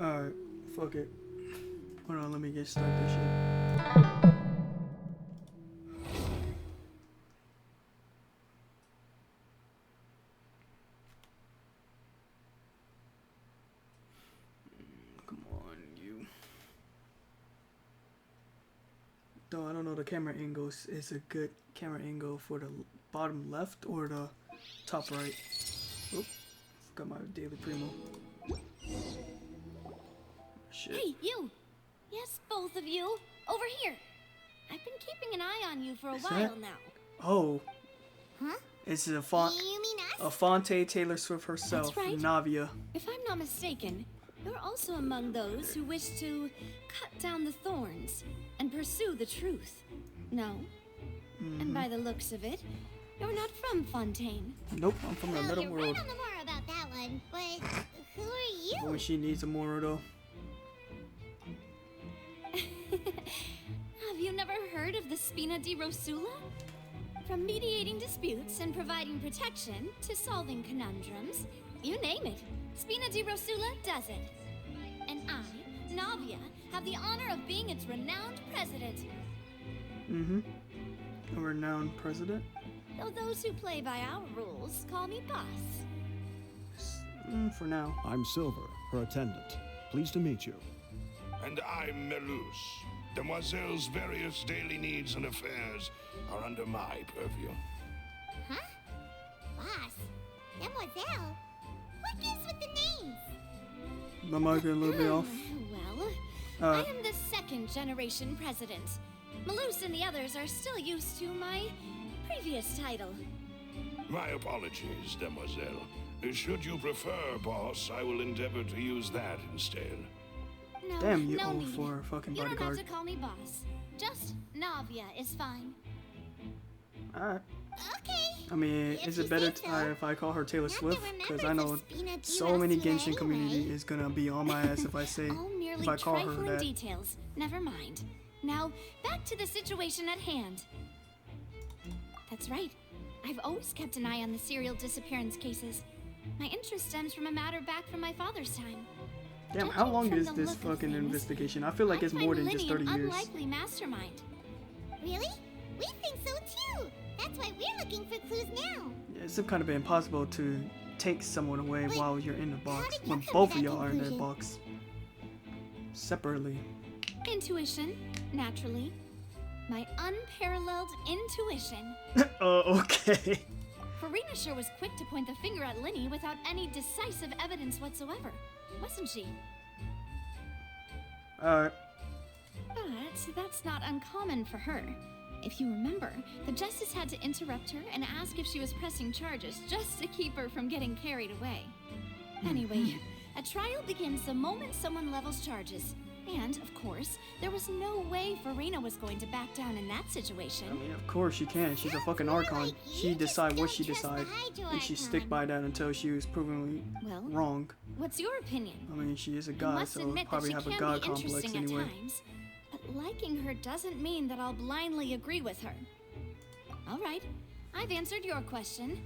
Alright, fuck it. Hold on, let me get started this shit. Come on, you. Though I don't know the camera angles is a good camera angle for the bottom left or the top right. Oop, got my daily primo. Shit. Hey, you! Yes, both of you! Over here! I've been keeping an eye on you for a while now. Oh. Huh? It's a You mean us? Fontaine Taylor Swift herself, That's right. Navia. If I'm not mistaken, you're also among those who wish to cut down the thorns and pursue the truth. No? And by the looks of it, you're not from Fontaine. Nope, I'm from the middle you're world. right on the moral about that one, but who are you? When she needs a moral though. Have you never heard of the Spina di Rosula? From mediating disputes and providing protection to solving conundrums, you name it, Spina di Rosula does it. And I, Navia, have the honor of being its renowned president. Mm-hmm. A renowned president? Though those who play by our rules call me boss. For now. I'm Silver, her attendant. Pleased to meet you. And I'm Melus. Demoiselle's various daily needs and affairs are under my purview. Huh? Boss? Demoiselle? What gives with the names? My mic a little bit off. Well, I am the second generation president. Malus and the others are still used to my previous title. My apologies, Demoiselle. Should you prefer, boss, I will endeavor to use that instead. No, Damn, you no old need. for a fucking You don't bodyguard. have to call me boss. Just Navia is fine. Alright. Okay. I mean, If is you it better say so. if I call her Taylor Not Swift? that Because I remembers know of Spina di so many Rosula Genshin community anyway. is gonna be on my ass if I say All merely if I call her trifling that. details. Never mind. Now, back to the situation at hand. That's right. I've always kept an eye on the serial disappearance cases. My interest stems from a matter back from my father's time. Damn, how Judging long from is the this look of fucking things, investigation? I feel like it's more than just 30 an years. unlikely mastermind. Really? We think so too. That's why we're looking for clues now. Yeah, it's kind of impossible to take someone away Wait, while you're in the box. did you When come both to of that y'all are in their conclusion? box. Separately. Intuition, naturally. My unparalleled intuition. Okay. Farina sure was quick to point the finger at Linny without any decisive evidence whatsoever, wasn't she? Alright. But that's not uncommon for her. If you remember, the justice had to interrupt her and ask if she was pressing charges just to keep her from getting carried away. Anyway, a trial begins the moment someone levels charges. And, of course, there was no way Farina was going to back down in that I situation. mean, of course she can. She's a fucking Sounds more Archon. like She you decide just what don't she trust the decide, Hydro and she stick Archon. by that until she was provenly Well, wrong. what's your opinion? I mean, she is a I god, must so admit that probably she have a can god be complex interesting anyway. at times, but liking her doesn't mean that I'll blindly agree with her. All right, I've answered your question.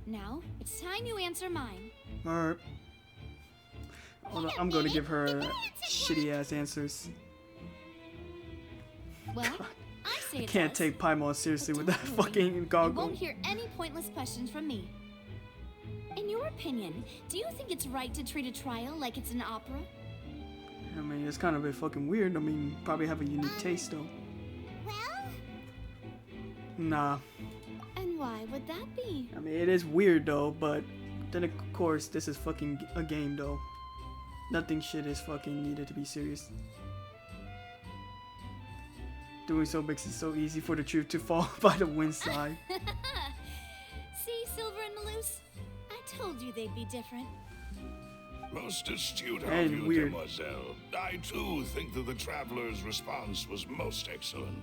Now it's time you answer mine. Alright. Hold on, I'm gonna give her shitty ass answers. Well, I say I it can't does. take Paimon seriously with that Don't worry, fucking You goggle. won't hear any pointless questions from me. In your opinion, do you think it's right to treat a trial like it's an opera? I mean, it's kind of a bit fucking weird. I mean, probably have a unique taste though. Well, Nah. And why would that be? I mean, it is weird though, but then of course, this is fucking a game though. Nothing shit is fucking needed to be serious. Doing so makes it so easy for the truth to fall by the wayside. See, Silver and Malus? I told you they'd be different. Most astute of And you, weird. Demoiselle. I too think that the traveler's response was most excellent.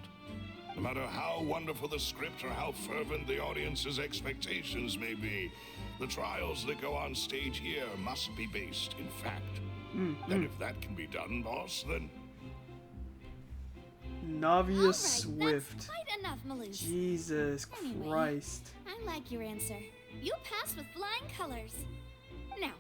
No matter how wonderful the script or how fervent the audience's expectations may be, the trials that go on stage here must be based in fact. And if that can be done, boss, then Navia All right, Swift. that's quite enough, Malus. Jesus Anyway. Christ. I like your answer. You pass with flying colors. Now,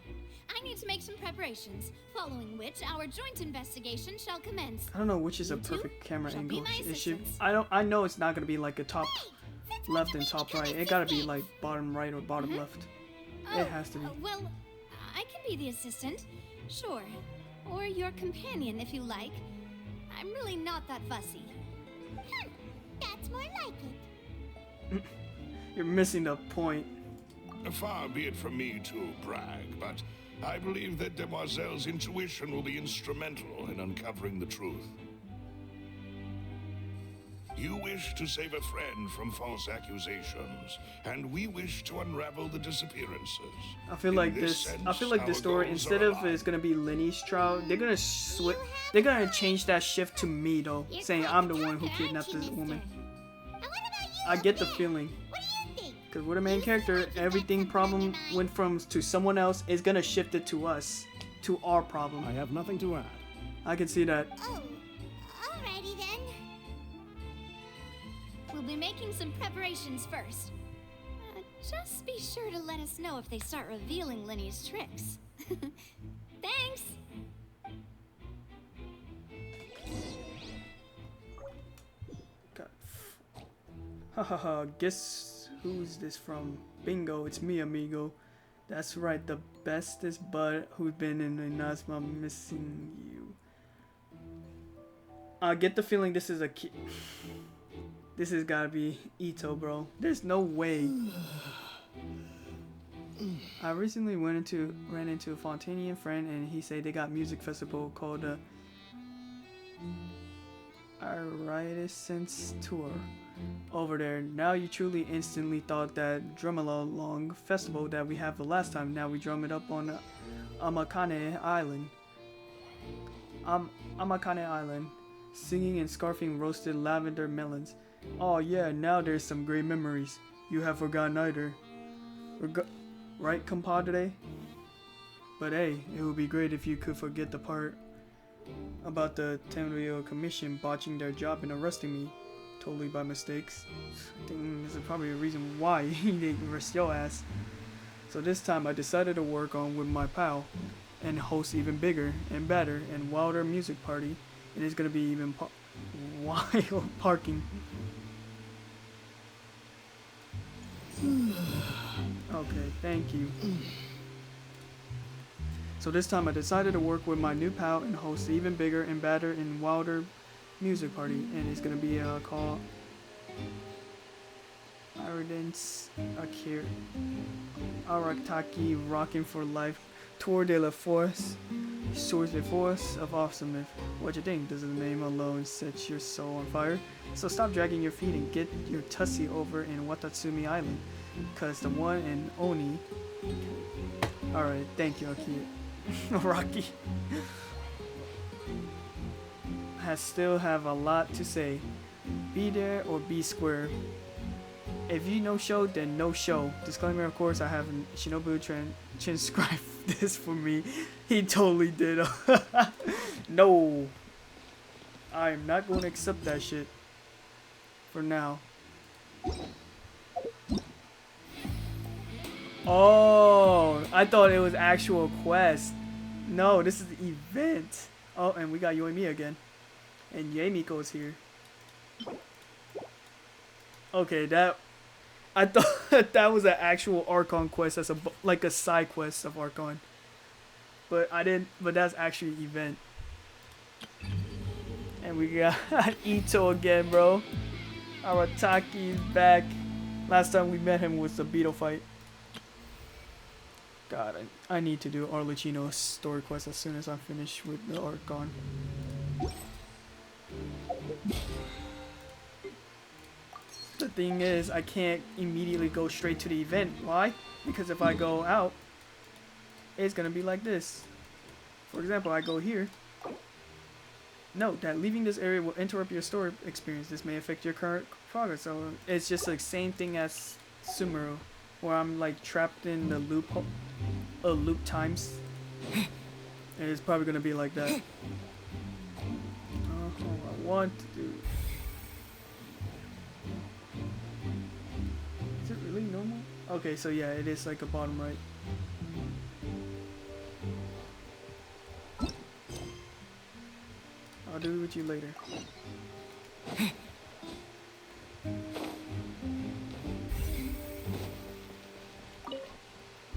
I need to make some preparations, following which our joint investigation shall commence. I don't know which is a You two perfect camera shall be angle. my It should. assistants. I know it's not gonna be like a top left and top right. It gotta be like bottom right or bottom left. It has to be. Well, I can be the assistant, sure. Or your companion if you like. I'm really not that fussy. That's more like it. You're missing the point. Far be it from me to brag, but I believe that Demoiselle's intuition will be instrumental in uncovering the truth. You wish to save a friend from false accusations, and we wish to unravel the disappearances. I feel like this story, instead of it's gonna be Lenny's trial, they're gonna they're gonna change that shift to me though, saying I'm the one who kidnapped this woman. And what about you? I get the Ben? feeling. What do you think? Because we're the main character, everything problem went from to someone else is gonna shift it to us, to our problem. I have nothing to add. I can see that. Oh, alrighty then. We'll be making some preparations first. Just be sure to let us know if they start revealing Lenny's tricks. Thanks! Hahaha, guess who's this from? Bingo, it's me, amigo. That's right, the bestest bud who's been in Inazuma missing you. I get the feeling this is a kid. This has gotta be Ito, bro. There's no way. I recently ran into a Fontaine friend, and he said they got music festival called the Iridescence Tour over there. Now you truly instantly thought that Drumalong festival that we have the last time. Now we drum it up on Amakane Island. Amakane Island, singing and scarfing roasted lavender melons. Oh yeah, now there's some great memories. You have forgotten either. Right, compadre? But hey, it would be great if you could forget the part about the Tenryo Commission botching their job and arresting me. Totally by mistakes. I think this is probably a reason why he didn't arrest your ass. So this time I decided to work on with my pal and host even bigger and better and wilder music party. And it's gonna be even wild parking. Okay, thank you. So this time I decided to work with my new pal and host even bigger and badder and wilder music party, and it's gonna be called Iridescence Akira Arataki Rockin' for Life Tour de la Force Source de Force of Awesomeness. What you think? Does the name alone set your soul on fire? So stop dragging your feet and get your tussie over in Watatsumi Island, cause the one and only. Alright, thank you, Akira. Rocky. Still have a lot to say. Be there or be square. If you no show, then no show. Disclaimer, of course, I have Shinobu transcribed this for me. He totally did. No. I am not going to accept that shit. For now. Oh, I thought it was actual quest. No, this is the event. Oh, and we got you and me again. And Yamiko's here. Okay, I thought that was an actual Archon quest. That's like a side quest of Archon. But that's actually event. And we got Ito again, bro. Arataki is back. Last time we met him was the beetle fight. God, I need to do Arlecchino's story quest as soon as I finish with the Archon. The thing is, I can't immediately go straight to the event. Why? Because if I go out, it's gonna be like this. For example, I go here. Note that leaving this area will interrupt your story experience. This may affect your current progress. So it's just the same thing as Sumeru, where I'm like trapped in the loop times. And it's probably gonna be like that. I want to do. Is it really normal? Okay, so yeah, it is like a bottom right. I'll do it with you later.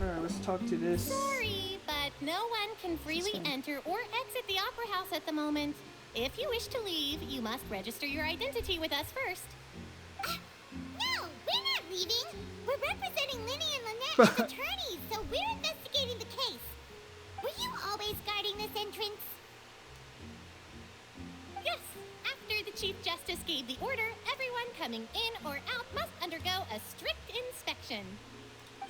Alright, let's talk to this. Sorry, but no one can freely enter or exit the Opera House at the moment. If you wish to leave, you must register your identity with us first. No, we're not leaving. We're representing Linny and Lynette as attorneys, so we're investigating the case. Were you always guarding this entrance? Yes. After the Chief Justice gave the order, everyone coming in or out must undergo a strict inspection.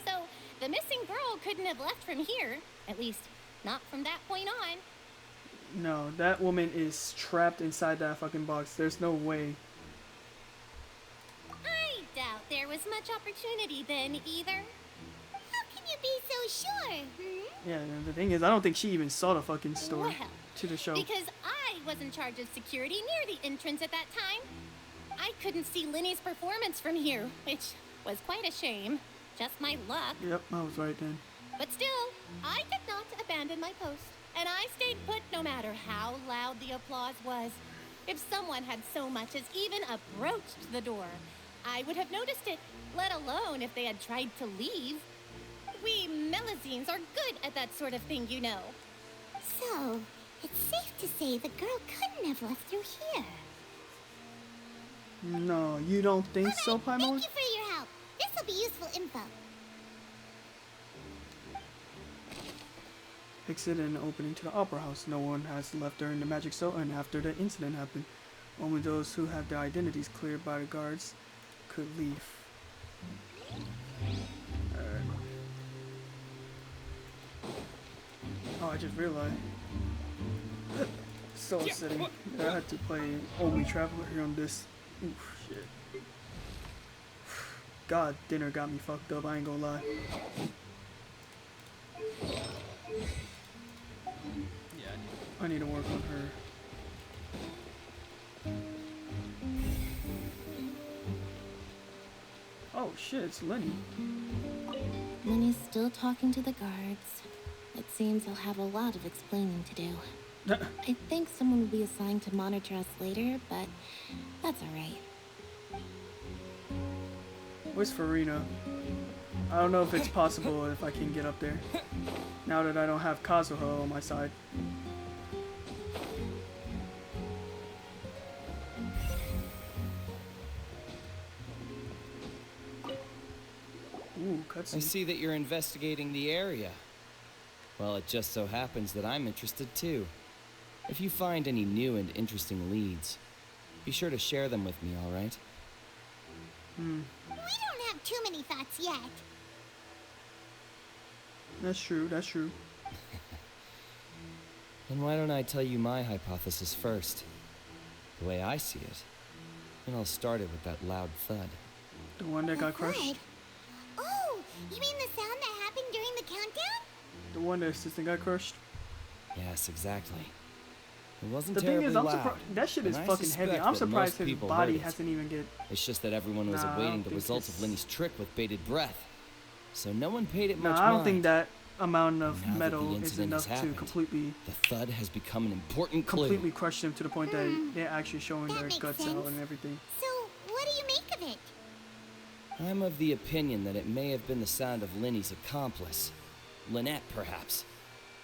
So, the missing girl couldn't have left from here. At least, not from that point on. No, that woman is trapped inside that fucking box. There's no way. I doubt there was much opportunity then, either. How can you be so sure, Yeah, the thing is, I don't think she even saw the fucking store Well, to the show. because I was in charge of security near the entrance at that time. I couldn't see Linny's performance from here, which was quite a shame. Just my luck. Yep, I was right then. But still, I did not abandon my post. And I stayed put no matter how loud the applause was. If someone had so much as even approached the door, I would have noticed it, let alone if they had tried to leave. We Melazines are good at that sort of thing, you know. So, it's safe to say the girl couldn't have left through here. No, you don't think so, Thank Paimon? you for your help. This will be useful info. Exit and opening to the Opera House. No one has left during the magic show and after the incident happened. Only those who have their identities cleared by the guards could leave. Oh, I just realized. So upsetting. I had to play Only Traveler here on this. Oof, shit. God, dinner got me fucked up, I ain't gonna lie. I need to work on her. Oh shit, it's Lenny. Linny's still talking to the guards. It seems he'll have a lot of explaining to do. I think someone will be assigned to monitor us later, but that's alright. Where's Farina? I don't know if it's possible if I can get up there. Now that I don't have Kazuha on my side. Ooh, I cutscene. see that you're investigating the area. Well, it just so happens that I'm interested too. If you find any new and interesting leads, be sure to share them with me, all right? We don't have too many thoughts yet. That's true, that's true. And why don't I tell you my hypothesis first? The way I see it. And I'll start it with that loud thud. The one that got crushed. What? Oh, you mean the sound that happened during the countdown? The one that assistant got crushed. Yes, exactly. It wasn't The thing terribly is, I'm loud. surprised. That shit is and I fucking heavy. suspect I'm that surprised most his people body heard it. hasn't even get. It's just that everyone was Nah, I awaiting don't the think results this- of Lenny's trick with bated breath. So no one paid it No, much I don't mind. think that amount of Now that the metal is incident enough has to happened, completely The thud has become an important clue. completely crush them to the point that they're actually showing That their makes guts sense. out and everything. So, what do you make of it? I'm of the opinion that it may have been the sound of Linny's accomplice. Lynette, perhaps.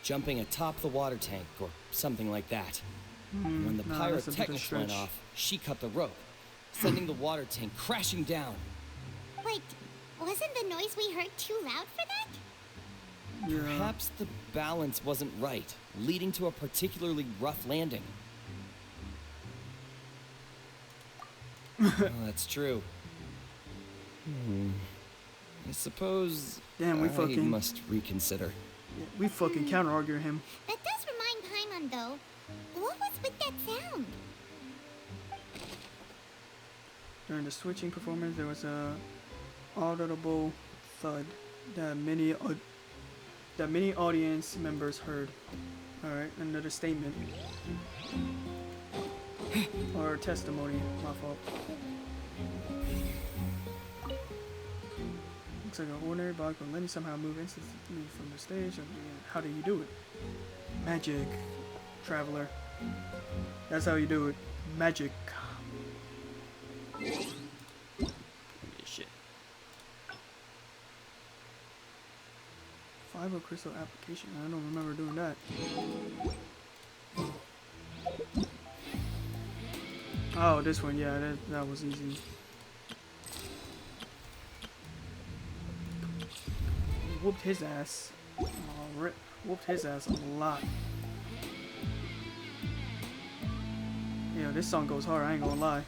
Jumping atop the water tank or something like that. And when the nah, that's a bit of a pyrotechnics went stretch. off, she cut the rope, sending the water tank crashing down. Wait, wasn't the noise we heard too loud for that? Yeah. Perhaps the balance wasn't right, leading to a particularly rough landing. Well, that's true. I suppose Damn, we I fucking- must reconsider. We fucking counter argue him. That does remind Paimon, though. What was with that sound? During the switching performance, there was a audible thud that many audience members heard. All right, another statement or testimony. My fault. Looks like an ordinary bug, but Lenny somehow moved instantly from the stage. How did you do it? Magic, traveler. That's how you do it. Magic. Shit. Fiber crystal application. I don't remember doing that. Oh, this one. Yeah, that was easy. Whooped his ass. Oh, rip. Whooped his ass a lot. Yeah, this song goes hard, I ain't gonna lie.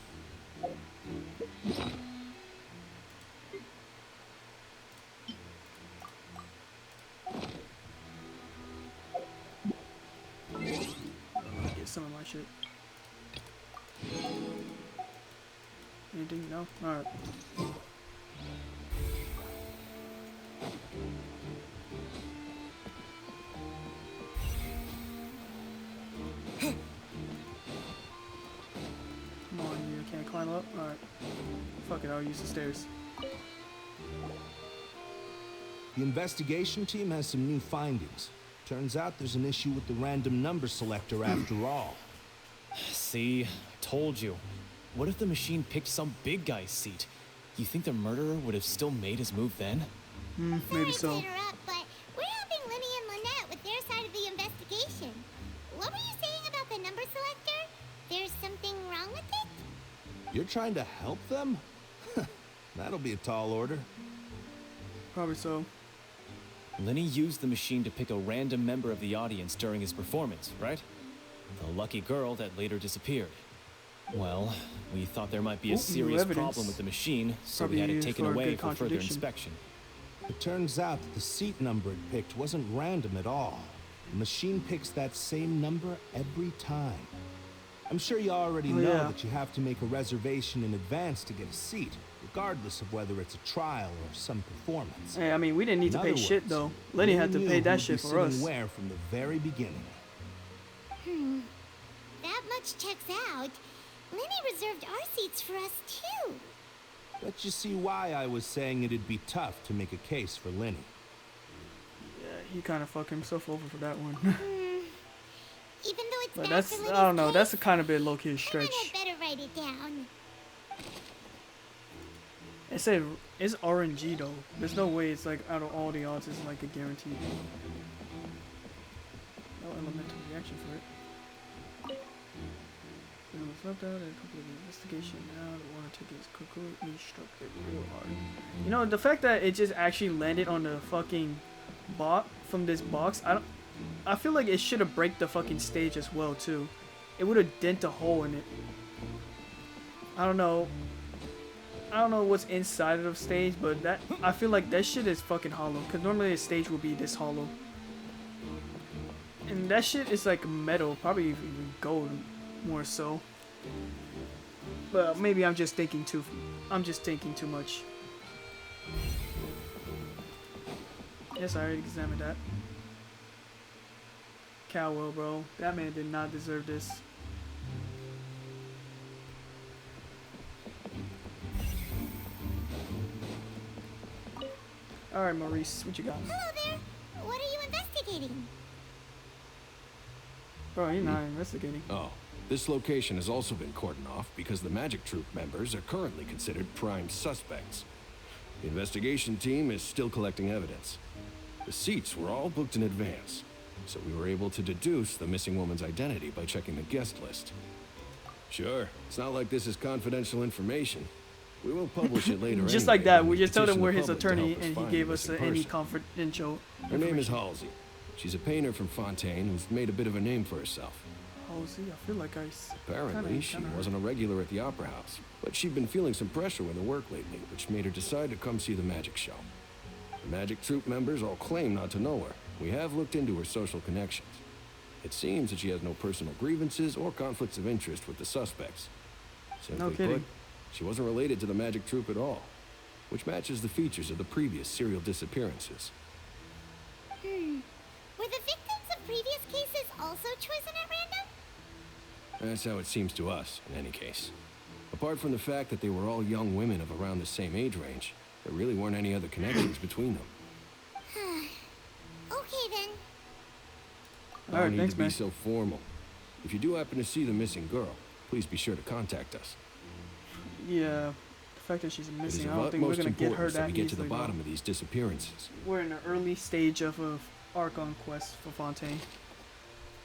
Get some of my shit. Anything? No? Alright. Come on, you can't climb up? Alright. Fuck it, I'll use the stairs. The investigation team has some new findings. Turns out there's an issue with the random number selector after all. See, I told you. What if the machine picked some big guy's seat? You think the murderer would have still made his move then? Maybe so. Sorry to interrupt, but we're helping Linny and Lynette with their side of the investigation. What were you saying about the number selector? There's something wrong with it? You're trying to help them? That'll be a tall order. Probably so. Lenny used the machine to pick a random member of the audience during his performance, right? The lucky girl that later disappeared. Well, we thought there might be a serious problem with the machine, so we had it taken away for further inspection. It turns out that the seat number it picked wasn't random at all. The machine picks that same number every time. I'm sure you already know that you have to make a reservation in advance to get a seat, regardless of whether it's a trial or some performance. Hey, I mean, we didn't need to pay shit though. Lenny had to pay that shit for us. Where from the very beginning. That much checks out. Lenny reserved our seats for us too. But you see why I was saying it'd be tough to make a case for Lenny. Yeah, he kind of fucked himself over for that one. Even though it's But bad that's, for I don't know, Lenny's that's a case, kind of bit low-key stretch. someone had better write it down. It said it's RNG though. There's no way it's like out of all the odds it's like a guaranteed. No elemental reaction for it. It was left out and completed the investigation. Now the water ticket is completely struck it real hard. You know, the fact that it just actually landed on the fucking box from this box, I feel like it should have break the fucking stage as well too. It would have dent a hole in it. I don't know what's inside of the stage, but that I feel like that shit is fucking hollow. Cause normally a stage would be this hollow, and that shit is like metal, probably even gold, more so. But maybe I'm just thinking too much. Yes, I already examined that. Cowell, bro, that man did not deserve this. Alright, Maurice, what you got? Hello there. What are you investigating? Bro, you're not investigating. Oh, this location has also been cordoned off because the Magic Troupe members are currently considered prime suspects. The investigation team is still collecting evidence. The seats were all booked in advance, so we were able to deduce the missing woman's identity by checking the guest list. Sure, it's not like this is confidential information. We will publish it later. Just anyway, like that, we just told him petition we're the his public to attorney help us and he find gave the us missing any person. confidential Her name is information. Halsey. She's a painter from Fontaine who's made a bit of a name for herself. Halsey, I feel like Apparently, she wasn't a regular at the Opera House, but she'd been feeling some pressure with her work lately, which made her decide to come see the magic show. The Magic Troupe members all claim not to know her. We have looked into her social connections. It seems that she has no personal grievances or conflicts of interest with the suspects. Simply No kidding. put, she wasn't related to the Magic Troupe at all, which matches the features of the previous serial disappearances. Were the victims of previous cases also chosen at random? That's how it seems to us, in any case. Apart from the fact that they were all young women of around the same age range, there really weren't any other connections between them. Okay then. No Alright, need thanks, to be man. so formal. If you do happen to see the missing girl, please be sure to contact us. Yeah, the fact that she's It is missing, of I don't think we're utmost gonna get her importance that that we get to the easily, bottom though. of these disappearances. We're in the early stage of a Archon quest for Fontaine.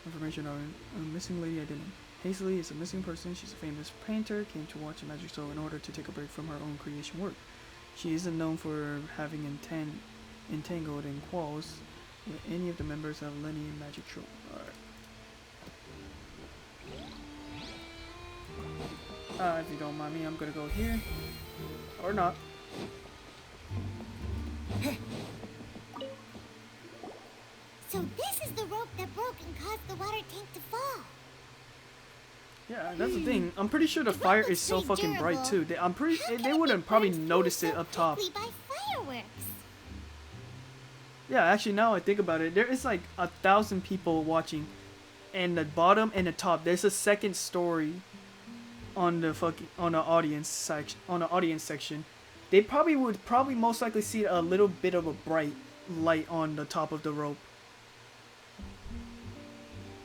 Information on a missing lady identity. Hazley is a missing person. She's a famous painter, came to watch a magic show in order to take a break from her own creation work. She isn't known for having entangled in quarrels with any of the members of Lenny Magic Show. Alright. If you don't mind me, I'm gonna go here. Or not. So this is the rope that broke and caused the water tank to fall. Yeah, that's the thing. I'm pretty sure the fire is so fucking bright too. They wouldn't probably notice it up top. By fireworks. Yeah, actually, now I think about it, there is like 1,000 people watching, and the bottom and the top, there's a second story on the audience section. They would most likely see a little bit of a bright light on the top of the rope.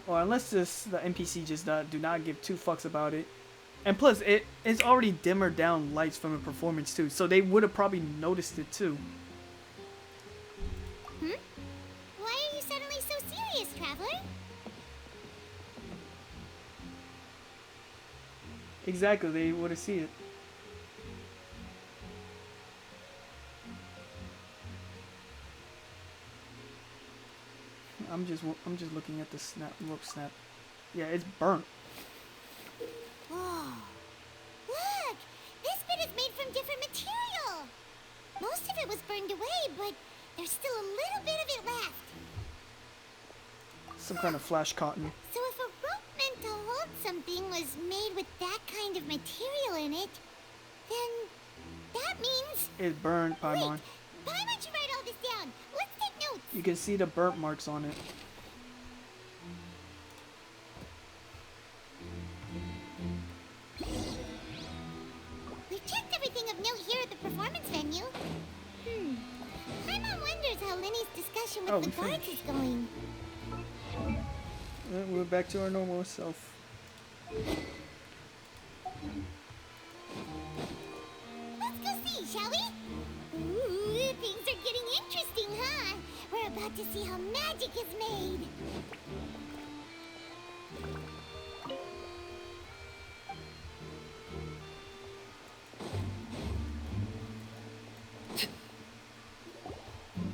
Or unless the NPC just do not give two fucks about it. And plus, it's already dimmer down lights from a performance too, so they would have probably noticed it too. Why are you suddenly so serious, Traveler? Exactly, they would have seen it. I'm just looking at the rope snap. Yeah, it's burnt. Whoa. Look! This bit is made from different material. Most of it was burned away, but there's still a little bit of it left. Some kind of flash cotton. So if a rope meant to hold something was made with that kind of material in it, then that means... It's burned, Paimon. Why don't you write all this down? Let's take notes. You can see the burnt marks on it. We've checked everything of note here at the performance venue. Paimon wonders how Lenny's discussion with the guards is going. We're back to our normal self. Let's go see, shall we? Ooh, things are getting interesting, huh? We're about to see how magic is made.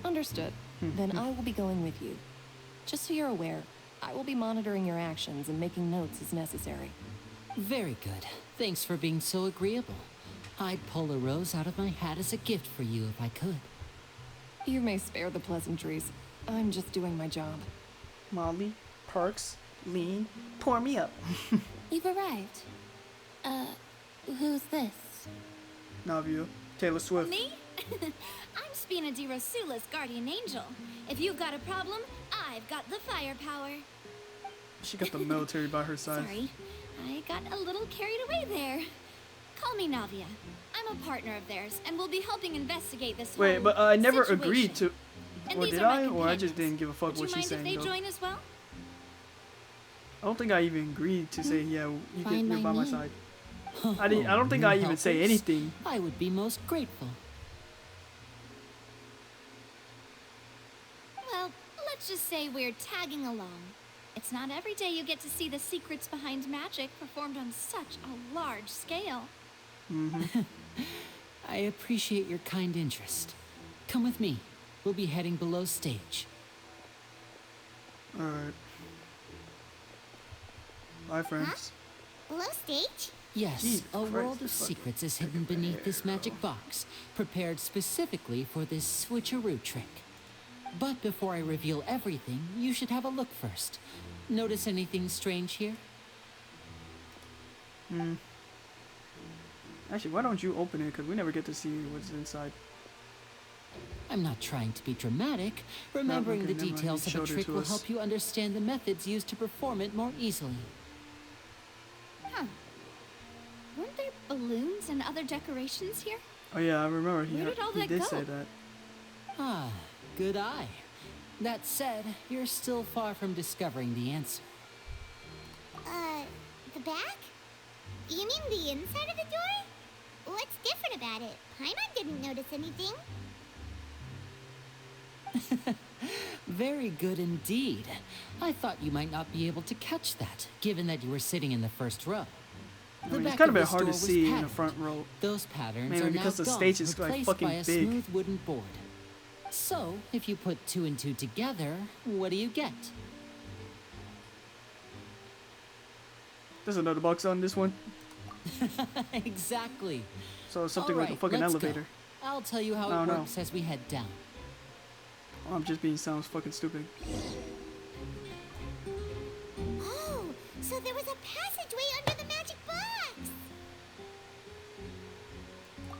Understood. Then I will be going with you. Just so you're aware, I will be monitoring your actions and making notes as necessary. Very good. Thanks for being so agreeable. I'd pull a rose out of my hat as a gift for you if I could. You may spare the pleasantries. I'm just doing my job. Molly, Parks, Lean, pour me up. You've arrived. Who's this? Navia, Taylor Swift. Me? I'm Spina di Rosula's guardian angel. If you've got a problem, I've got the firepower. She got the military by her side. Sorry, I got a little carried away there. Call me Navia. I'm a partner of theirs, and we'll be helping investigate this whole Wait, but I never situation. agreed to... And Or these did are my I? Or I just companions. didn't give a fuck Would what you she's saying, mind if they though. join as well? I don't think I even agreed to say, yeah, you're by my me. side. I don't think I even say anything. I would be most grateful. Well, let's just say we're tagging along. It's not every day you get to see the secrets behind magic performed on such a large scale. I appreciate your kind interest. Come with me. We'll be heading below stage. Alright. Bye, friends. Below stage? Yes, Jesus a Christ, world of this fucking secrets is hidden beneath this magic box, prepared specifically for this switcheroo trick. But before I reveal everything, you should have a look first. Notice anything strange here? Actually, why don't you open it? Because we never get to see what's inside. I'm not trying to be dramatic. Remembering okay, the never mind. details You of a showed it trick to will us. help you understand the methods used to perform it more easily. Huh. Weren't there balloons and other decorations here? Oh yeah, I remember. Where did all He that did go? say that. Ah, good eye. That said, you're still far from discovering the answer. The back? You mean the inside of the door? What's different about it? Paimon didn't notice anything. Very good indeed. I thought you might not be able to catch that, given that you were sitting in the first row. I mean, it's kind of a bit hard to see in the front row. Those patterns Maybe are because now the gone, stage is like replaced fucking by a big. smooth wooden board. So, if you put 2 and 2 together, what do you get? There's another box on this one. Exactly. So it's something like a Alright, fucking let's elevator. Go. I'll tell you how I it don't works as we head down. Oh, I'm just being sounds fucking stupid. Oh, so there was a passageway under the magic box.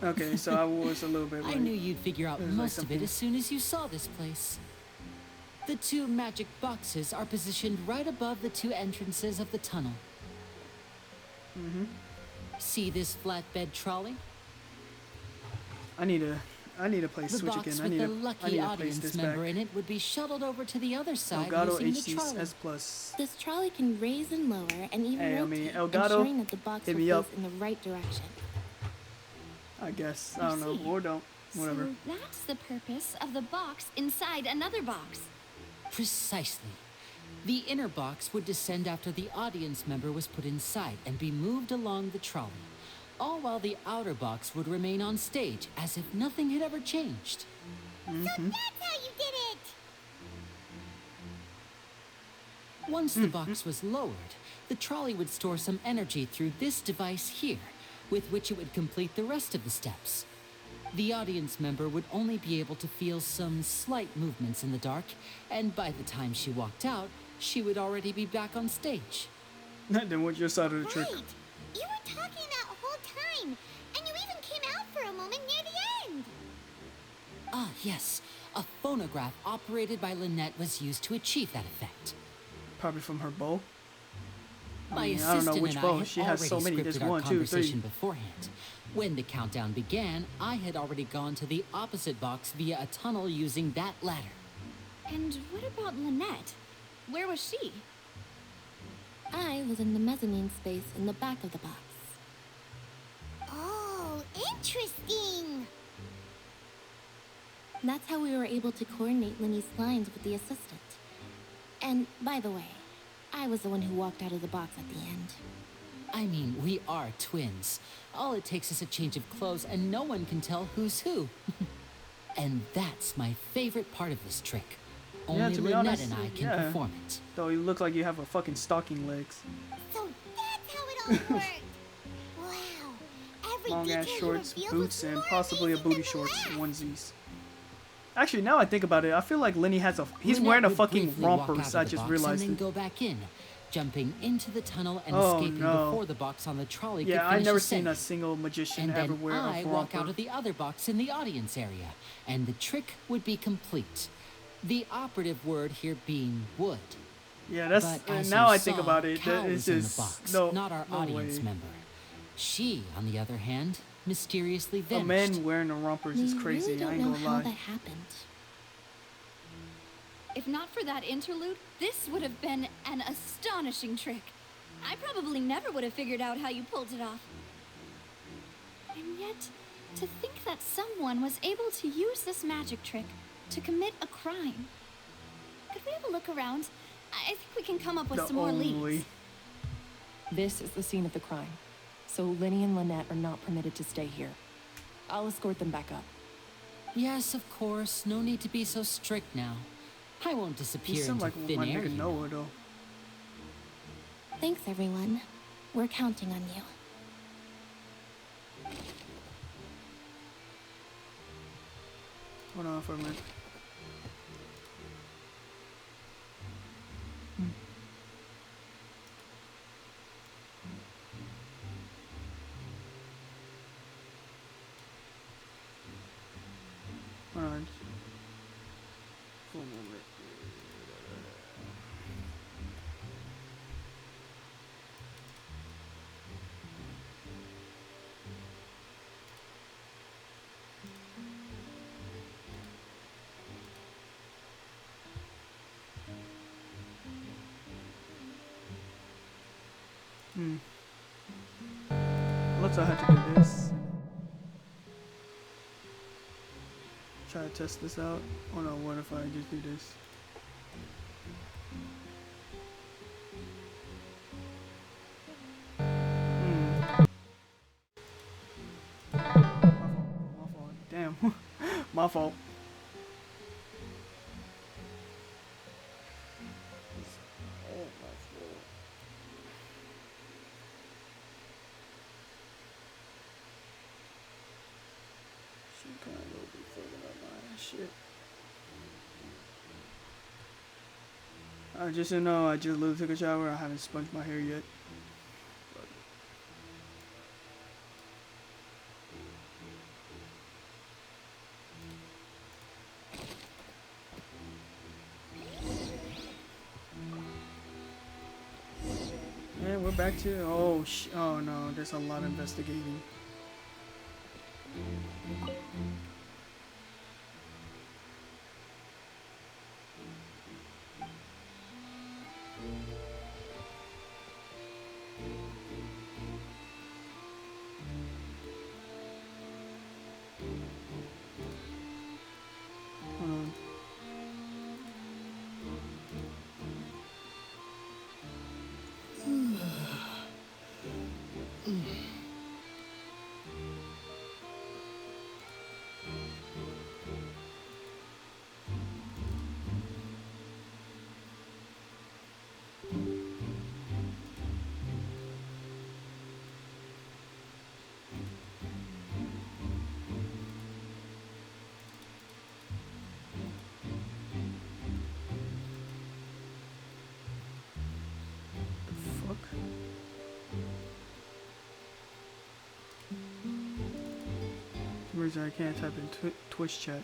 Okay, so I was a little bit I right. knew you'd figure out There's like most of it something- as soon as you saw this place. The 2 magic boxes are positioned right above the 2 entrances of the tunnel. See this flatbed trolley? I need to play The Switch box again. I with need the to lucky play audience this member back. in it would be shuttled over to the other side Elgato using the trolley. HCS Plus. This trolley can raise and lower and even Hey, I rotate, mean, Elgato, ensuring that the box hit will me face up. in the right direction. I guess. I don't know. see. Or don't. Whatever. So that's the purpose of the box inside another box. Precisely. The inner box would descend after the audience member was put inside and be moved along the trolley, all while the outer box would remain on stage as if nothing had ever changed. So that's how you did it. Once the box was lowered, the trolley would store some energy through this device here, with which it would complete the rest of the steps. The audience member would only be able to feel some slight movements in the dark, and by the time she walked out, she would already be back on stage. Then what's your side of the trick? Right. You were talking that whole time, and you even came out for a moment near the end. Ah, yes. A phonograph operated by Lynette was used to achieve that effect. Probably from her bow. My I don't know assistant which and bow. I had She has so already many. There's scripted our 1, 2, 3. conversation beforehand. When the countdown began, I had already gone to the opposite box via a tunnel using that ladder. And what about Lynette? Where was she? I was in the mezzanine space in the back of the box. Oh, interesting. That's how we were able to coordinate Linny's lines with the assistant. And by the way, I was the one who walked out of the box at the end. I mean, we are twins. All it takes is a change of clothes and no one can tell who's who. And that's my favorite part of this trick. Only to be Lynette honest, and I can yeah. perform it. Though you look like you have a fucking stocking legs. So that's how it all worked. Wow. Every Long ass detail you shorts, revealed boots, was and more possibly a amazing booty than the shorts, last. onesies. Actually, now I think about it, I feel like Lenny has a. He's Lynette wearing a would fucking briefly walk out rompers. of I the just box realized and then it. go back in, jumping into the tunnel and Oh, escaping no. before the box on the trolley could Yeah, finish I've never ascending. seen a single magician And ever then wear I a walk out romper. of the other box in the audience area, and the trick would be complete. The operative word here being would. Yeah, that's. But as Now you I think saw, about it, Cal that it's was in the just box, no, not our no audience way. member. She, on the other hand, mysteriously A vanished. man wearing a rompers is We crazy. really I don't ain't know gonna how lie. that happened. If not for that interlude, this would have been an astonishing trick. I probably never would have figured out how you pulled it off. And yet, to think that someone was able to use this magic trick to commit a crime. Could we have a look around? I think we can come up with The some more only. leads. This is the scene of the crime, so Linny and Lynette are not permitted to stay here. I'll escort them back up. Yes, of course. No need to be so strict now. I won't You disappear sound into like thin my air, nigga you know. Noah though. Thanks, everyone. We're counting on you. Hold on for a minute. Hold on. For a moment. Looks like I had to do this. Try to test this out. Oh no, what if I just do this? My fault. Damn. My fault. Shit. Just so you know, I just literally took a shower. I haven't sponged my hair yet. And we're back to oh no, there's a lot of investigating. Reason I can't type in Twitch chat.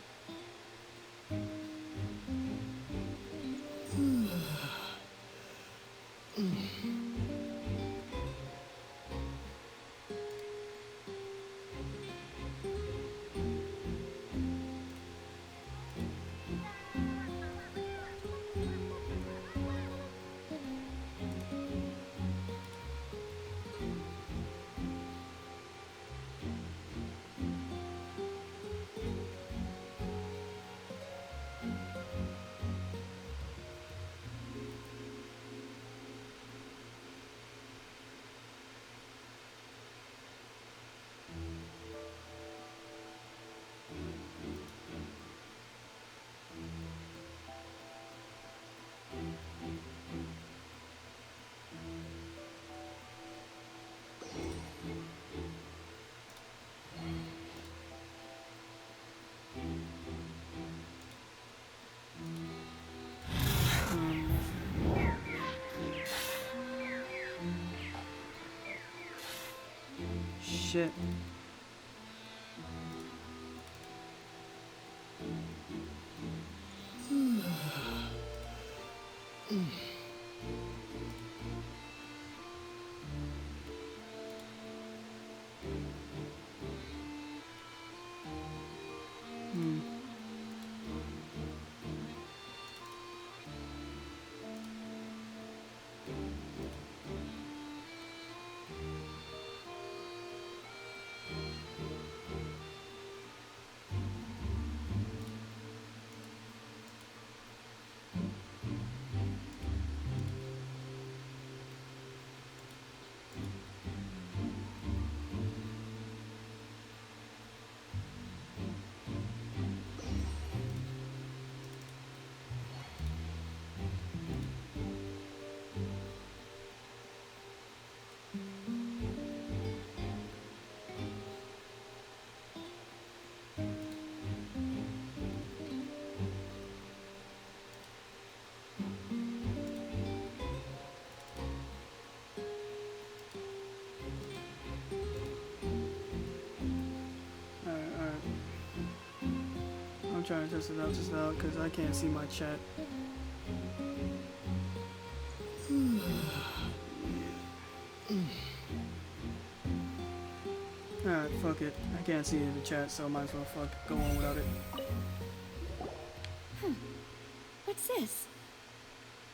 Shit. I'm trying to test it out because I can't see my chat. Alright, fuck it. I can't see it in the chat, so I might as well fuck go on without it. What's this?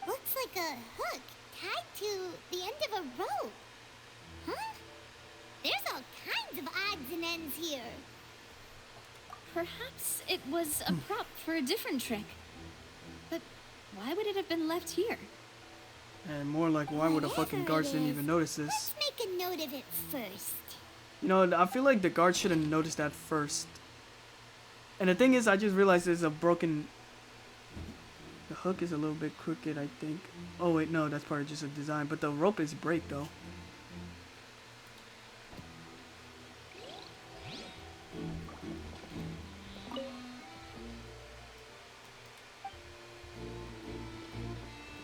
Looks like a hook tied to the end of a rope. Huh? There's all kinds of odds and ends here. Perhaps it was a prop for a different trick. But why would it have been left here? And more like, why would the fucking guards didn't even notice this? Let's make a note of it first. You know, I feel like the guards should have noticed that first. And the thing is, I just realized there's a broken... The hook is a little bit crooked, I think. Oh wait, no, that's part of just a design. But the rope is break, though.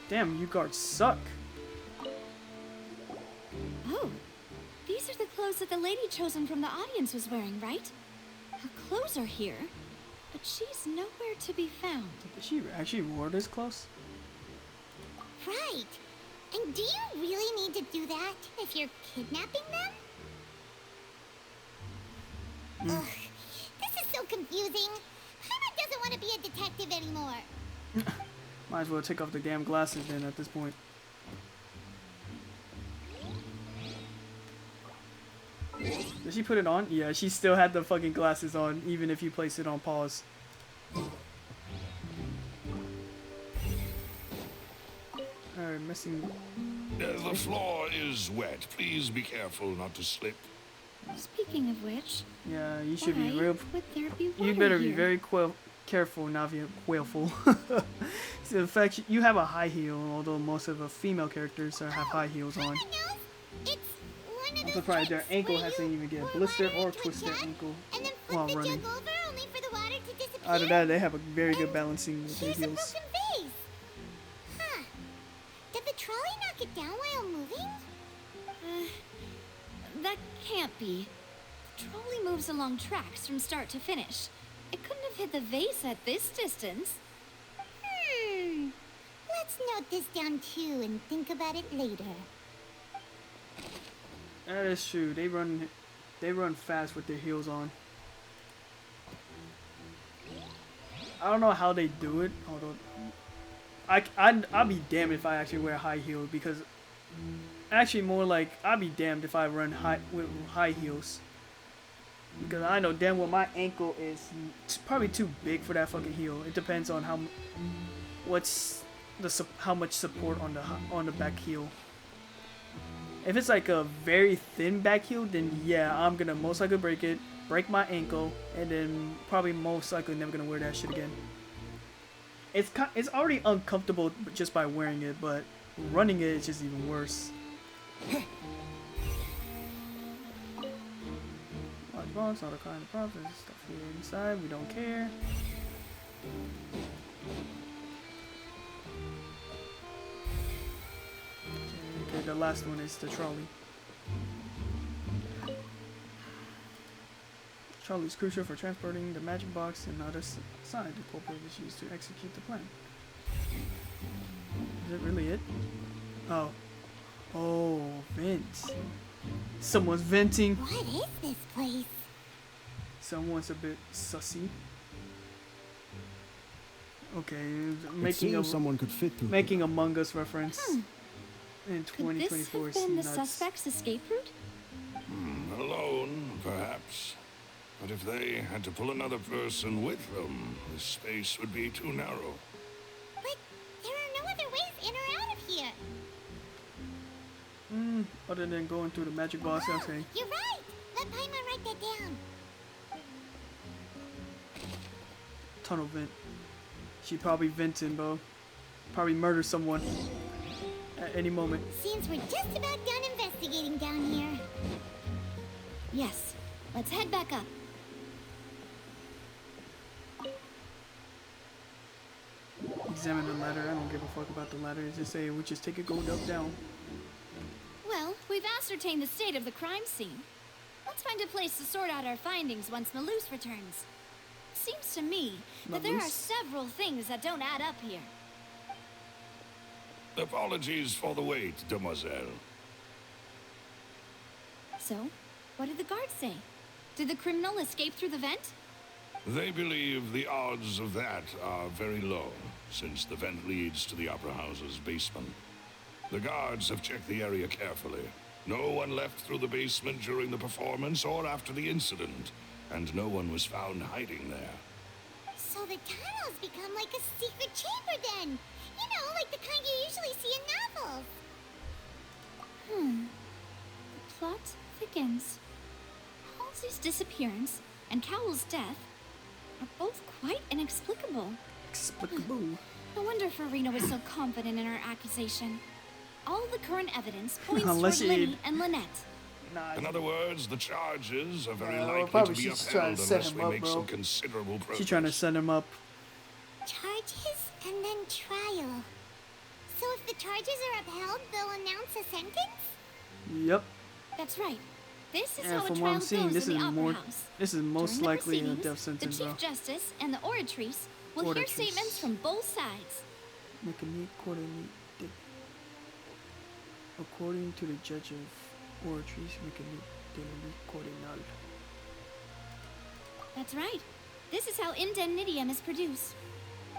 Damn, you guards suck. Oh, these are the clothes that the lady chosen from the audience was wearing, right? Her clothes are here, but she's nowhere to be found. Did she actually wore this clothes? Right. And do you really need to do that if you're kidnapping them? Ugh, this is so confusing. Paimon doesn't want to be a detective anymore. Might as well take off the damn glasses then at this point. Did she put it on? Yeah, she still had the fucking glasses on, even if you place it on pause. Alright, missing... The floor is wet. Please be careful not to slip. Speaking of which... Yeah, you should be why real... would there be You water better be here? very careful, Navia. Quailful. So the fact you have a high heel, although most of the female characters have high heels on. It's one of I'm those surprised their tricks ankle where hasn't you even get a pour blister water or into a twist their jug ankle and then flip while the running. jug over only for the water to disappear. Out of that, they have a very good balancing with their Here's a heels. broken vase. Huh. Did the trolley knock it down while moving? That can't be. The trolley moves along tracks from start to finish. It couldn't have hit the vase at this distance. Let's note this down too and think about it later. That is true. They run fast with their heels on. I don't know how they do it, although I'd be damned if I actually wear high heels, because actually more like I'd be damned if I run with high heels, because I know damn well my ankle is probably too big for that fucking heel. It depends on how much support on the back heel. If it's like a very thin back heel, then yeah, I'm gonna most likely break my ankle, and then probably most likely never gonna wear that shit again. It's already uncomfortable just by wearing it, but running it is just even worse. Large box, all the kind of props, there's stuff here inside, we don't care. Okay, the last one is the trolley. Trolley is crucial for transporting the magic box and other side the culprit is used to execute the plan. Is it really it? Oh. Oh, vents. Someone's venting. What is this place? Someone's a bit sussy. Okay, someone could fit through making Among Us reference. In Could this 2024 have been the nuts. suspect's escape route? Alone, perhaps. But if they had to pull another person with them, the space would be too narrow. But there are no other ways in or out of here. Other than going through the magic box, okay. You're right. Let Paimon write that down. Tunnel vent. She probably venting, bro. Probably murder someone at any moment. Seems we're just about done investigating down here. Yes. Let's head back up. Examine the ladder. I don't give a fuck about the ladder. It's just say we just take it going up, down. Well, we've ascertained the state of the crime scene. Let's find a place to sort out our findings once Malus returns. Seems to me that there are Malus? several things that don't add up here. Apologies for the wait, demoiselle. So, what did the guards say? Did the criminal escape through the vent? They believe the odds of that are very low, since the vent leads to the Opera House's basement. The guards have checked the area carefully. No one left through the basement during the performance or after the incident, and no one was found hiding there. So the tunnels become like a secret chamber then. You know, like the kind you usually see in novels. The plot thickens. Halsey's disappearance and Cowell's death are both quite inexplicable. No wonder Farina was so confident in her accusation. All the current evidence points toward Lenny and Lynette. In other words, the charges are very likely to be upheld unless we make some considerable progress. She's trying to set him up. Charges and then trial. So if the charges are upheld, they'll announce a sentence? Yep. That's right. This is And how a from what trial I'm seeing, goes this in is the more. Opera House. This is most During the likely a proceedings, death sentence, the though. Chief Justice and the oratrice will hear statements from both sides. According to the judge of oratrice, mécanique cordinal. That's right. This is how indemnitium is produced.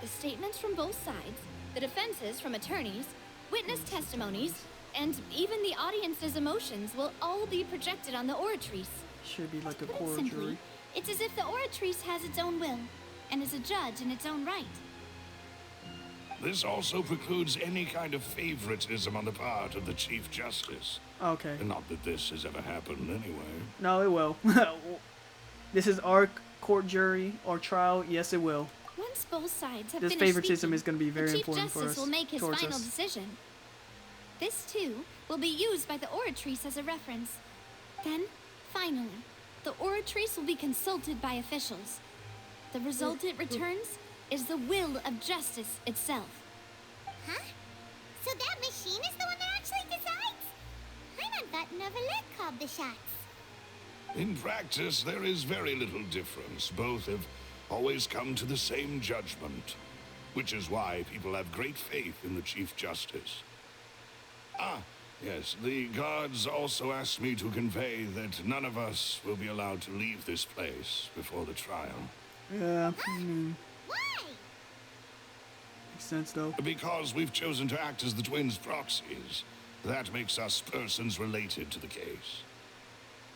The statements from both sides, the defenses from attorneys, witness testimonies, and even the audience's emotions will all be projected on the oratrice. Should be like a Put it court simply, jury. it's as if the oratrice has its own will and is a judge in its own right. This also precludes any kind of favoritism on the part of the Chief Justice. Okay. And not that this has ever happened anyway. No, it will. This is our court jury or trial. Yes, it will. Once both sides have This finished favoritism speaking, is going to be very the Chief important for Justice us. will make his towards final us. decision. This, too, will be used by the oratrice as a reference. Then, finally, the oratrice will be consulted by officials. The result it returns is the will of justice itself. Huh? So that machine is the one that actually decides? I thought Novelet called the shots. In practice, there is very little difference. Both have always come to the same judgment, which is why people have great faith in the Chief Justice. Ah, yes, the guards also asked me to convey that none of us will be allowed to leave this place before the trial. Yeah. Why? Makes sense, though. Because we've chosen to act as the twins' proxies. That makes us persons related to the case.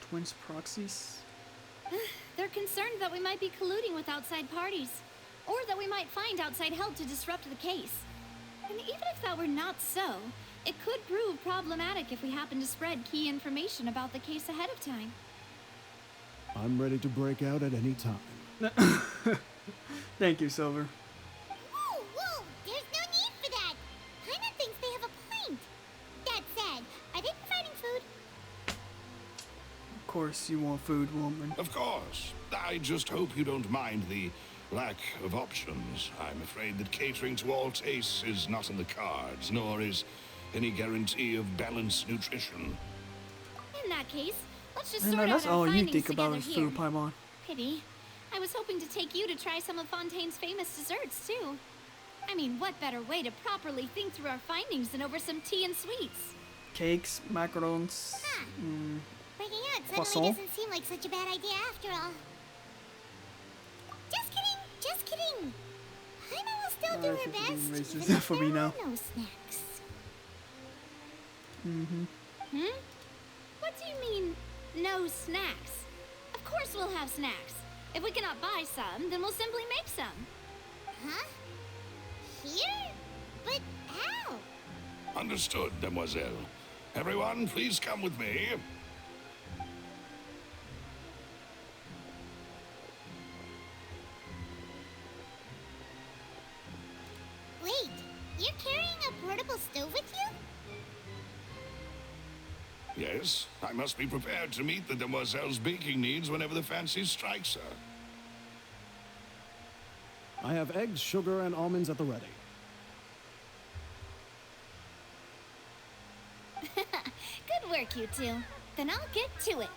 Twins proxies? They're concerned that we might be colluding with outside parties, or that we might find outside help to disrupt the case. And even if that were not so, it could prove problematic if we happen to spread key information about the case ahead of time. I'm ready to break out at any time. Thank you, Silver. Whoa, there's no need for that. Paimon thinks they have a point. That said, are they providing food? Of course, you want food, woman. Of course. I just hope you don't mind the lack of options. I'm afraid that catering to all tastes is not in the cards, nor is any guarantee of balanced nutrition. In that case, let's just And sort that's out our all you findings think about together is here. food, Paimon. Pity. I was hoping to take you to try some of Fontaine's famous desserts, too. I mean, what better way to properly think through our findings than over some tea and sweets? Cakes, macarons. Huh. Breaking out suddenly Croissant? doesn't seem like such a bad idea after all. Just kidding. Paimon will still do her she's being best, racist even if for me there now. are no snacks. What do you mean, no snacks? Of course we'll have snacks. If we cannot buy some, then we'll simply make some. Huh? Here? But how? Understood, Demoiselle. Everyone, please come with me. Wait, you're carrying a portable stove with you? Yes, I must be prepared to meet the Demoiselle's baking needs whenever the fancy strikes her. I have eggs, sugar, and almonds at the ready. Good work, you two. Then I'll get to it.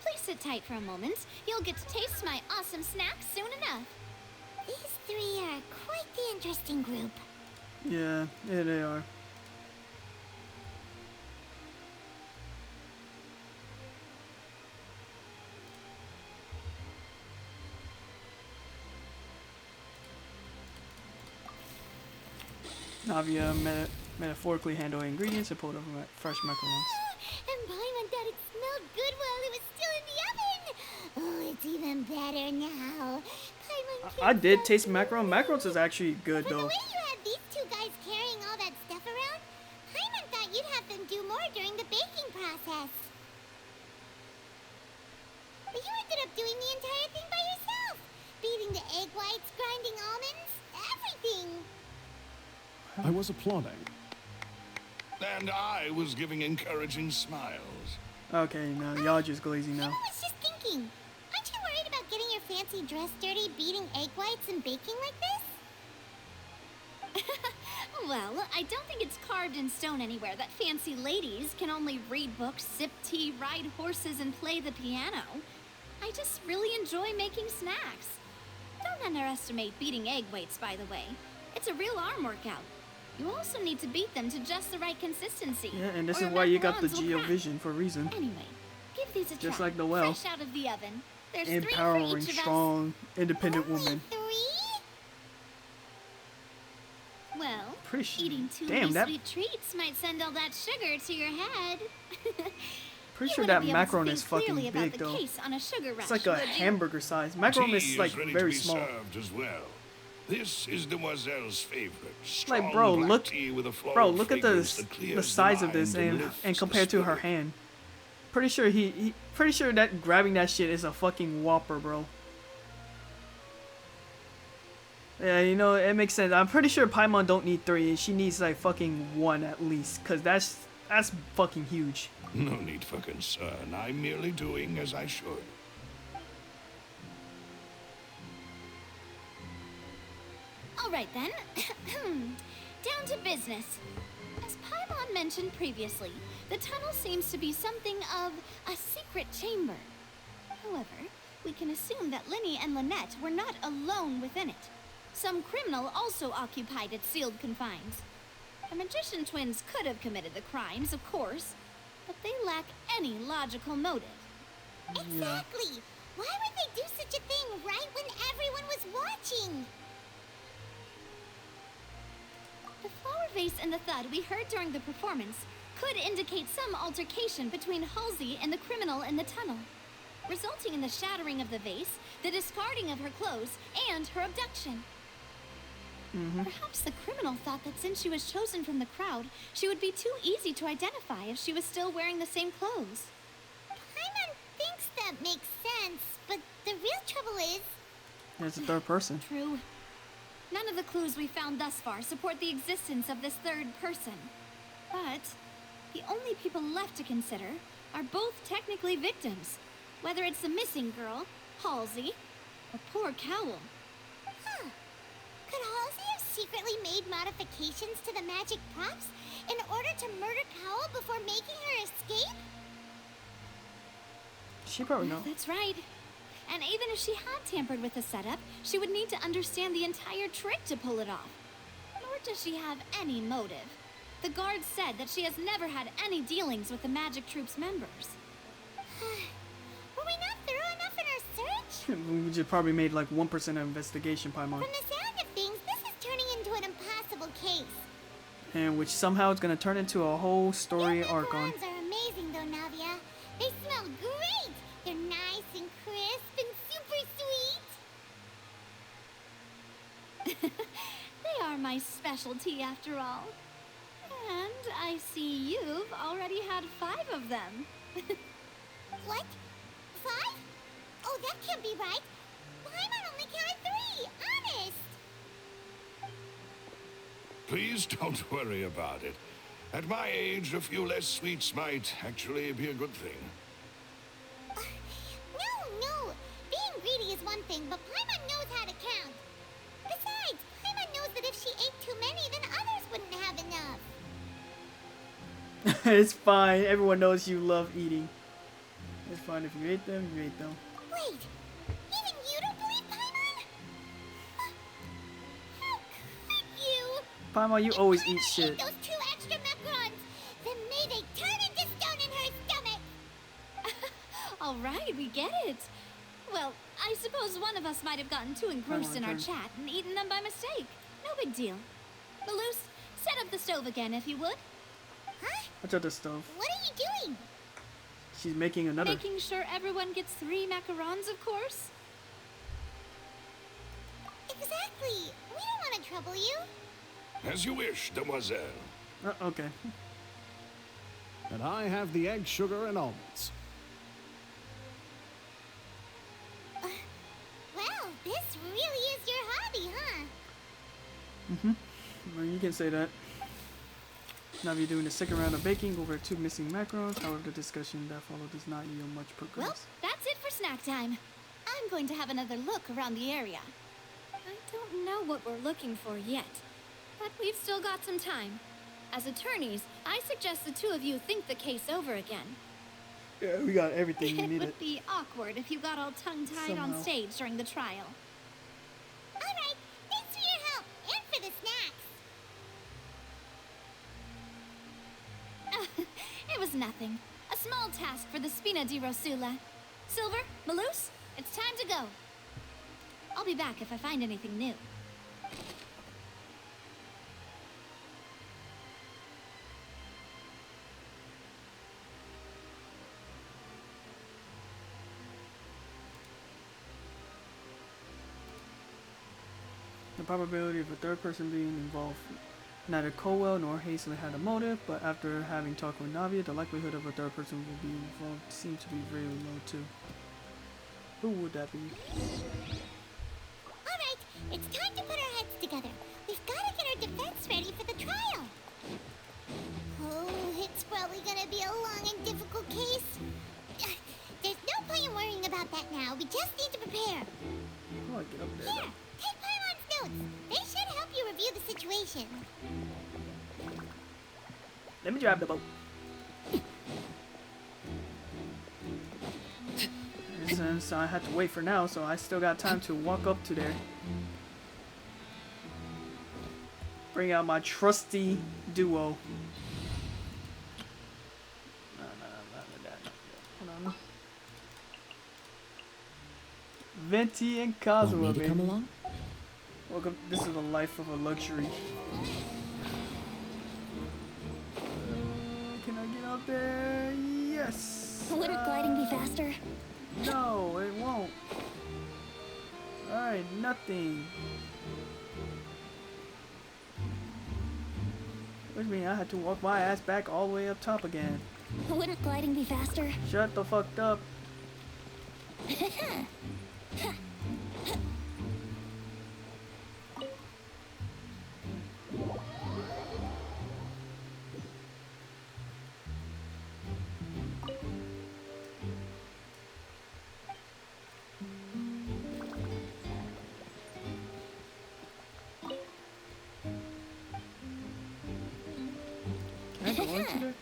Please sit tight for a moment. You'll get to taste my awesome snacks soon enough. These three are quite the interesting group. Yeah, they are. Navia metaphorically handle ingredients and pulled over fresh macarons. and Paimon thought it smelled good while it was still in the oven. Oh, it's even better now. Paimon I did taste macaron. Macarons is actually good though. the way you had these two guys carrying all that stuff around, Paimon thought you'd have them do more during the baking process. But you ended up doing the entire thing by yourself. Beating the egg whites, grinding almonds, everything. I was applauding. And I was giving encouraging smiles. Okay, now y'all just glazing now. I was just thinking, aren't you worried about getting your fancy dress dirty beating egg whites and baking like this? Well, I don't think it's carved in stone anywhere that fancy ladies can only read books, sip tea, ride horses, and play the piano. I just really enjoy making snacks. Don't underestimate beating egg whites, by the way. It's a real arm workout. You also need to beat them to just the right consistency. Yeah, and this or is your why you got the macarons will crack. Geo-Vision for a reason. Anyway, give these a Just try. like the well. Fresh out of the oven. There's 3 for Empowering, each of us. strong, independent woman. 3? Well, Pretty sure. eating too Damn, many that. sweet treats might send all that sugar to your head. Pretty You sure wouldn't that be able to macaron think is fucking clearly about big the though. case on a sugar rush, It's like a would you? hamburger size. Macaron Tea is like ready very to be small. served as well. This is Demoiselle's favorite. Strong Like, bro, black look, tea with a floral bro, look at fragrance that the clears size of mind this and lifts compared the to her spirit. hand. Pretty sure pretty sure that grabbing that shit is a fucking whopper, bro. Yeah, you know, it makes sense. I'm pretty sure Paimon don't need 3. She needs like fucking 1 at least, cause that's fucking huge. No need for concern. I'm merely doing as I should. All right then. Down to business. As Paimon mentioned previously, the tunnel seems to be something of a secret chamber. However, we can assume that Linny and Lynette were not alone within it. Some criminal also occupied its sealed confines. The magician twins could have committed the crimes, of course, but they lack any logical motive. Exactly. Why would they do such a thing right when everyone was watching? The flower vase and the thud we heard during the performance could indicate some altercation between Halsey and the criminal in the tunnel, resulting in the shattering of the vase, the discarding of her clothes, and her abduction. Perhaps the criminal thought that since she was chosen from the crowd, she would be too easy to identify if she was still wearing the same clothes. Paimon thinks that makes sense, but the real trouble is... It's a third person. True. None of the clues we found thus far support the existence of this third person. But the only people left to consider are both technically victims, whether it's the missing girl, Halsey, or poor Cowl. Huh. Could Halsey have secretly made modifications to the magic props in order to murder Cowl before making her escape? She probably knows. That's right. And even if she had tampered with the setup, she would need to understand the entire trick to pull it off. Nor does she have any motive. The guards said that she has never had any dealings with the Magic Troop's members. Were we not thorough enough in our search? We just probably made like 1% of investigation, Paimon. From the sound of things, this is turning into an impossible case. And which somehow is gonna turn into a whole story Your arc on. macarons are amazing though, Navia. They smell great. They're nice and crisp and super sweet. They are my specialty after all. And I see you've already had 5 of them. What? 5? Oh, that can't be right. Paimon only counted 3. Honest. Please don't worry about it. At my age, a few less sweets might actually be a good thing. No. Being greedy is one thing, but Paimon knows how to count. Besides, Paimon knows that if she ate too many, then others wouldn't have enough. It's fine. Everyone knows you love eating. It's fine if you ate them, you ate them. Wait, even you don't believe Paimon? How could you? Paimon, you always eat If shit. Paimon ate those 2 extra macarons, then may they turn into stone in her stomach. All right, we get it. Well, I suppose one of us might have gotten too engrossed in our chat and eaten them by mistake. No big deal. Malus, set up the stove again if you would. Huh? What's up the stove? What are you doing? She's making another. Making sure everyone gets 3 macarons, of course. Exactly. We don't want to trouble you. As you wish, demoiselle. Okay. And I have the egg, sugar, and almonds. Well, this really is your hobby, huh? Well, you can say that. Now you're doing the second round of baking over 2 missing macarons. However, the discussion that followed does not yield much progress. Well, that's it for snack time. I'm going to have another look around the area. I don't know what we're looking for yet, but we've still got some time. As attorneys, I suggest the 2 of you think the case over again. Yeah, we got everything we It needed. would be awkward if you got all tongue-tied on Somehow. stage during the trial. All right. Thanks for your help and for the snacks. It was nothing. A small task for the Spina di Rosula. Silver, Malouse, it's time to go. I'll be back if I find anything new. The probability of a third person being involved. Neither Colwell nor Hazlett had a motive, but after having talked with Navia, the likelihood of a third person will be involved seems to be very low too. Who would that be? All right. It's time to put our heads together. We've got to get our defense ready for the trial. Oh, it's probably going to be a long and difficult case. There's no point in worrying about that now. We just need to prepare. Oh, I get up there. Here, take Paimon's notes. They should help you review the situation. Let me drive the boat. And since I had to wait for now, so I still got time to walk up to there. Bring out my trusty duo. Hold on. Venti and Kazuha, Want me to come baby. along? Welcome. This is the life of a luxury. Can I get up there? Yes. Wouldn't gliding be faster? No, it won't. Alright, nothing. Which means I had to walk my ass back all the way up top again. Wouldn't gliding be faster? Shut the fuck up. Can I go into there?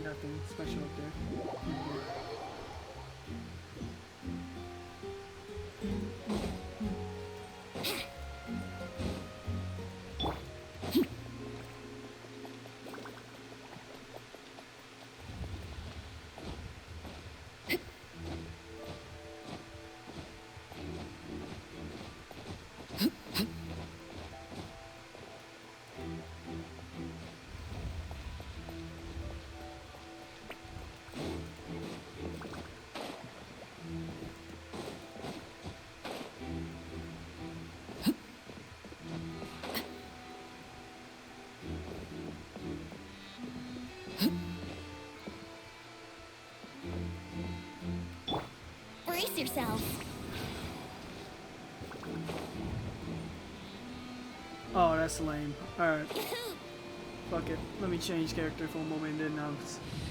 Nothing special up there. Brace yourself. Oh, that's lame. Alright. Fuck it. Let me change character for a moment and then I'm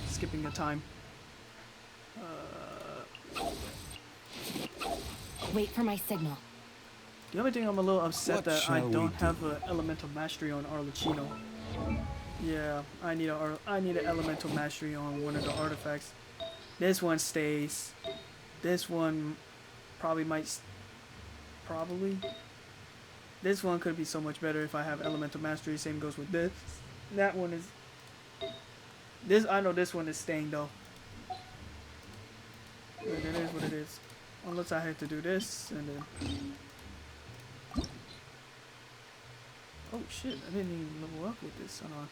skipping the time. Wait for my signal. The only thing I'm a little upset What that I shall we don't do? have an elemental mastery on Arlecchino. Yeah, I need an elemental mastery on one of the artifacts. This one stays. This one probably probably. This one could be so much better if I have elemental mastery. Same goes with this. That one is This, I know this one is staying though. But it is what it is. Unless I had to do this and then. Oh shit! I didn't even level up with this. Hold on.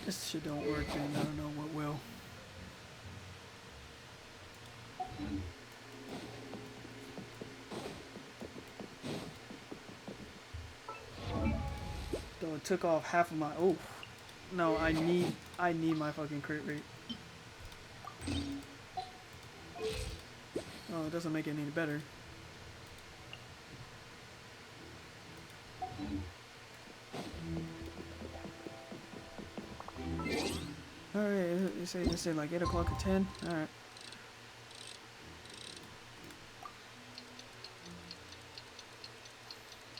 This shit don't work, then I don't know what will. Though it took off half of my. Oh, no! I need my fucking crit rate. Oh, it doesn't make it any better. Alright, they say like 8 o'clock or 10. Alright.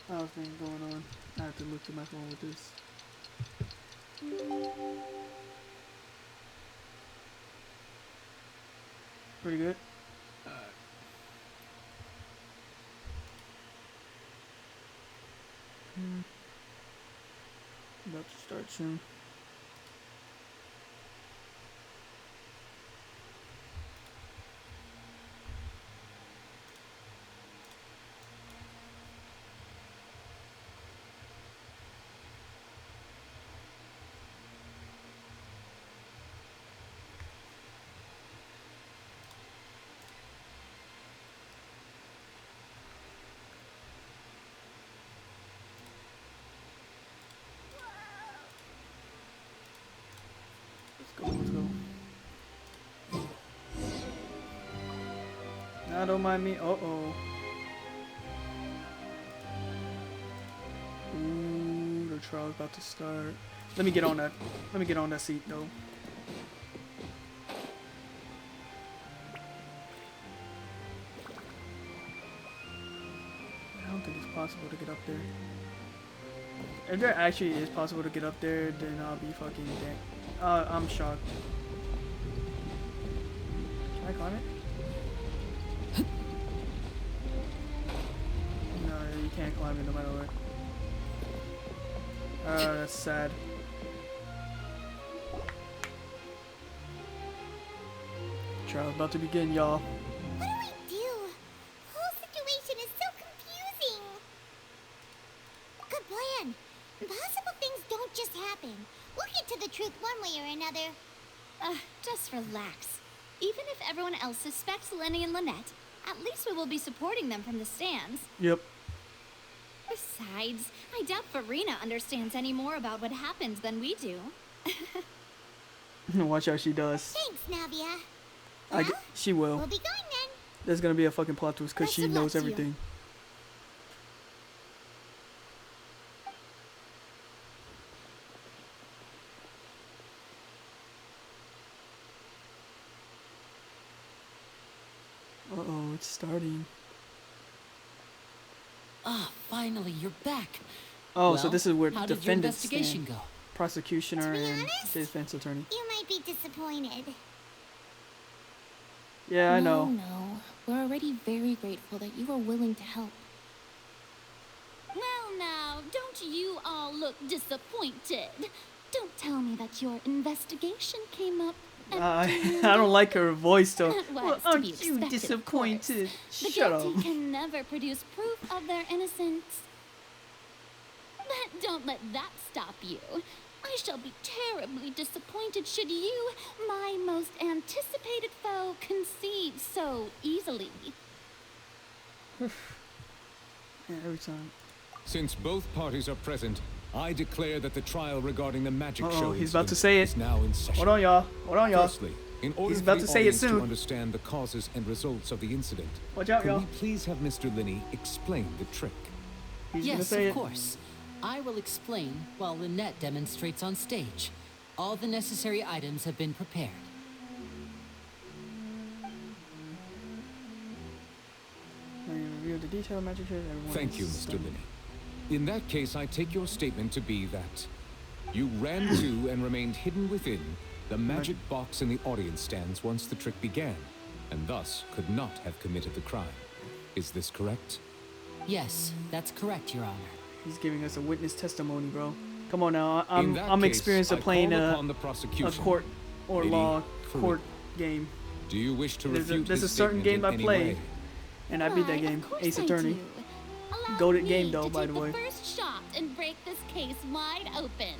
How's things going on? I have to look through my phone with this. Pretty good. About to start soon. Let's go. Nah, don't mind me. Uh-oh. Ooh, the trial's about to start. Let me get on that. Let me get on that seat, though. I don't think it's possible to get up there. If there actually is possible to get up there, then I'll be fucking dead. I'm shocked. Can I climb it? No, you can't climb it no matter what. That's sad. Trial's about to begin, y'all. What do we do? The whole situation is so confusing. Good plan. Impossible things don't just happen. We'll get to the truth one way or another. Just relax. Even if everyone else suspects Lenny and Lynette, at least we will be supporting them from the stands. Yep. Besides, I doubt Farina understands any more about what happened than we do. Watch how she does. Thanks, Navia. She will. We'll be going then. There's gonna be a fucking plot twist because she knows everything. Uh-oh, it's starting. Ah, finally, you're back. Oh, well, so this is where how defendants did your investigation stand. go? Prosecutioner To be and honest, defense attorney. You might be disappointed. Yeah, I know. No, we're already very grateful that you were willing to help. Well, now, don't you all look disappointed. Don't tell me that your investigation came up. I don't like her voice though. Well, aren't you disappointed? The Shut up. guilty can never produce proof of their innocence. But don't let that stop you. I shall be terribly disappointed should you, my most anticipated foe, concede so easily. Yeah, every time. Since both parties are present, I declare that the trial regarding the magic show he's about to say it. is now in session. Hold on, y'all. Hold on, y'all. Firstly, in order He's for about the to say it audience soon. to understand the causes and results of the incident, Watch out, can y'all. we please have Mr. Linney explain the trick? He's gonna Yes, say of it. course. I will explain while Lynette demonstrates on stage. All the necessary items have been prepared. Review the detail magic trick. Thank you, Mr. Linney. In that case, I take your statement to be that you ran to and remained hidden within the magic box in the audience stands once the trick began, and thus could not have committed the crime. Is this correct? Yes, that's correct, Your Honor. He's giving us a witness testimony, bro. Come on now. I'm case, experienced at playing a court or Lady law Farina. court game. Do you wish to There's refute a his certain statement game in I any play, way? and I beat that Why, game. of course Ace I Attorney. do. Allow Goated me game though, to by take the way. First shot and break this case wide open.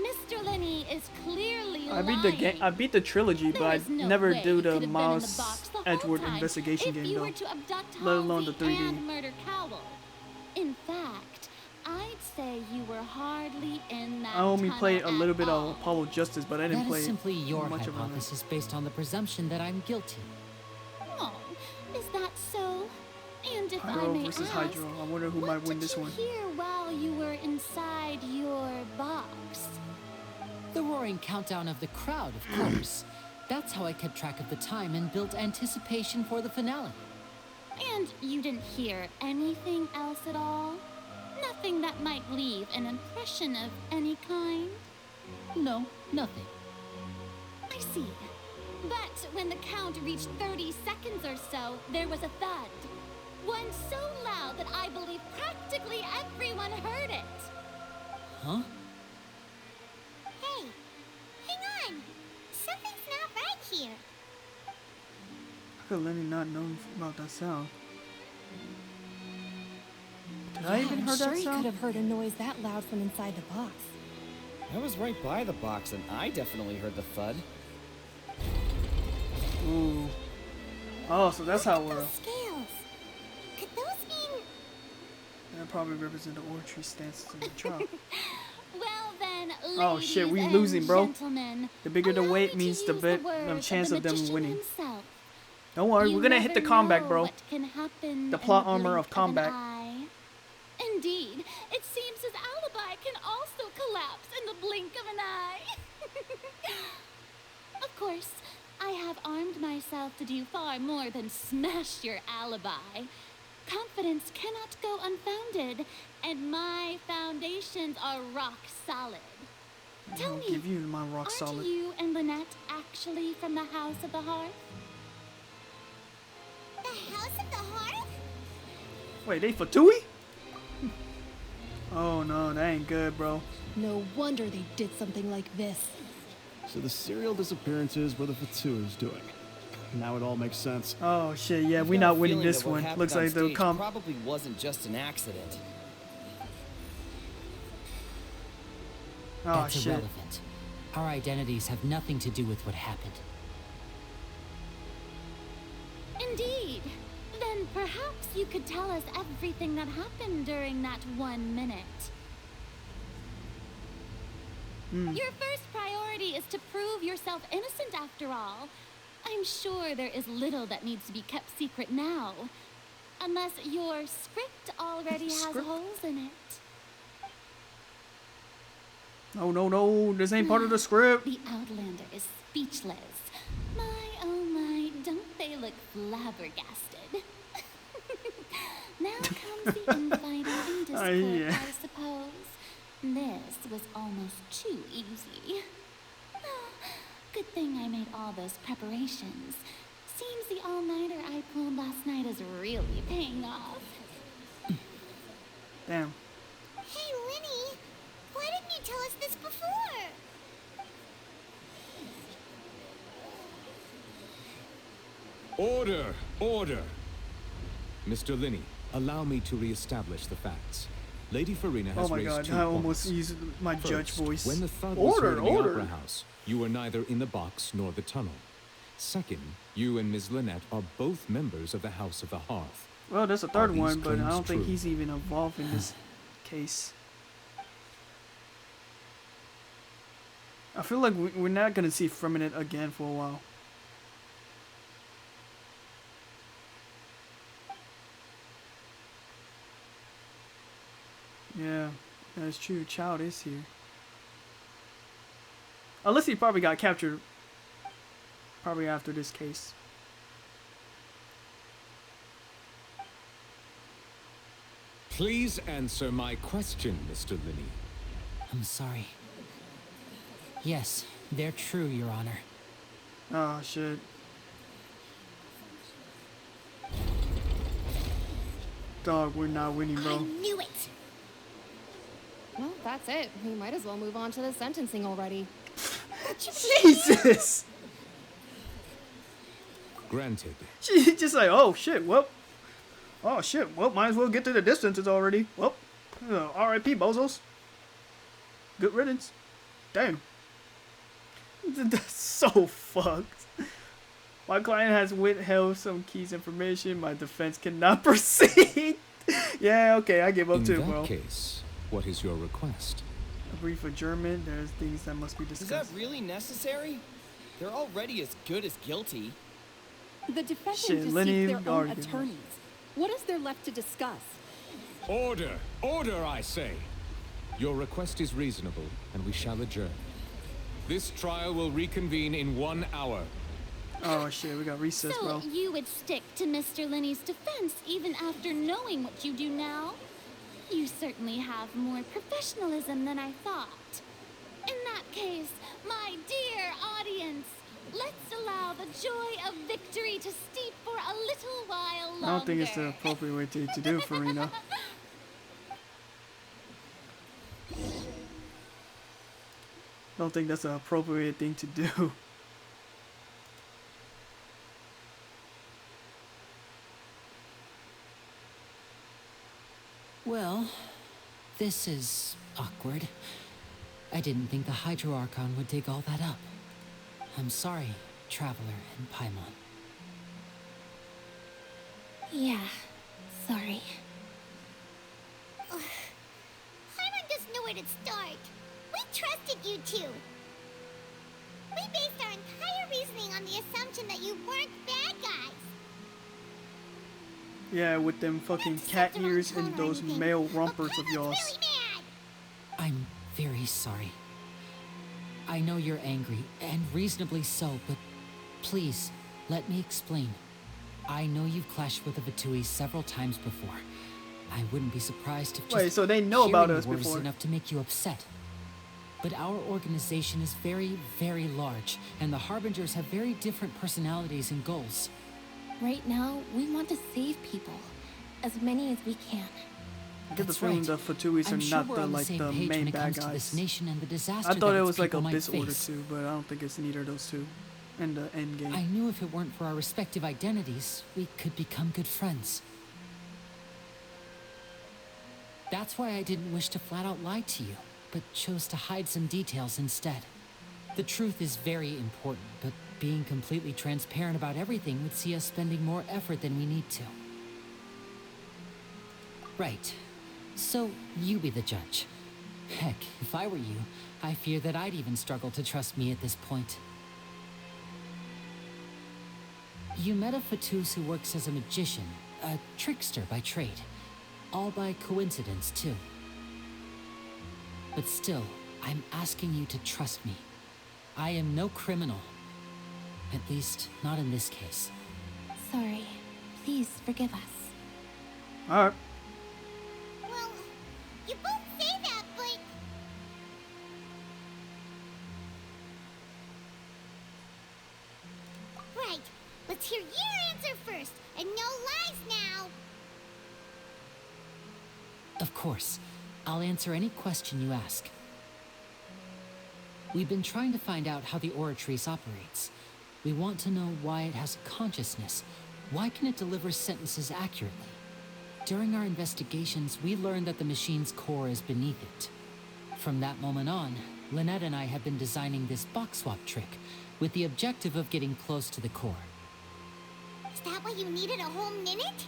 Mr. Linney is clearly I beat the game. I beat the trilogy, but I There is no never way do you the could have been in the Miles box the whole Edgeworth time investigation if game you though. were to abduct Let alone the Halsey 3D. and murder Cowell. In fact, I'd say you were hardly in that I only tunnel played a little at bit all. of Apollo Justice, but I didn't That play is simply your much of it. hypothesis based on the presumption that I'm guilty. Oh, is that so? And if I Hydro may versus ask, Hydro. I wonder who might win this one. what did you hear while you were inside your box? The roaring countdown of the crowd, of course. That's how I kept track of the time and built anticipation for the finale. And you didn't hear anything else at all? Nothing that might leave an impression of any kind? No, nothing. I see. But when the count reached 30 seconds or so, there was a thud. One so loud that I believe practically everyone heard it. Huh? Hey, hang on. Something's not right here. How could Lenny not know about that sound? Did I even I'm heard sure that he sound? could have heard a noise that loud from inside the box. I was right by the box, and I definitely heard the thud. Ooh. Oh, so that's how Those scales. Could those mean... that probably represent the oratory stance in the trial. Well then, Oh shit, we ladies losing, and bro. gentlemen, The bigger the allow weight me to means the use bit words of chance the of them magician winning. himself. Don't worry, You we're gonna hit the never comeback, know bro. what can happen The in plot the armor of blink an combat. eye. Indeed, it seems his alibi can also collapse in the blink of an eye. Of course, I have armed myself to do far more than smash your alibi. Confidence cannot go unfounded, and my foundations are rock solid. Tell I'll me, give you my rock aren't solid. you and Lynette actually from the House of the Hearth? The House of the Hearth? Wait, they Fatui? Oh no, that ain't good, bro. No wonder they did something like this. So the serial disappearances were the Fatsu's doing. Now it all makes sense. Oh shit, yeah, I've we got a not winning feeling this that what one. happened Looks on like they'll stage come. probably wasn't just an accident. Oh That's shit. irrelevant. Our identities have nothing to do with what happened. Indeed. Then perhaps you could tell us everything that happened during that 1 minute. Your first priority is to prove yourself innocent after all. I'm sure there is little that needs to be kept secret now. Unless your script already has Script? holes in it. No, no, no, this ain't part of the script. The Outlander is speechless. My, oh my, don't they look flabbergasted? Now comes the infighting in Discord, yeah. I suppose. This was almost too easy. Good thing I made all those preparations. Seems the all-nighter I pulled last night is really paying off. Damn. Hey, Winnie! Why didn't you tell us this before? Order! Order! Mr. Linney, allow me to re-establish the facts. Lady Farina has Oh my raised god, 2 I points. almost used my judge First, voice. when the thud was Order, heard in the order. Opera House, you were neither in the box nor the tunnel. Second, you and Ms. Lynette are both members of the House of the Hearth. Well, there's a Are third these one, but I claims don't think true? he's even involved in this case. I feel like we're not gonna see Firminate again for a while. Yeah, that's true. Child is here. Unless he probably got captured. Probably after this case. Please answer my question, Mr. Linney. I'm sorry. Yes, they're true, Your Honor. Oh, shit. Dog, we're not winning, bro. I knew it! Well, that's it. We might as well move on to the sentencing already. Jesus! Granted. She just like, oh shit, well. Oh shit, well, might as well get to the distances already. Well, R.I.P. bozos. Good riddance. Damn. That's so fucked. My client has withheld some keys information. My defense cannot proceed. Yeah, okay, I give up too, bro. In that case, what is your request? A brief adjournment. There's things that must be discussed. Is that really necessary? They're already as good as guilty. The defendant Shit, deceived Lenny their own arguing. attorneys. What is there left to discuss? Order! Order, I say! Your request is reasonable, and we shall adjourn. This trial will reconvene in 1 hour. Oh shit, we got recess, bro. So you would stick to Mr. Linney's defense even after knowing what you do now? You certainly have more professionalism than I thought. In that case, my dear audience, let's allow the joy of victory to steep for a little while longer. I don't think it's the appropriate way to do it, Farina. Don't think that's the appropriate thing to do. Well, this is awkward. I didn't think the Hydro Archon would dig all that up. I'm sorry, Traveler and Paimon. Yeah, sorry. Paimon doesn't know where to start. We trusted you two. We based our entire reasoning on the assumption that you weren't bad guys. Yeah, with them fucking cat ears and those male rompers of yours. Really mad. I'm very sorry. I know you're angry, and reasonably so, but please, let me explain. I know you've clashed with the Vatuis several times before. I wouldn't be surprised if just Wait, so they know about hearing us the words before. enough to make you upset. But our organization is very, very large, and the Harbingers have very different personalities and goals. Right now, we want to save people. As many as we can. I get the That's feeling right. the Fatuis I'm are sure not we're the on like same the page when main it bad comes to guys. this nation and the disaster I thought that it its was like a people might disorder face. too, but I don't think it's neither of those two in the end game. I knew if it weren't for our respective identities, we could become good friends. That's why I didn't wish to flat out lie to you, but chose to hide some details instead. The truth is very important, but being completely transparent about everything would see us spending more effort than we need to. Right. So, you be the judge. Heck, if I were you, I fear that I'd even struggle to trust me at this point. You met a Fatus who works as a magician, a trickster by trade. All by coincidence, too. But still, I'm asking you to trust me. I am no criminal. At least, not in this case. Sorry. Please forgive us. Alright. Well, you both say that, but... Right. Let's hear your answer first, and no lies now. Of course. I'll answer any question you ask. We've been trying to find out how the Oratrice operates. We want to know why it has a consciousness. Why can it deliver sentences accurately? During our investigations, we learned that the machine's core is beneath it. From that moment on, Lynette and I have been designing this box swap trick with the objective of getting close to the core. Is that why you needed a whole minute?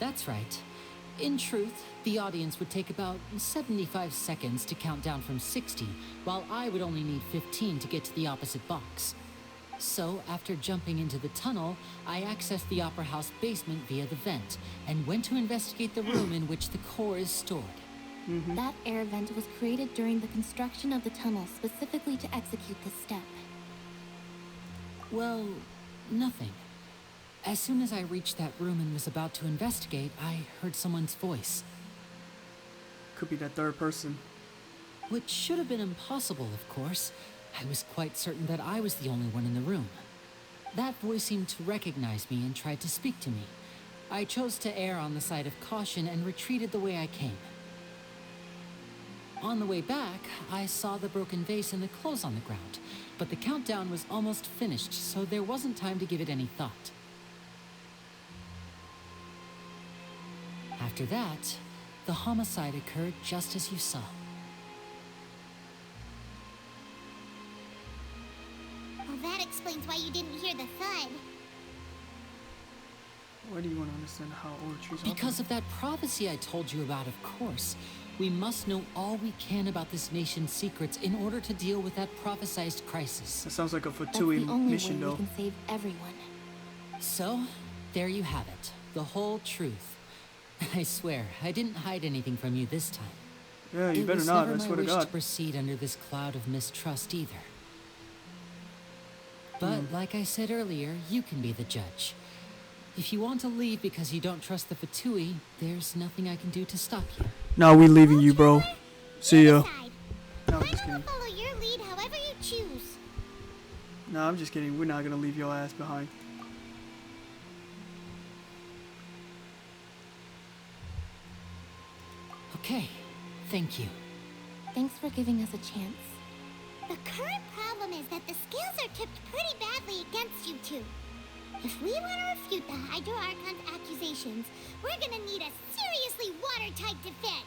That's right. In truth, the audience would take about 75 seconds to count down from 60, while I would only need 15 to get to the opposite box. So, after jumping into the tunnel, I accessed the Opera House basement via the vent, and went to investigate the room in which the core is stored. That air vent was created during the construction of the tunnel specifically to execute this step. Well, nothing. As soon as I reached that room and was about to investigate, I heard someone's voice. Could be that third person. Which should have been impossible, of course. I was quite certain that I was the only one in the room. That voice seemed to recognize me and tried to speak to me. I chose to err on the side of caution and retreated the way I came. On the way back, I saw the broken vase and the clothes on the ground, but the countdown was almost finished, so there wasn't time to give it any thought. After that, the homicide occurred just as you saw. Well, that explains why you didn't hear the thud. Why do you want to understand how orchards Because of that prophecy I told you about, of course. We must know all we can about this nation's secrets in order to deal with that prophesized crisis. That sounds like a That's Fatui the only mission, way though. we can save everyone. So, there you have it. The whole truth. I swear, I didn't hide anything from you this time. Yeah, you It better was not, never I my swear to wish God. to proceed under this cloud of mistrust either. But like I said earlier, you can be the judge. If you want to leave because you don't trust the Fatui, there's nothing I can do to stop you. Nah, we leaving you, bro. See ya. No, I'm just I will kidding. follow your lead however you choose. No, I'm just kidding. We're not gonna leave your ass behind. Okay, thank you. Thanks for giving us a chance. The current problem is that the scales are tipped pretty badly against you two. If we want to refute the Hydro Archon's accusations, we're gonna need a seriously watertight defense.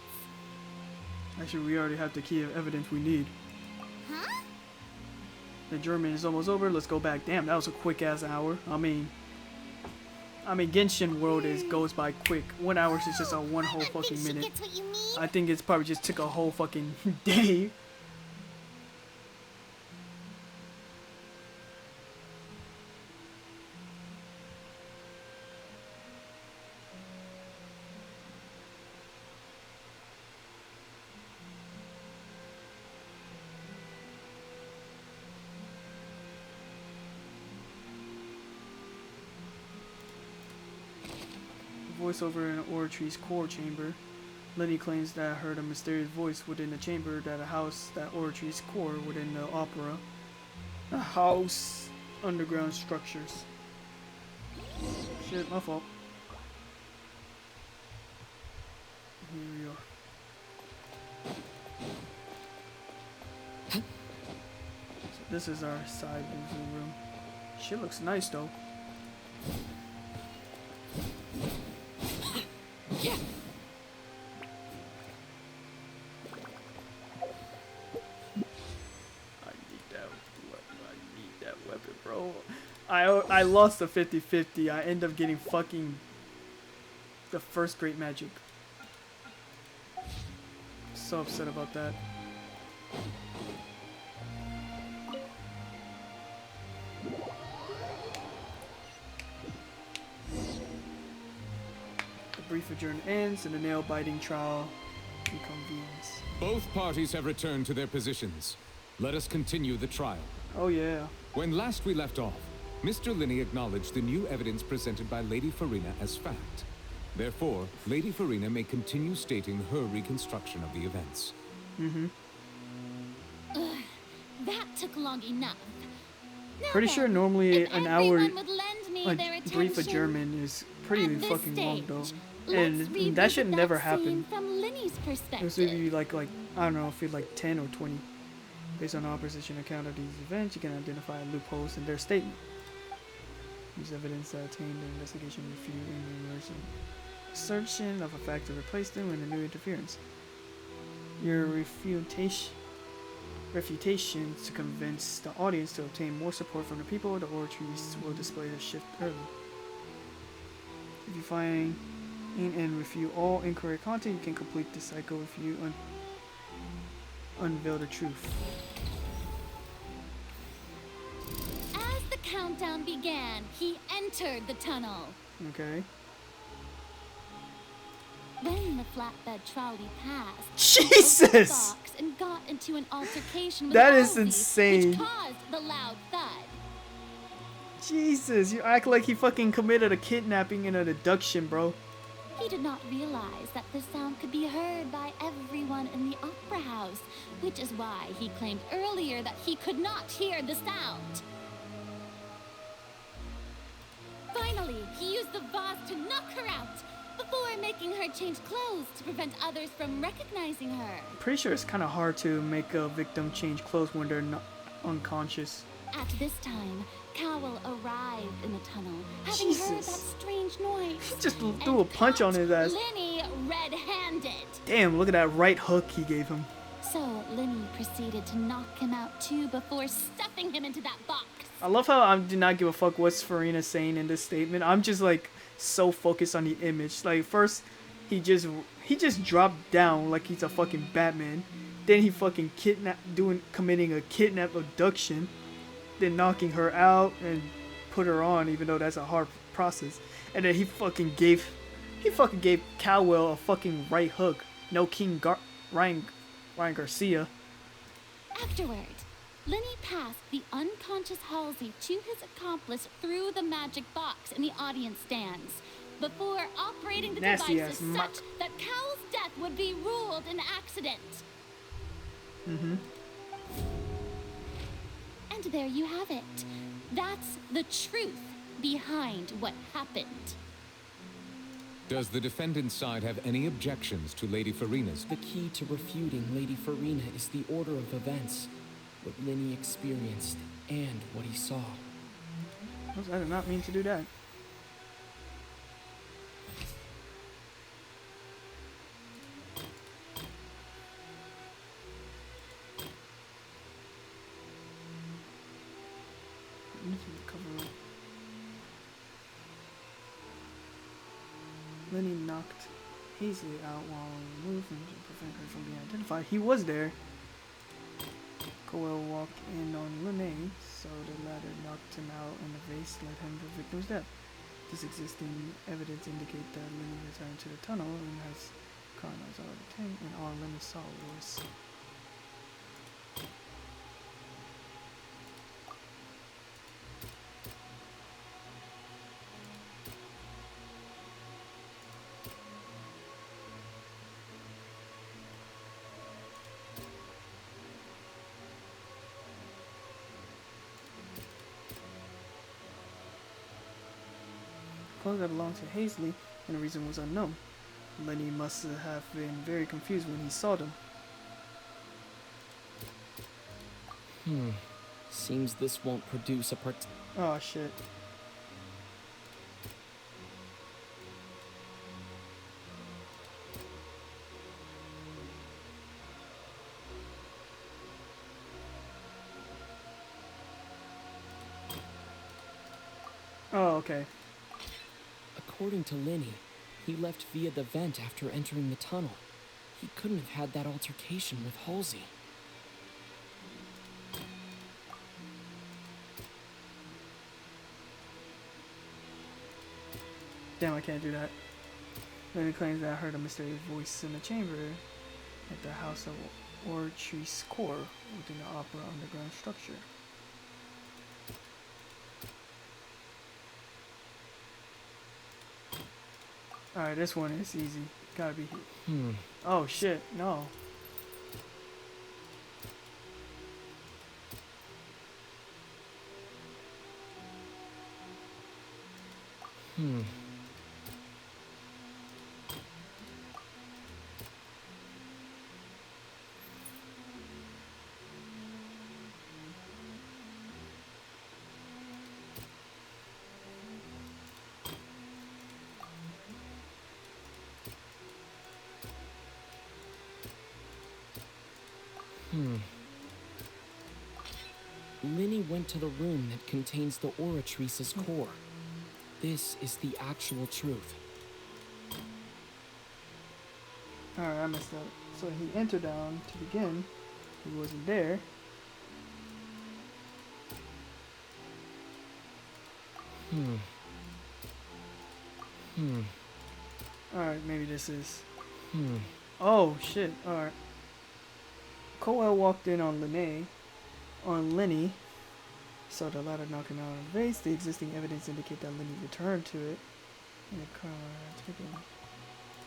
Actually, we already have the key of evidence we need. Huh? The German is almost over. Let's go back. Damn, that was a quick ass hour. I mean, Genshin World goes by quick. 1 hour is just a one whole fucking minute. Gets what you mean. I think it's probably just took a whole fucking day. Voiceover in Ortree's core chamber. Lenny claims that heard a mysterious voice within the chamber that a house that Ortree's core within the opera. A house underground structures. Shit, my fault. Here we are. So this is our side view room. Shit looks nice though. Yeah. I need that weapon, bro. I lost the 50-50. I end up getting fucking the first great magic. So upset about that. The brief adjourn ends and the nail-biting trial reconvenes. Both parties have returned to their positions. Let us continue the trial. Oh yeah. When last we left off, Mr. Linney acknowledged the new evidence presented by Lady Farina as fact. Therefore, Lady Farina may continue stating her reconstruction of the events. That took long enough. Now Pretty then, sure normally if an hour, everyone would lend me their a brief attention, adjournment is pretty at this fucking long though. stage, let's And revisit that should never scene happen. From Linny's It was perspective. maybe like I don't know, if it's like 10 or 20. Based on opposition account of these events, you can identify loopholes in their statement. Use evidence that attained the investigation, refute and reversing assertion of a fact to replace them with a new interference. Your refutations to convince the audience to obtain more support from the people, the oratories will display the shift early. If you find and refute all incorrect content, you can complete the cycle if you unveil the truth. As the countdown began, he entered the tunnel. Okay. When the flatbed trolley passed, Jesus! box and got into an altercation with That is Halsey, insane. which caused the loud thud. Jesus, you act like he fucking committed a kidnapping and an abduction, bro. He did not realize that the sound could be heard by everyone in the opera house, which is why he claimed earlier that he could not hear the sound. Finally, he used the vase to knock her out, before making her change clothes to prevent others from recognizing her. Pretty sure it's kind of hard to make a victim change clothes when they're not unconscious. At this time, Cowell arrived in the tunnel, having heard that strange noise. He just threw a punch on his ass. Lenny red-handed. Damn, look at that right hook he gave him. So Lenny proceeded to knock him out too before stuffing him into that box. I love how I do not give a fuck what Farina's saying in this statement. I'm just like so focused on the image. Like first, he just dropped down like he's a fucking Batman. Then he fucking committing a kidnap abduction. Then knocking her out and put her on, even though that's a hard process. And then he fucking gave Cowell a fucking right hook. No Ryan Garcia. Afterward, Lenny passed the unconscious Halsey to his accomplice through the magic box in the audience stands, before operating the devices such that Cowell's death would be ruled an accident. Mm-hmm. And there you have it. That's the truth behind what happened. Does the defendant's side have any objections to Lady Farina's? The key to refuting Lady Farina is the order of events, what Lenny experienced, and what he saw. I did not mean to do that. Lenny knocked Hazley out while removed and to prevent her from being identified. He was there. Cowell walked in on Lene, so the latter knocked him out and the vase led him to the victim's death. This existing evidence indicates that Lenny returned to the tunnel and has colonized all the tank, and all Lenny saw was clothes that belonged to Hazley, and the reason was unknown. Lenny must have been very confused when he saw them. Seems this won't produce a Oh shit. Oh, okay. According to Lenny, he left via the vent after entering the tunnel. He couldn't have had that altercation with Halsey. Damn, I can't do that. Lenny claims that I heard a mysterious voice in the chamber at the house of Ortrice Core within the opera underground structure. Alright, this one is easy. Gotta be here. Oh shit, no. Lenny went to the room that contains the Oratrice's core. This is the actual truth. Alright, I messed up. So he entered down to begin. He wasn't there. Alright, maybe this is... Oh shit! All right. Coel walked in on Lenny. Saw the latter knocking out a vase. The existing evidence indicate that Lenny returned to it.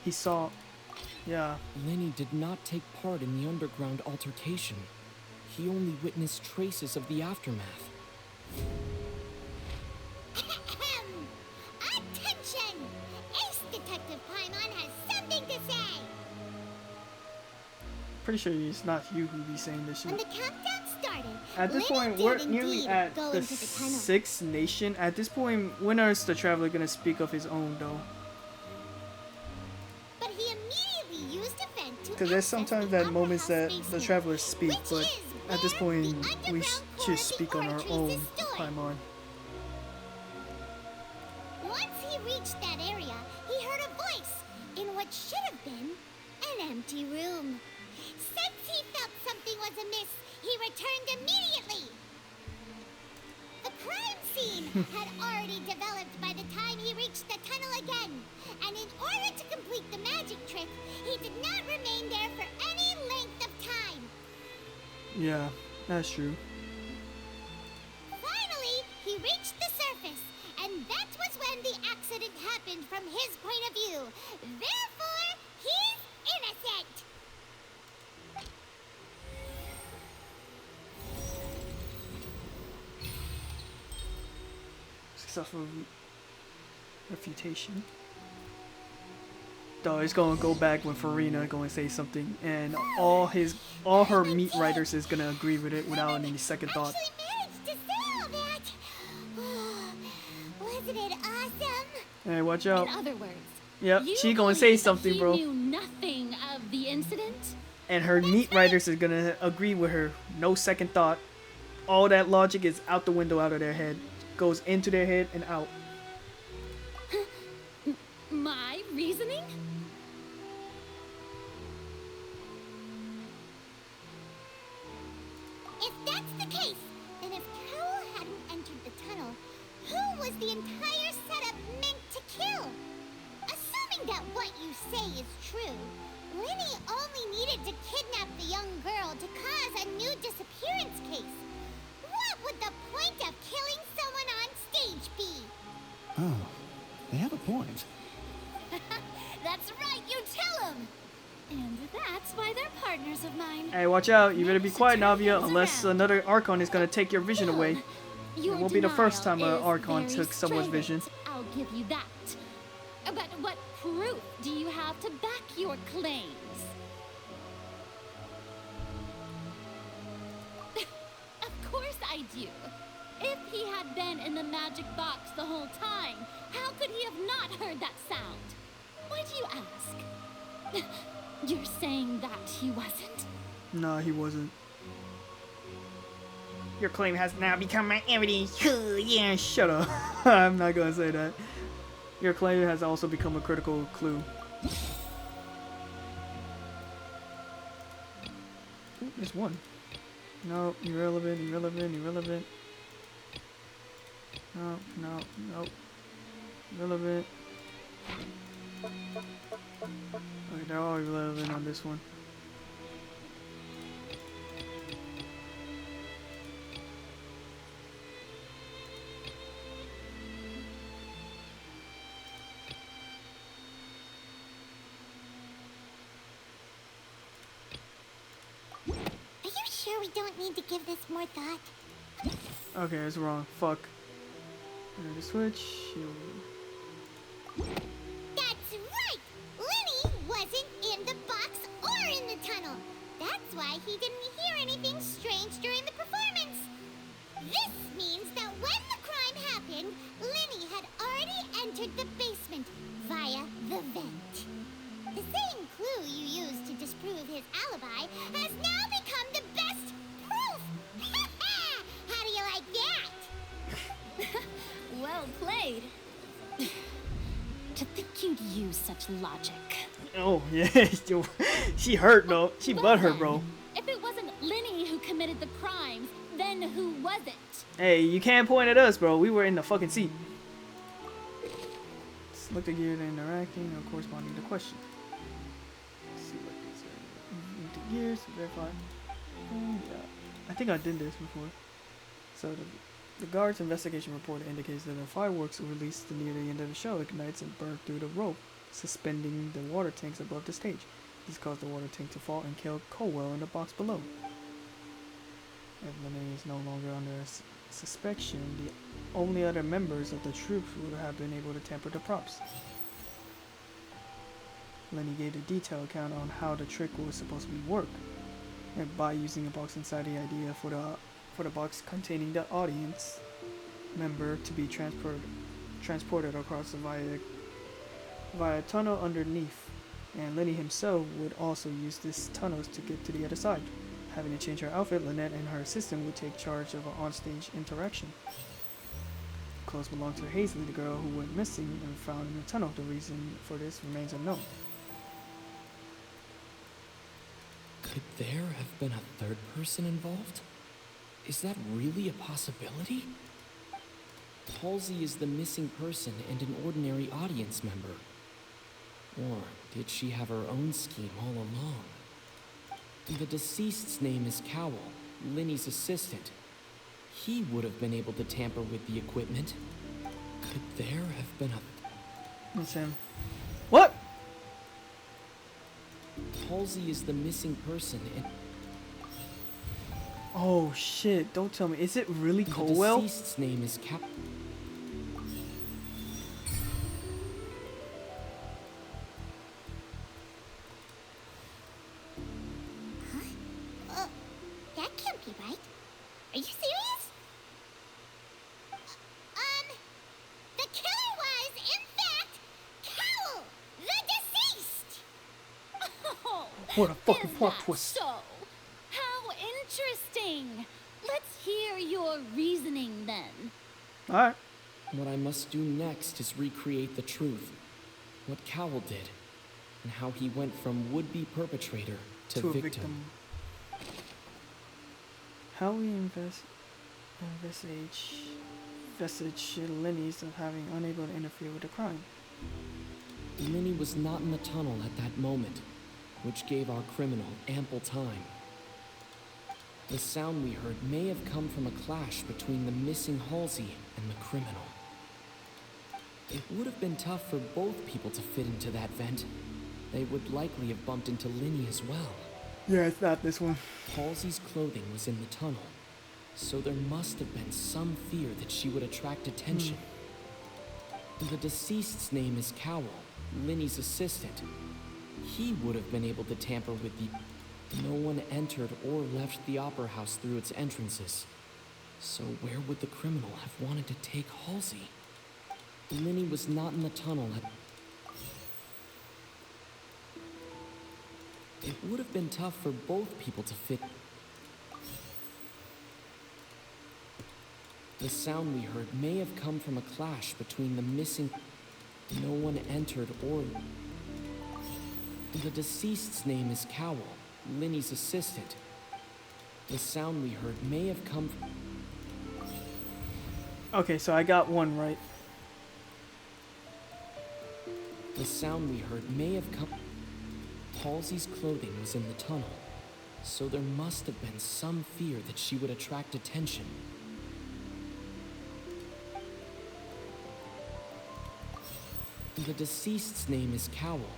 He saw. Yeah. Lenny did not take part in the underground altercation. He only witnessed traces of the aftermath. Attention! Ace Detective Paimon has something to say! Pretty sure it's not you who be saying this shit. When the countdown started, At this point, we're nearly at the 6th nation. At this point, when is the traveler gonna speak of his own, though? But he immediately used a vent to Because there's sometimes that moments that the travelers speak, but at this point, we should speak on our own, Paimon. Once he reached that area, he heard a voice in what should have been an empty room. Since he felt something was amiss, he returned immediately. The crime scene had already developed by the time he reached the tunnel again, and in order to complete the magic trick, he did not remain there for any length of time. Yeah, that's true. Finally, he reached the surface, and that was when the accident happened from his point of view. Therefore, he's innocent. Successful refutation. Though it's gonna go back when Farina gonna say something, and all her meat writers is gonna agree with it without any second thought. Managed to say all that. Wasn't it awesome? Hey, watch out. In other words, Yep, she gonna say something, bro. He knew nothing of the incident. And her meat writers is gonna agree with her. No second thought. All that logic is out the window, out of their head. Goes into their head and out. My reasoning? If that's the case, then if Carol hadn't entered the tunnel, who was the entire setup meant to kill? Assuming that what you say is true, Lenny only needed to kidnap the young girl to cause a new disappearance case. What would the point of killing someone on stage be? Oh, they have a point. That's right, you tell him. And that's why they're partners of mine. Hey, watch out. You better be quiet, Navia, unless another Archon is gonna take your vision away. It won't be the first time an Archon took someone's vision. I'll give you that. But what proof do you have to back your claims? Of course I do. If he had been in the magic box the whole time, how could he have not heard that sound? Why do you ask? You're saying that he wasn't? No, he wasn't. Your claim has now become my evidence. Yeah, shut up. I'm not gonna say that. Your claim has also become a critical clue. Ooh, there's one. No, irrelevant, irrelevant, irrelevant. No, no, no. Irrelevant. Okay, they're all irrelevant on this one. Are you sure we don't need to give this more thought? Okay, it's wrong. Fuck. The switch. That's right! Lenny wasn't in the box or in the tunnel. That's why he didn't hear anything strange during the performance. This means that when the crime happened, Lenny had already entered the basement via the vent. The same clue you used to disprove his alibi has now become the best proof! How do you like that? Well played. To think you'd use such logic. Oh, yeah. She hurt, though. She butthurt, bro. If it wasn't Lenny who committed the crimes, then who was it? Hey, you can't point at us, bro. We were in the fucking seat. Select the gear interacting or corresponding to question. gears to verify. Yeah, I think I did this before. So the guard's investigation report indicates that the fireworks released near the end of the show ignites and burns through the rope suspending the water tanks above the stage. This caused the water tank to fall and kill Colwell in the box below. If Lenny is no longer under suspicion, the only other members of the troops would have been able to tamper the props. Lenny gave a detailed account on how the trick was supposed to work, and by using a box inside the idea for the box containing the audience member to be transported across the via tunnel underneath, and Lenny himself would also use this tunnels to get to the other side. Having to change her outfit, Lynette and her assistant would take charge of an onstage interaction. Clothes belonged to Hazley, the girl who went missing and found in the tunnel. The reason for this remains unknown. Could there have been a third person involved? Is that really a possibility? Halsey is the missing person and an ordinary audience member. Or did she have her own scheme all along? The deceased's name is Cowell, Linny's assistant. He would have been able to tamper with the equipment. Could there have been a... That's him. What? Halsey is the missing person and... Oh shit, don't tell me. Is it really Colwell? The deceased's name is That can't be right. Are you serious? The killer was, in fact, Cowell, the deceased! Oh, What a fucking is plot that twist. so? How interesting. Let's hear your reasoning then. Alright. What I must do next is recreate the truth. What Cowell did, and how he went from would-be perpetrator to a victim. How we envisage Lenny's of having unable to interfere with the crime. Lenny was not in the tunnel at that moment, which gave our criminal ample time. The sound we heard may have come from a clash between the missing Halsey and the criminal. It would have been tough for both people to fit into that vent. They would likely have bumped into Lenny as well. Yeah, it's not this one. Halsey's clothing was in the tunnel, so there must have been some fear that she would attract attention. The deceased's name is Cowell, Lenny's assistant. He would have been able to tamper with the... No one entered or left the opera house through its entrances. So where would the criminal have wanted to take Halsey? Lenny was not in the tunnel at... It would have been tough for both people to fit. The sound we heard may have come from a clash between the missing... No one entered or... The deceased's name is Cowell, Lenny's assistant. The sound we heard may have come from... Okay, so I got one right. The sound we heard may have come... Halsey's clothing was in the tunnel, so there must have been some fear that she would attract attention. The deceased's name is Cowell.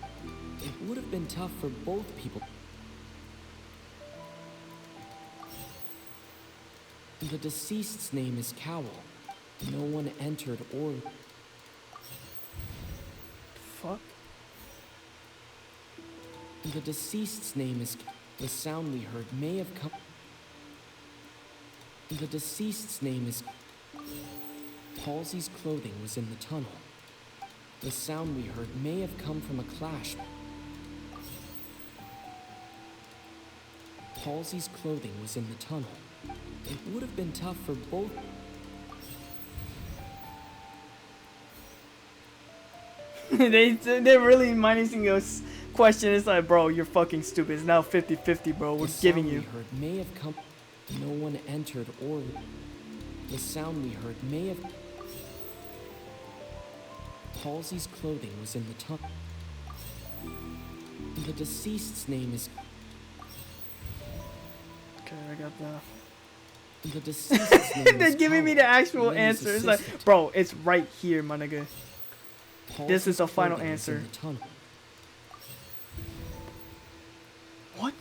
It would have been tough for both people. The deceased's name is Cowell. No one entered or... Fuck. The deceased's name is... The sound we heard may have come... The deceased's name is... Halsey's clothing was in the tunnel. The sound we heard may have come from a clash. Halsey's clothing was in the tunnel. It would have been tough for both... They're really minusing your question. It's like, bro, you're fucking stupid. It's now 50-50, bro. We're giving you. The sound we heard may have come... No one entered or... The sound we heard may have... Halsey's clothing was in the tunnel. The deceased's name is... Okay, I got that. The deceased's name They're is giving me the actual Lily's answer. It's like, assistant. bro, it's right here, my nigga. This is the Halsey's final clothing is in answer. the tunnel. What?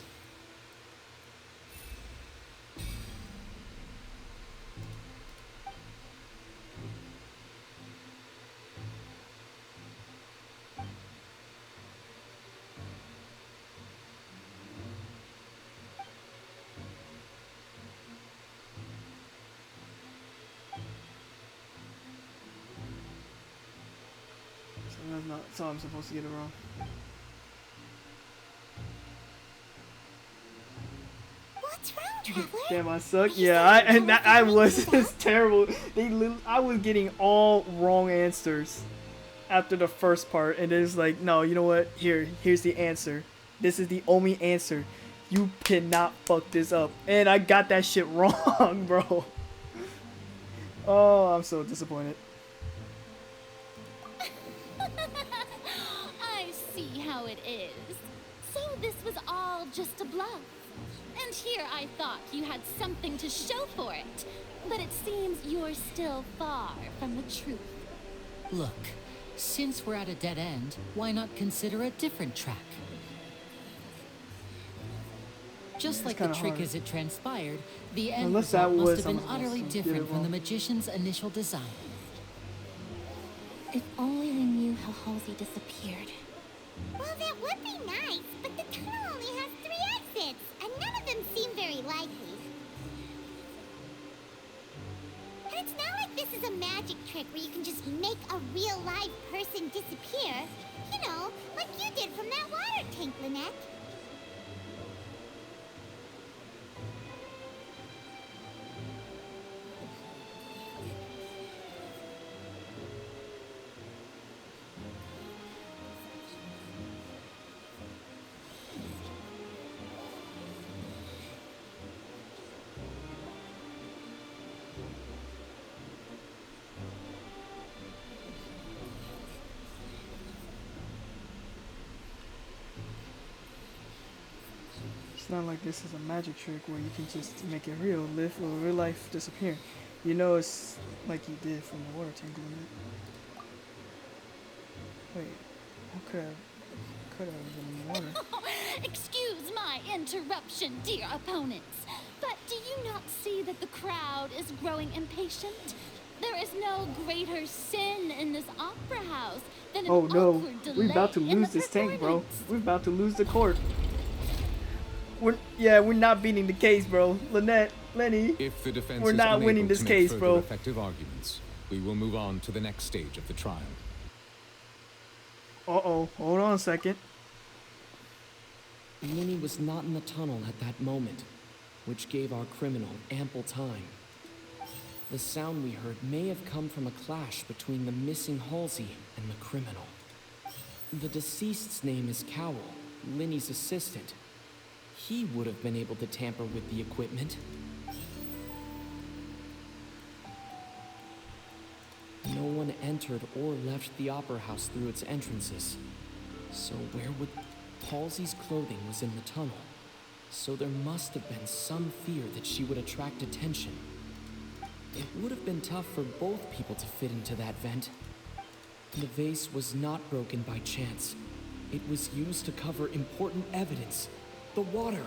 So I'm supposed to get it wrong. What's wrong, Traveler? Damn, I suck. Yeah, I was it's terrible. I was getting all wrong answers after the first part, and it's like, no, you know what? Here's the answer. This is the only answer. You cannot fuck this up, and I got that shit wrong, bro. Oh, I'm so disappointed. I see how it is. So this was all just a bluff. And here I thought you had something to show for it. But it seems you're still far from the truth. Look, since we're at a dead end, why not consider a different track? Just like the trick as it transpired, the end result must have been utterly different from the magician's initial design. If only we knew how Halsey disappeared. Well, that would be nice, but the tunnel only has 3 exits, and none of them seem very likely. And it's not like this is a magic trick where you can just make a real live person disappear. You know, like you did from that water tank, Lynette. It's not like this is a magic trick where you can just make it real, live or real life disappear. You know, it's like you did from the water tank limit. Wait, what could have been water? Excuse my interruption, dear opponents. But do you not see that the crowd is growing impatient? There is no greater sin in this opera house than an awkward delay. We're about to lose this tank, bro. We're about to lose the court. We're not beating the case, bro. Lynette, Lenny, If the defense we're is not unable winning this to make case, further bro. effective arguments, we will move on to the next stage of the trial. Uh-oh, hold on a second. Minnie was not in the tunnel at that moment, which gave our criminal ample time. The sound we heard may have come from a clash between the missing Halsey and the criminal. The deceased's name is Cowell, Linny's assistant. He would have been able to tamper with the equipment. No one entered or left the opera house through its entrances. So where would... Halsey's clothing was in the tunnel. So there must have been some fear that she would attract attention. It would have been tough for both people to fit into that vent. The vase was not broken by chance. It was used to cover important evidence. The water.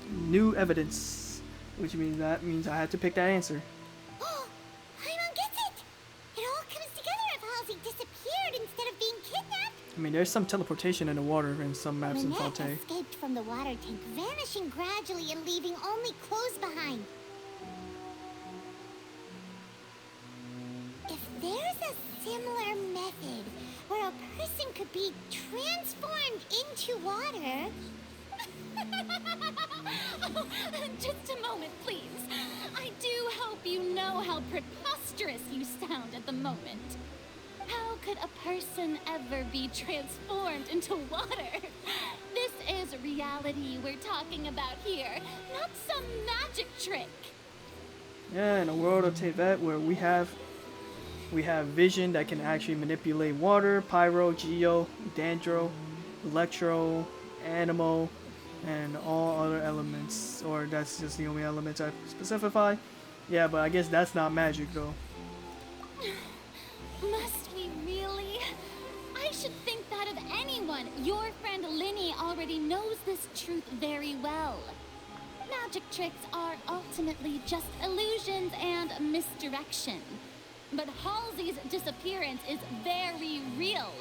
New evidence, which means I had to pick that answer. Paimon gets it! It all comes together if Halsey disappeared instead of being kidnapped. I mean, there's some teleportation in the water in some maps in Lynette Fontaine. escaped from the water tank, vanishing gradually and leaving only clothes behind. If there's a similar method where a person could be transformed into water... Oh, just a moment, please. I do hope you know how preposterous you sound at the moment. How could a person ever be transformed into water? This is reality we're talking about here, not some magic trick. Yeah, in a world of Tevet where we have vision that can actually manipulate water, pyro, geo, dandro, electro, animal, and all other elements. Or that's just the only elements I specify. Yeah, but I guess that's not magic though. Must we really? I should think that of anyone. Your friend Linny already knows this truth very well. Magic tricks are ultimately just illusions and misdirection. But Halsey's disappearance is very real.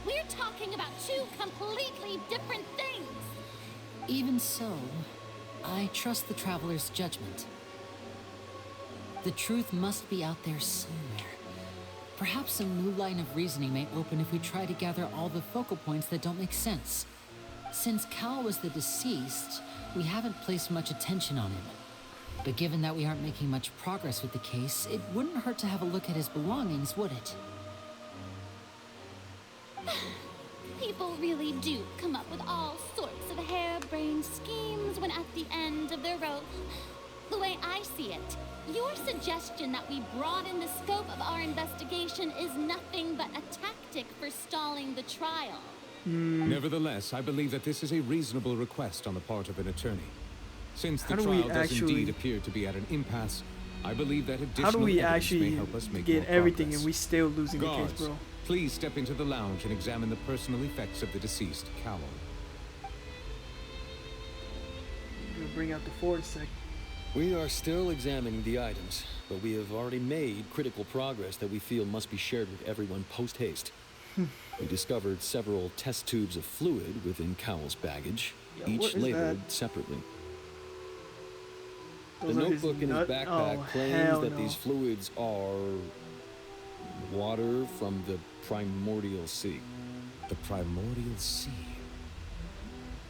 We're talking about two completely different things. Even so, I trust the traveler's judgment. The truth must be out there somewhere. Perhaps some new line of reasoning may open if we try to gather all the focal points that don't make sense. Since Cal was the deceased, we haven't placed much attention on him. But given that we aren't making much progress with the case, it wouldn't hurt to have a look at his belongings, would it? People really do come up with all sorts of harebrained schemes when at the end of their rope. The way I see it, your suggestion that we broaden the scope of our investigation is nothing but a tactic for stalling the trial. Nevertheless, I believe that this is a reasonable request on the part of an attorney. Since the trial does indeed appear to be at an impasse, I believe that additional evidence may help us make more get everything progress. and we still losing the Guards, case, bro? please step into the lounge and examine the personal effects of the deceased, Cowell. I'm gonna bring out the Ford sec. We are still examining the items, but we have already made critical progress that we feel must be shared with everyone post-haste. We discovered several test tubes of fluid within Cowell's baggage, each labeled separately. The notebook in his backpack claims that these fluids are water from the primordial sea. The primordial sea?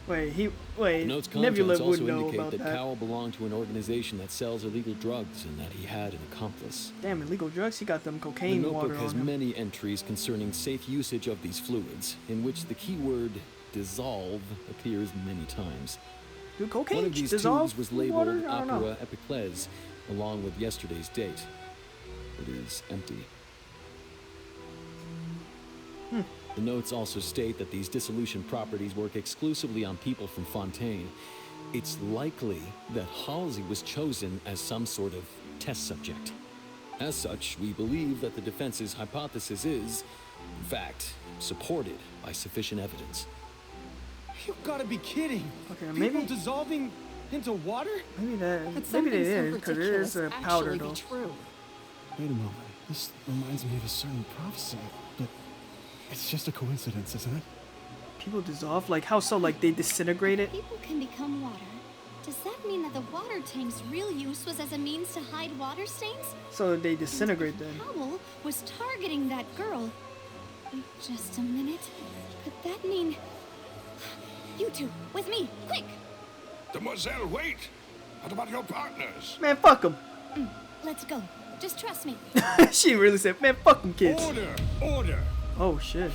Wait, the note's Nebula contents would also know indicate about that that. Cowell belonged to an organization that sells illegal drugs and that he had an accomplice. Damn, illegal drugs? He got them cocaine The water notebook has on him. many entries concerning safe usage of these fluids, in which the keyword dissolve appears many times. Dude, cocaine One of these dissolve tubes was in labeled water? I don't know. Aqua Epicles, along with yesterday's date. It is empty. The notes also state that these dissolution properties work exclusively on people from Fontaine. It's likely that Halsey was chosen as some sort of test subject. As such, we believe that the defense's hypothesis is, in fact, supported by sufficient evidence. You've got to be kidding. Okay, People maybe dissolving into water? Maybe that. Could Maybe they something so did because it is a ridiculous powder actually though. be true? Wait a moment. This reminds me of a certain prophecy, but it's just a coincidence, isn't it? People dissolve? Like how so? Like they disintegrate it? People can become water. Does that mean that the water tank's real use was as a means to hide water stains? So they disintegrate then. Howell was targeting that girl. Wait just a minute. Could that mean... You two, with me, quick! Demoiselle, wait! What about your partners? Man, fuck them. Let's go. Just trust me. She really said, man, fuck them kids. Order! Order! Oh, shit.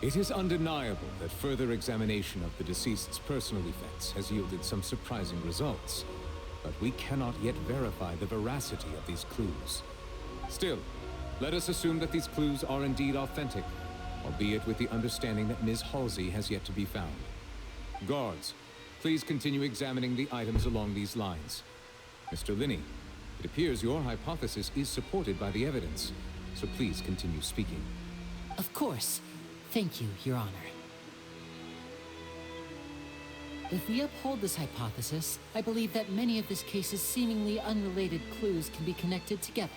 It is undeniable that further examination of the deceased's personal effects has yielded some surprising results, but we cannot yet verify the veracity of these clues. Still, let us assume that these clues are indeed authentic, albeit with the understanding that Ms. Halsey has yet to be found. Guards, please continue examining the items along these lines. Mr. Linney, it appears your hypothesis is supported by the evidence, so please continue speaking. Of course. Thank you, Your Honor. If we uphold this hypothesis, I believe that many of this case's seemingly unrelated clues can be connected together.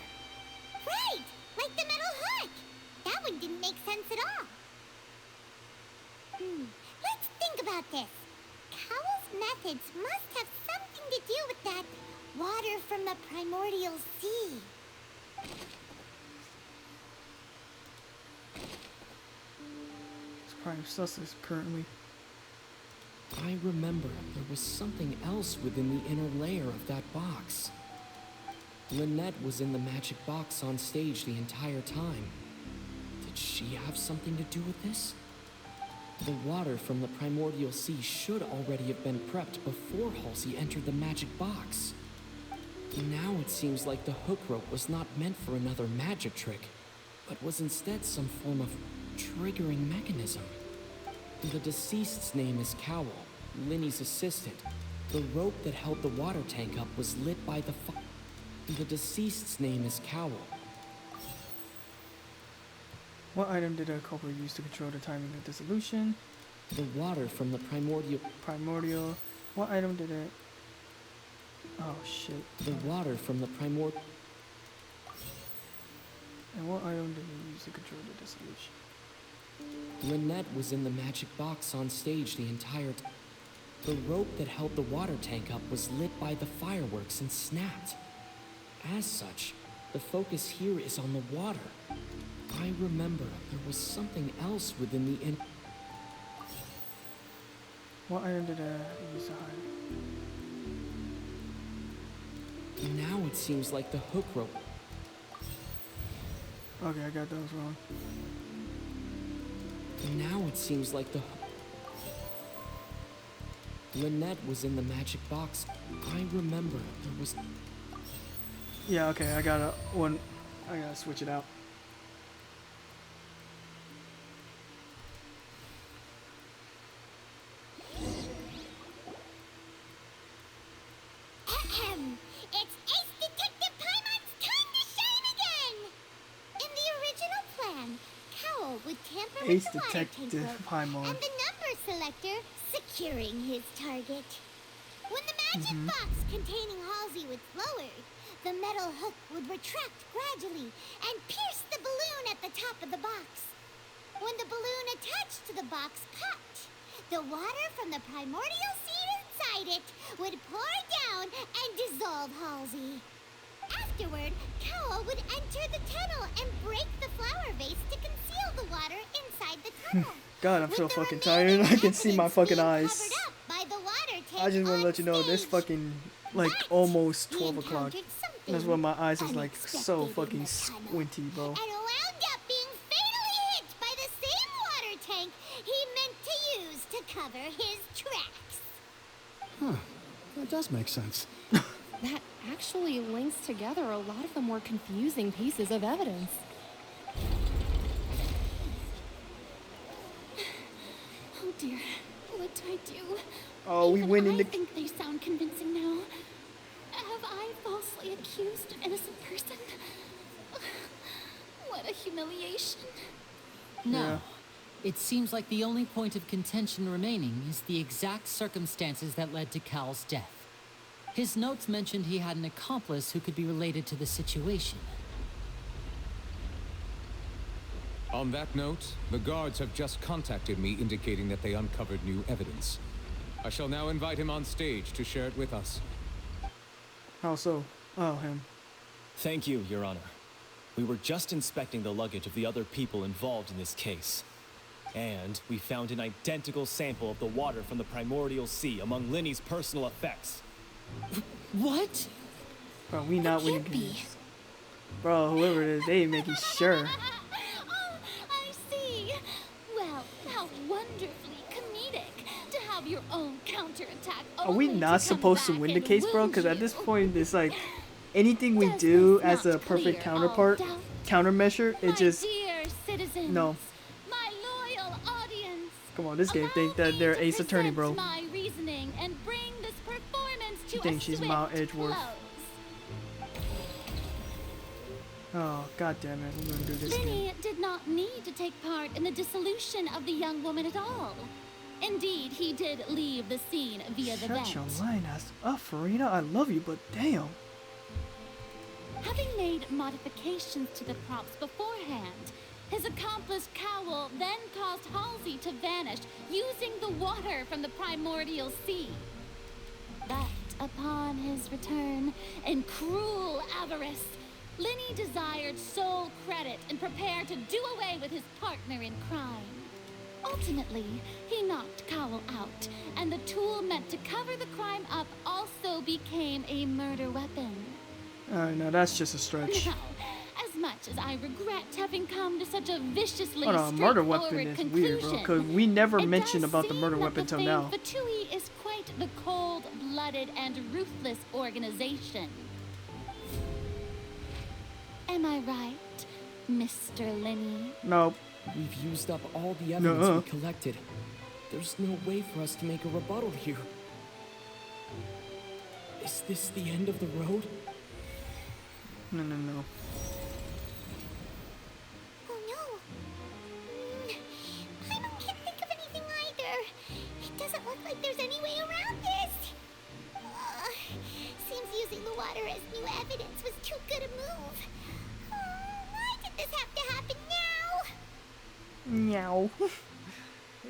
Right! Like the metal hook! That one didn't make sense at all. Let's think about this. Cowell's methods must have something to do with that water from the primordial sea. It's prime success currently. I remember there was something else within the inner layer of that box. Lynette was in the magic box on stage the entire time. Did she have something to do with this? The water from the primordial sea should already have been prepped before Halsey entered the magic box. Now it seems like the hook rope was not meant for another magic trick, but was instead some form of triggering mechanism. The deceased's name is Cowell, Linny's assistant. The rope that held the water tank up was lit by the fire. The deceased's name is Cowell. What item did a culprit use to control the timing of dissolution? The water from the primordial... What item did it... Oh, shit. The water from the primordial... And what item did it use to control the dissolution? Lynette was in the magic box on stage the entire time. The rope that held the water tank up was lit by the fireworks and snapped. As such, the focus here is on the water. I remember there was something else within the What item did I use to hide? Now it seems like the hook rope. Okay, I got those wrong. Now it seems like the... Lynette was in the magic box. I remember there was... Yeah, okay, I gotta switch it out. It's Ace Detective Paimon's time to shine again! In the original plan, Cowell would tamper with the water tank rope and the number selector securing his target. When the magic box containing Halsey was lowered, the metal hook would retract gradually and pierce the balloon at the top of the box. When the balloon attached to the box popped, the water from the primordial seed inside it would pour down and dissolve Halsey. Afterward, Cowell would enter the tunnel and break the flower vase to conceal the water inside the tunnel. God, I'm so fucking tired. I can see my fucking eyes. I just want to let you know this fucking like almost 12 o'clock. That's why my eyes is like so fucking squinty, bro. And wound up being fatally hit by the same water tank he meant to use to cover his tracks. Huh. That does make sense. That actually links together a lot of the more confusing pieces of evidence. Oh dear, what do I do? Oh, we went in the... I think they sound convincing now. Have I falsely accused an innocent person? What a humiliation. No. Yeah. It seems like the only point of contention remaining is the exact circumstances that led to Cal's death. His notes mentioned he had an accomplice who could be related to the situation. On that note, the guards have just contacted me indicating that they uncovered new evidence. I shall now invite him on stage to share it with us. How so? Oh, him. Thank you, Your Honor. We were just inspecting the luggage of the other people involved in this case. And we found an identical sample of the water from the primordial sea among Linny's personal effects. What? Bro, we not winning games. Bro, whoever it is, they ain't making sure. Oh, I see. Well, how wonderfully comedic to have your own counterattack. Are we not supposed to win the case, bro? Because at this point, it's like anything we do as a perfect countermeasure, it just no. My loyal audience. Come on, this game think that they're Ace Attorney, bro. My reasoning and bring this performance to You think she's Mount Edgeworth? Oh, god damn it, we're gonna do this Linny did not need to take part in the dissolution of the young woman at all. Indeed, he did leave the scene via the vent. Shut your line ass up, Farina. I love you, but damn. Having made modifications to the props beforehand, his accomplice Cowell then caused Halsey to vanish using the water from the primordial sea. But upon his return, in cruel avarice, Linny desired sole credit and prepared to do away with his partner in crime. Ultimately, he knocked Cowell out, and the tool meant to cover the crime up also became a murder weapon. Alright, now that's just a stretch. Now, as much as I regret having come to such a viciously murder weapon is conclusion, weird, bro, because we never mentioned about the murder weapon till now. Fatui is quite the cold-blooded and ruthless organization. Am I right, Mr. Linny? Nope. We've used up all the evidence we collected. There's no way for us to make a rebuttal here. Is this the end of the road? No. Oh no. I can't think of anything either. It doesn't look like there's any way around this. Seems using the water as new evidence was too good a move. Why did this have to happen now? Meow.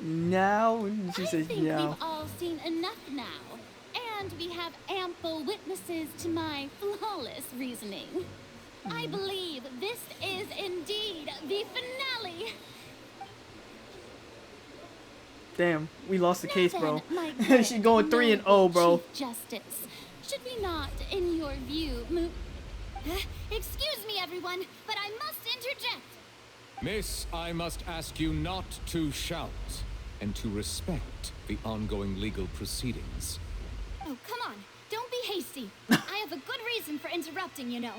Now she says I think meow. we've all seen enough now, and we have ample witnesses to my flawless reasoning. I believe this is indeed the finale. Damn, we lost the case, bro. My good, She going 3-0, bro. Chief Justice, should we not, in your view, move? Excuse me, everyone, but I must interject. Miss, I must ask you not to shout and to respect the ongoing legal proceedings. Oh, come on. Don't be hasty. I have a good reason for interrupting, you know.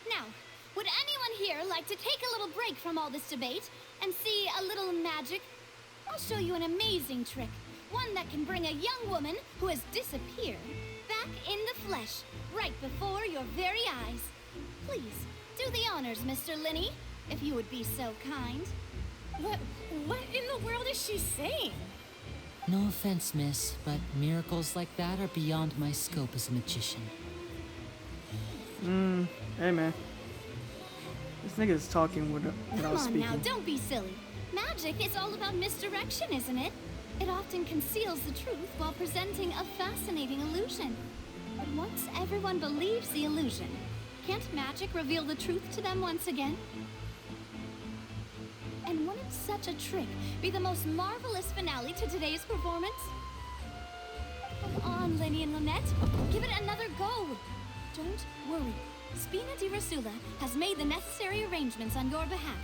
Now, would anyone here like to take a little break from all this debate and see a little magic? I'll show you an amazing trick. One that can bring a young woman who has disappeared back in the flesh, right before your very eyes. Please, do the honors, Mr. Linney, if you would be so kind. What in the world is she saying? No offense, miss, but miracles like that are beyond my scope as a magician. Hey man. This nigga is talking without Come on speaking. now, don't be silly. Magic is all about misdirection, isn't it? It often conceals the truth while presenting a fascinating illusion. But once everyone believes the illusion, can't magic reveal the truth to them once again? And wouldn't such a trick be the most marvelous finale to today's performance? Come on, Lenny and Lynette. Give it another go. Don't worry. Spina di Rasula has made the necessary arrangements on your behalf.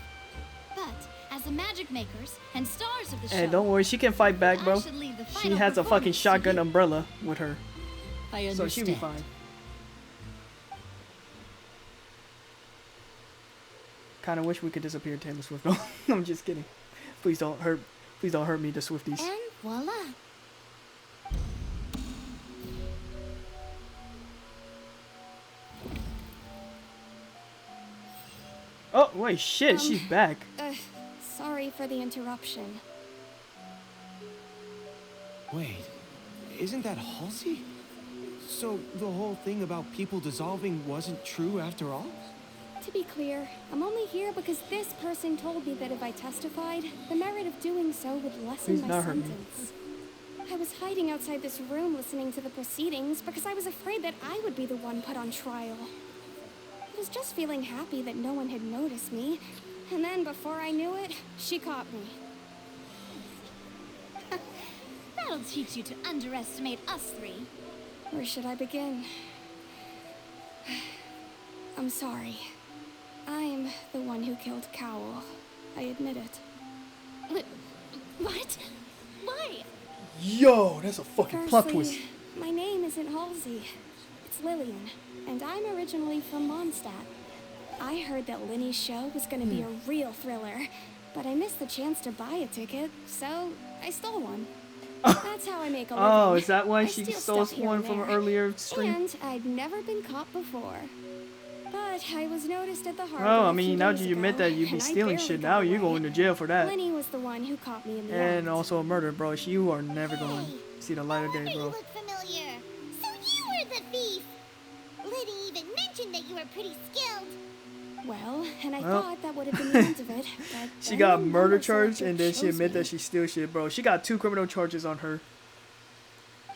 But as the magic makers and stars of the show, Hey, don't worry, she can fight back, bro. She has a fucking shotgun umbrella with her. So she'll be fine. Kinda wish we could disappear Taylor Swift. No, I'm just kidding. Please don't hurt me, the Swifties. And voila. Oh wait, shit, she's back. Sorry for the interruption. Wait, isn't that Halsey? So the whole thing about people dissolving wasn't true after all? To be clear, I'm only here because this person told me that if I testified, the merit of doing so would lessen Please my not hurt me. sentence. I was hiding outside this room listening to the proceedings because I was afraid that I would be the one put on trial. I was just feeling happy that no one had noticed me, and then before I knew it, she caught me. that'll teach you to underestimate us three. Where should I begin? I'm sorry. I'm the one who killed Cowell. I admit it. What? Why? Yo, that's a fucking plot twist. Firstly, my name isn't Halsey. It's Lillian, and I'm originally from Mondstadt. I heard that Linny's show was gonna be a real thriller, but I missed the chance to buy a ticket, so I stole one. That's how I make a living. Oh, is that why I she steal stole stuff here one and from an there. earlier stream? And I'd never been caught before. But I was noticed at the harbor. Well, I a few mean, now days that you admit ago, that you be and I stealing barely shit, got now you're away. going to jail for that. Lenny was the one who caught me in the And act. also a murder, bro. You are never going to see the light of day, You bro. look familiar. So you were the thief. Liddy even mentioned that you were pretty skilled. Well, and I Well. thought that would have been the end of it. But She then got the murder number charge selector and then she chose admit me. that she steal shit, bro. She got 2 criminal charges on her.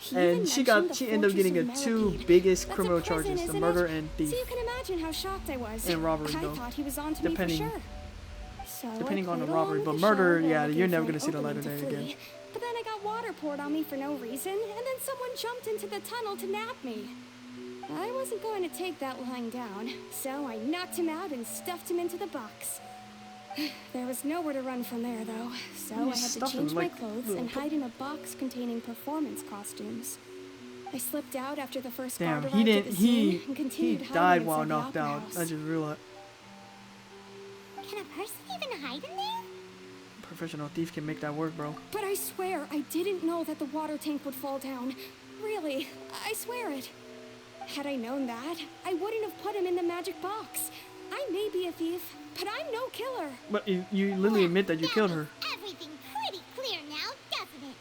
He And even she mentioned she the ended up fortress getting of the 2 Malekith. biggest That's criminal a prison, charges, the isn't murder it? and So thief. you can imagine how shocked I was. And robbery, I though. thought he was on to Depending- me for sure. So depending I on the played robbery, along but with the murder, show yeah, while you're looking never for gonna see the an light of opening day to again. flee. But then I got water poured on me for no reason, and then someone jumped into the tunnel to nap me. I wasn't going to take that lying down, so I knocked him out and stuffed him into the box. There was nowhere to run from there, though, so You I had to stuffed him change my like clothes little and hide in a box containing performance costumes. I slipped out after the first Damn, guard he arrived didn't. at the scene and He continued hiding died while inside the knocked opera out. house. I just realized. Can a person even hide in there? professional thief can make that work, bro. But I swear I didn't know that the water tank would fall down. Really, I swear it. Had I known that, I wouldn't have put him in the magic box. I may be a thief, but I'm no killer. But you literally admit that you killed her. Everything pretty clear now, doesn't it?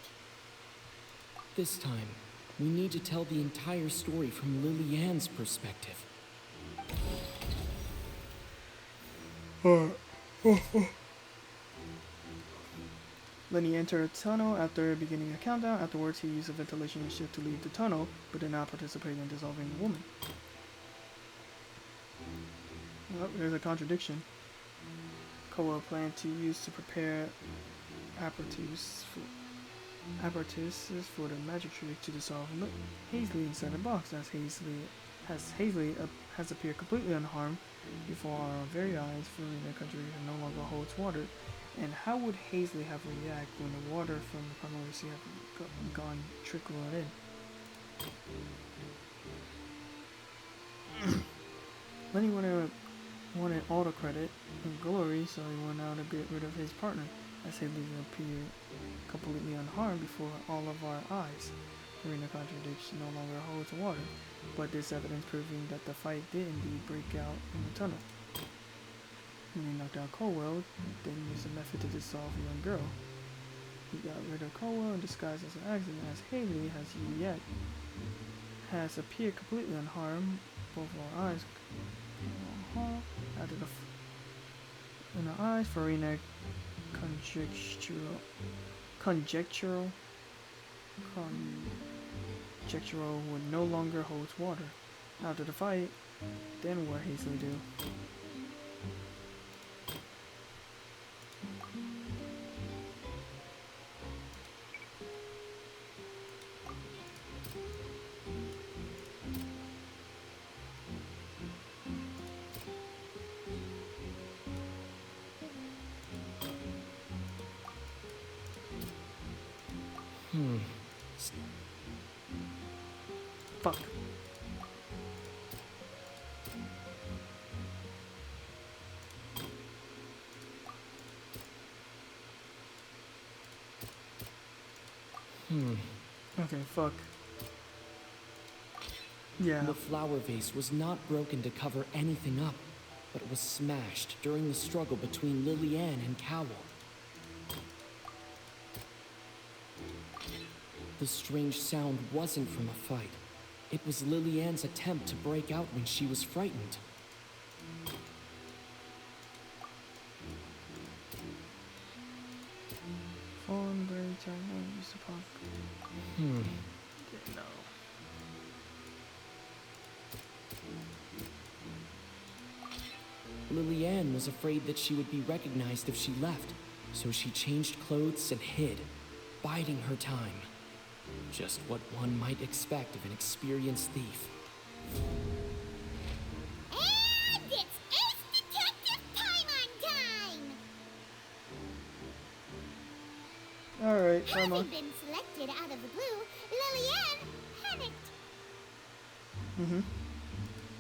This time, we need to tell the entire story from Lily-Ann's perspective. Lenny entered a tunnel after beginning a countdown. Afterwards, he used a ventilation shift to leave the tunnel, but did not participate in dissolving the woman. Oh, there's a contradiction. Koa planned to use to prepare apparatuses for the magic trick to dissolve Hazley inside the box, as Hazley has appeared completely unharmed before our very eyes, feeling the country no longer holds water. And how would Hazley have reacted when the water from the primary sea had gone trickling in? Lenny wanted all the credit and glory, so he went out to get rid of his partner, as Hazley appeared completely unharmed before all of our eyes. The contradiction no longer holds water, but this evidence proving that the fight did indeed break out in the tunnel. When he knocked out Colwell, then used a method to dissolve a young girl. He got rid of Colwell and disguised as an accident, as Haley has appeared completely unharmed. Both our eyes after in the eyes, Farina conjectural would no longer hold water. After the fight, then what Hazley do? Fuck. Okay, fuck. Yeah. The flower vase was not broken to cover anything up, but was smashed during the struggle between Lily-Ann and Cowell. The strange sound wasn't from a fight. It was Lily-Ann's attempt to break out when she was frightened. Lily-Ann was afraid that she would be recognized if she left, so she changed clothes and hid, biding her time. Just what one might expect of an experienced thief. And it's Ace Detective Paimon time! Alright, Having been selected out of the blue, Lily-Ann panicked.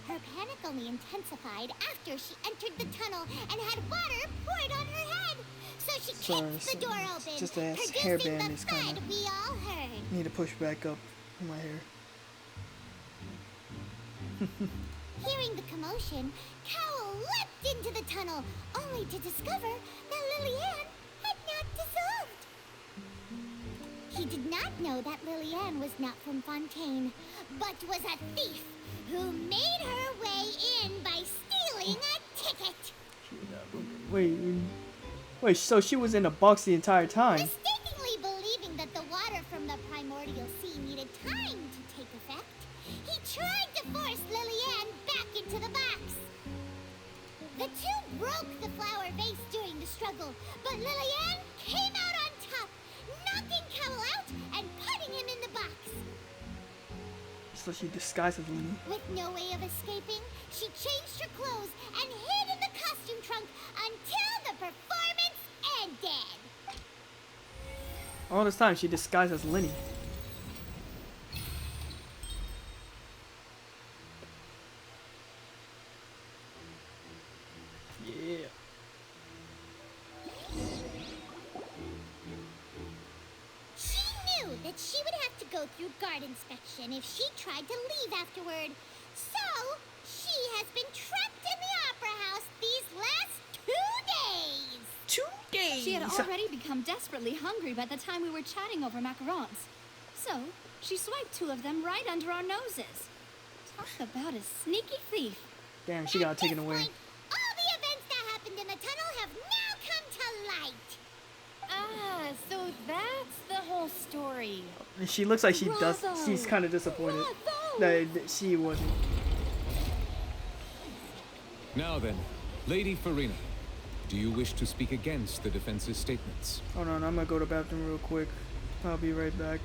Her panic only intensified after she entered the tunnel and had water poured on her head. So she kicked the door open, just a producing hairband the is kind thud of. we all heard. Need to push back up in my hair. Hearing the commotion, Cowell leapt into the tunnel, only to discover that Lily-Ann had not dissolved. He did not know that Lily-Ann was not from Fontaine, but was a thief who made her way in by stealing a ticket. Wait, so she was in a box the entire time? Mistakenly believing that the water from the primordial sea needed time to take effect, he tried to force Lily-Ann back into the box. The two broke the flower vase during the struggle, but Lily-Ann came out on top, knocking Cowell out and putting him in the box. So she disguised as Lenny. With no way of escaping, she changed her clothes and hid in the costume trunk until the performance ended. All this time she disguised as Lenny. Yeah. go through guard inspection if she tried to leave afterward. So, she has been trapped in the Opera House these last 2 days. 2 days! She had already become desperately hungry by the time we were chatting over macarons. So, she swiped 2 of them right under our noses. Talk about a sneaky thief. Damn, she got taken away. All the events that happened in the tunnel have now come to light. Ah, so that's the whole story. And she looks like she does. She's kind of disappointed that she wasn't. Now then, Lady Farina, do you wish to speak against the defense's statements? Hold on, I'm gonna go to the bathroom real quick. I'll be right back.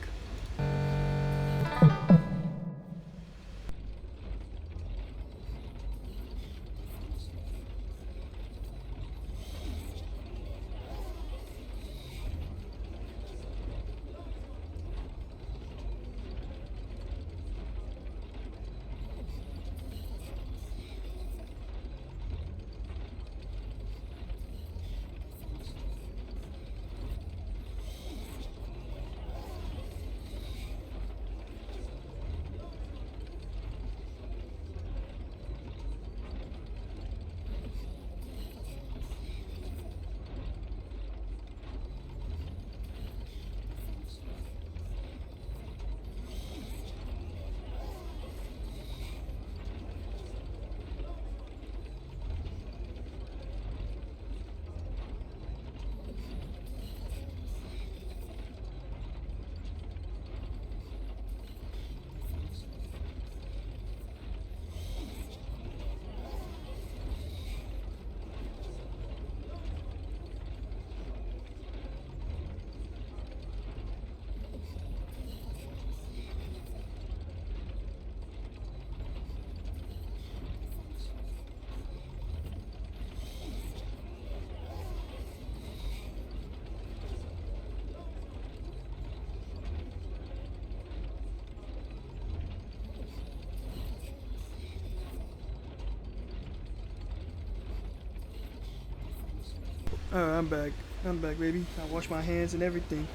I'm back. I'm back, baby. I wash my hands and everything.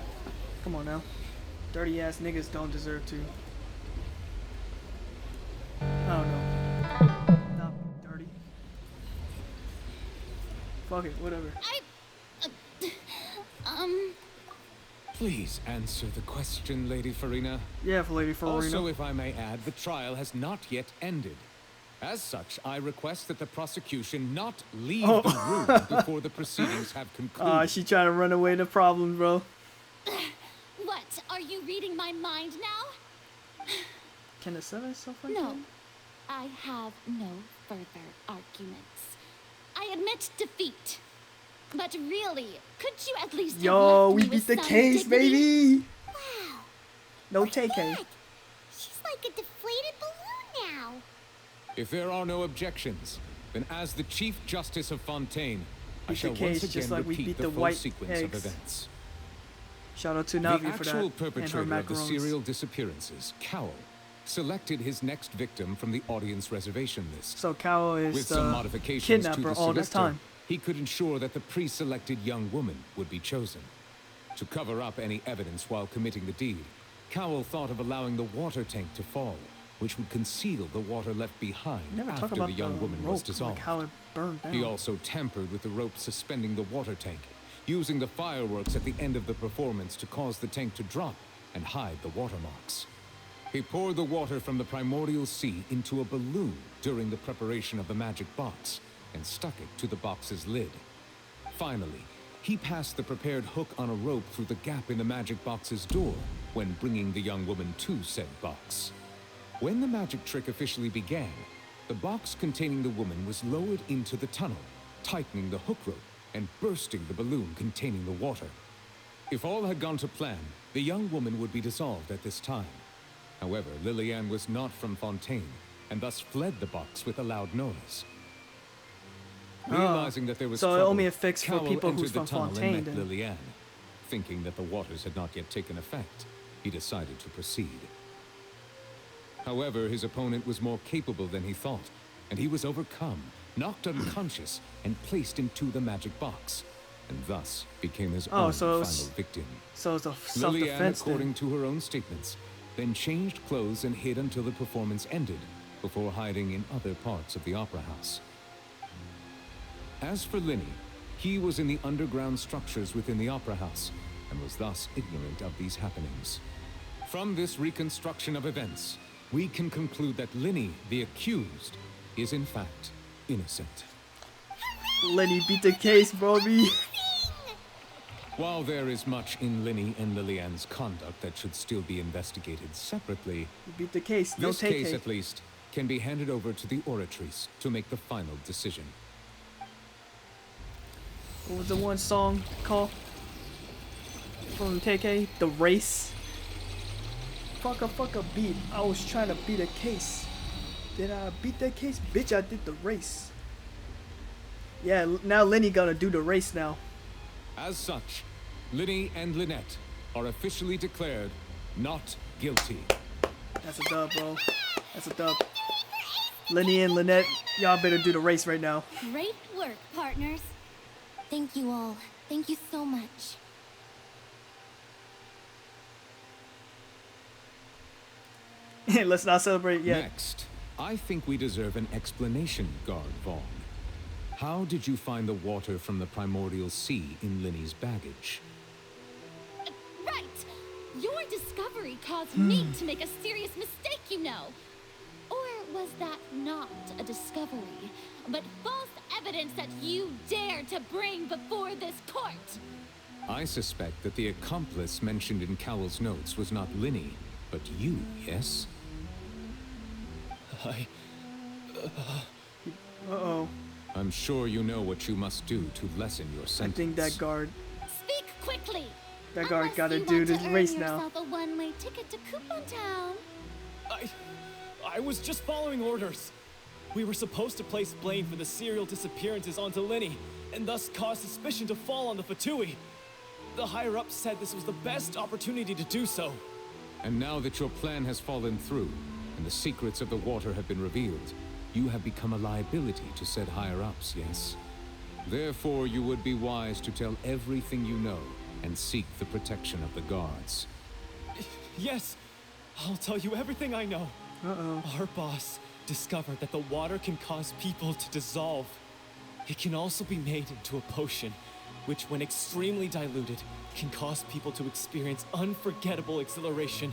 Come on now. Dirty ass niggas don't deserve to. I don't know. Not dirty. Fuck it, whatever. Please answer the question, Lady Farina. Yeah, for Lady Farina. Also, if I may add, the trial has not yet ended. As such, I request that the prosecution not leave the room before the proceedings have concluded. She trying to run away the problem, bro. What? Are you reading my mind now? Can the 7 stuff like No. that? I have no further arguments. I admit defeat. But really, could you at least Yo, have we left me beat the with some case, dignity? baby! Wow. No TK. She's like a deflated balloon now. If there are no objections, then as the Chief Justice of Fontaine, I Beat shall the case once just again like we repeat beat the the full white sequence of eggs. events. Shout out to The Navi for actual that. And her perpetrator of the macarons. serial disappearances, Cowell, selected his next victim from the audience reservation list. So Cowell is With some the modifications to kidnapper the all this selector, time. he could ensure that the pre-selected young woman would be chosen. To cover up any evidence while committing the deed, Cowell thought of allowing the water tank to fall, which would conceal the water left behind Never talk after about the young woman rope, was dissolved. like how it burned down. He also tampered with the rope suspending the water tank, using the fireworks at the end of the performance to cause the tank to drop and hide the watermarks. He poured the water from the primordial sea into a balloon during the preparation of the magic box and stuck it to the box's lid. Finally, he passed the prepared hook on a rope through the gap in the magic box's door when bringing the young woman to said box. When the magic trick officially began, the box containing the woman was lowered into the tunnel, tightening the hook rope and bursting the balloon containing the water. If all had gone to plan, the young woman would be dissolved at this time. However, Lillian was not from Fontaine, and thus fled the box with a loud noise. Realizing that there was so trouble, it only affects for Cowell people entered who's the from tunnel Fontaine, and met then. Lillian. Thinking that the waters had not yet taken effect, he decided to proceed. However, his opponent was more capable than he thought, and he was overcome, knocked unconscious, and placed into the magic box, and thus became his own so final victim. So it's a Lillian, self-defense according to her own statements, then changed clothes and hid until the performance ended, before hiding in other parts of the opera house. As for Linny, he was in the underground structures within the opera house, and was thus ignorant of these happenings. From this reconstruction of events, we can conclude that Linny, the accused, is in fact innocent. Lenny beat the case, Bobby. While there is much in Linny and Lillian's conduct that should still be investigated separately, You beat the case. No this take case it. at least can be handed over to the Oratrice to make the final decision. What was the one song called from TK? The Race. Fuck a beat. I was trying to beat a case. Did I beat that case? Bitch, I did the race. Yeah, now Lenny gonna do the race now. As such, Linny and Lynette are officially declared not guilty. That's a dub, bro. That's a dub. Lenny and Lynette, y'all better do the race right now. Great work, partners. Thank you all. Thank you so much. Let's not celebrate yet. Next, I think we deserve an explanation, Guard Vaughn. How did you find the water from the primordial sea in Linny's baggage? Right! Your discovery caused me to make a serious mistake, you know. Or was that not a discovery, but false evidence that you dared to bring before this court? I suspect that the accomplice mentioned in Cowell's notes was not Linny, but you, yes? Uh-oh. I'm sure you know what you must do to lessen your I sentence. think that guard Speak quickly! That guard Unless gotta you do want this to earn race now. yourself a one-way ticket to Coupon Town. I was just following orders. We were supposed to place blame for the serial disappearances onto Linny, and thus cause suspicion to fall on the Fatui. The higher-ups said this was the best opportunity to do so. And now that your plan has fallen through, and the secrets of the water have been revealed, you have become a liability to said higher-ups, yes? Therefore, you would be wise to tell everything you know, and seek the protection of the guards. Yes, I'll tell you everything I know. Uh-oh. Our boss discovered that the water can cause people to dissolve. It can also be made into a potion, which when extremely diluted, can cause people to experience unforgettable exhilaration.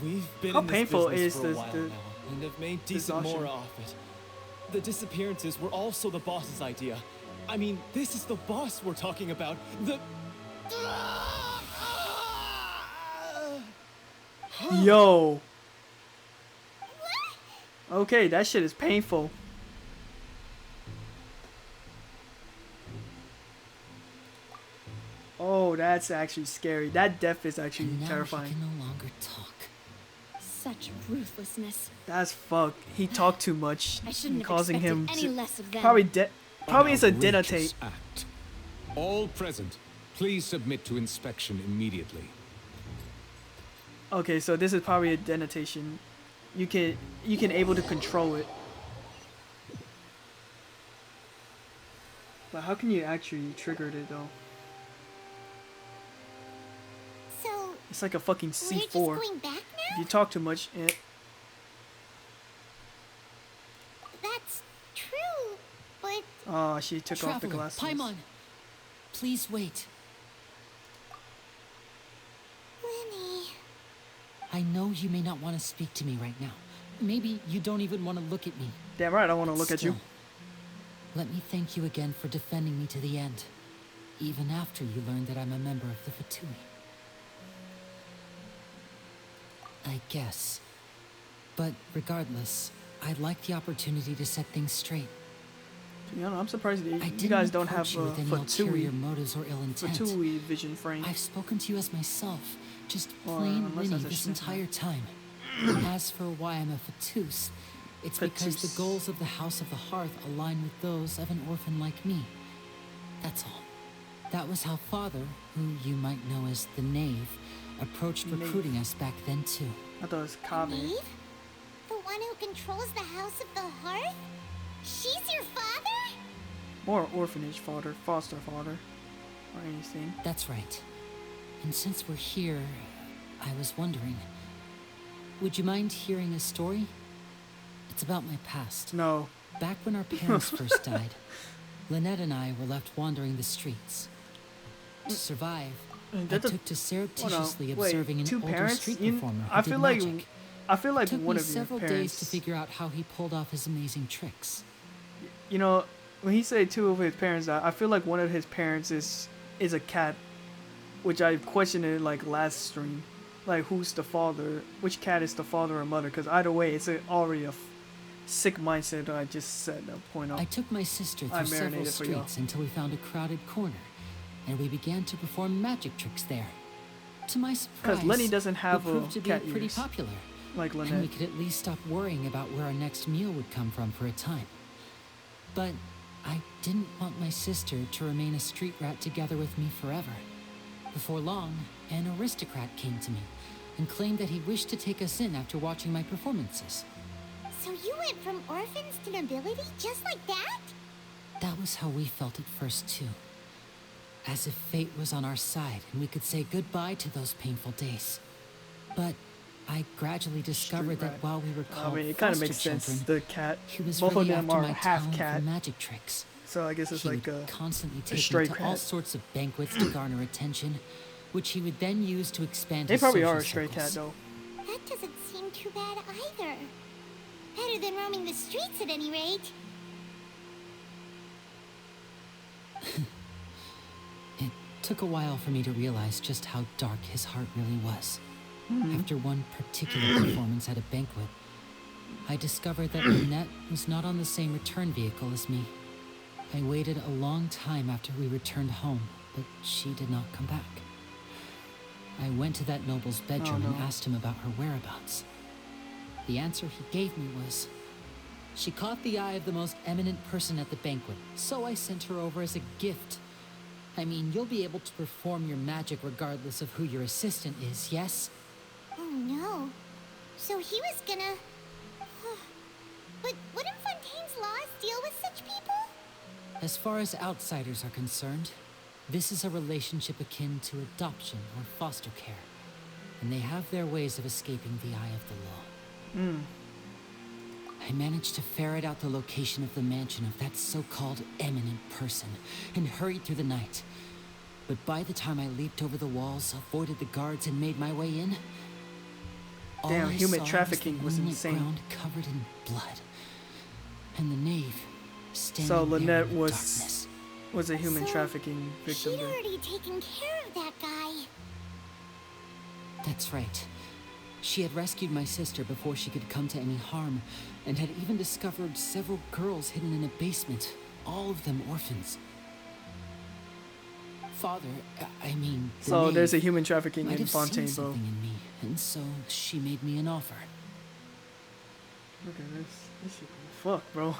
We've been How in this painful business is for a this- while the- now, and have made decent exhaustion? more off it. The disappearances were also the boss's idea. I mean, this is the boss we're talking about. The... Yo. Okay, that shit is painful. Oh, that's actually scary. That death is actually And now terrifying. he can no longer talk. Such ruthlessness. That's fucked. He talked too much, I shouldn't have causing him expected any less of them. probably it's a dinner Outrageous tape. act. All present, please submit to inspection immediately. Okay, so this is probably a denotation. You can able to control it. But how can you actually trigger it though? So, It's like a fucking we're just C4. going back If now? you talk too much, That's true, but oh, she took off the Traveler, glasses. Paimon, please wait. Lenny. I know you may not want to speak to me right now. Maybe you don't even want to look at me. Damn right, I want to look at you. Still, let me thank you again for defending me to the end, even after you learned that I'm a member of the Fatui. I guess. But regardless, I'd like the opportunity to set things straight. To be honest, I'm surprised that I you didn't guys don't have approach you with any ulterior motives or ill intent. Fatui vision frame. I've spoken to you as myself, just Well, plain unless Winnie that's a this shit. entire time. As for why I'm a Fatus, it's because the Fatus. goals of the House of the Hearth align with those of an orphan like me. That's all. That was how Father, who you might know as the Knave, approached Knave. recruiting us back then too. I thought it was Kaveh. Eve? The one who controls the House of the Hearth? She's your father? Or orphanage father, foster father, or anything. That's right. And since we're here, I was wondering, Would you mind hearing a story? It's about my past. No. Back when our parents first died, Lynette and I were left wandering the streets. To survive, I took to surreptitiously observing an older street performer who did magic. I feel like Took one me of your several parents. days to figure out how he pulled off his amazing tricks. You know, when he said two of his parents, I feel like one of his parents is a cat, which I questioned it like last stream, like who's the father, which cat is the father or mother? Because either way, it's already a sick mindset that I just said. I'll point out. I took my sister through several streets until we found a crowded corner, and we began to perform magic tricks there. To my surprise, because Lenny doesn't have it proved to be cat pretty ears, popular, like Lynette. and we could at least stop worrying about where our next meal would come from for a time. But I didn't want my sister to remain a street rat together with me forever. Before long, an aristocrat came to me and claimed that he wished to take us in after watching my performances. So you went from orphans to nobility just like that? That was how we felt at first, too. As if fate was on our side and we could say goodbye to those painful days. But I gradually discovered that while we were called it kind of foster makes sense. children, The cat, he was both really of them after are my half talent cat. for magic tricks. So I guess it's He like would constantly take stray me to all cat. sorts of banquets to garner attention, which he would then use to expand They his probably social are a stray cat circles. though. That doesn't seem too bad either. Better than roaming the streets at any rate. It took a while for me to realize just how dark his heart really was. After one particular performance at a banquet, I discovered that Lynette was not on the same return vehicle as me. I waited a long time after we returned home, but she did not come back. I went to that noble's bedroom and asked him about her whereabouts. The answer he gave me was, she caught the eye of the most eminent person at the banquet, so I sent her over as a gift. I mean, you'll be able to perform your magic regardless of who your assistant is, yes? Oh no. So he was gonna... But wouldn't Fontaine's laws deal with such people? As far as outsiders are concerned, this is a relationship akin to adoption or foster care, and they have their ways of escaping the eye of the law. I managed to ferret out the location of the mansion of that so-called eminent person and hurried through the night. But by the time I leaped over the walls, avoided the guards, and made my way in, all Damn, I human saw trafficking was the moonlit insane. ground covered in blood, and the knave standing So there Lynette in the darkness. was a human So, trafficking victim. She'd then. already taken care of that guy. That's right. She had rescued my sister before she could come to any harm, and had even discovered several girls hidden in a basement, all of them orphans. Father, I mean, the So there's a knave human trafficking might in have seen Fontaine, bro. something in me, and so she made me an offer. Look at this. This shit. Fuck, bro.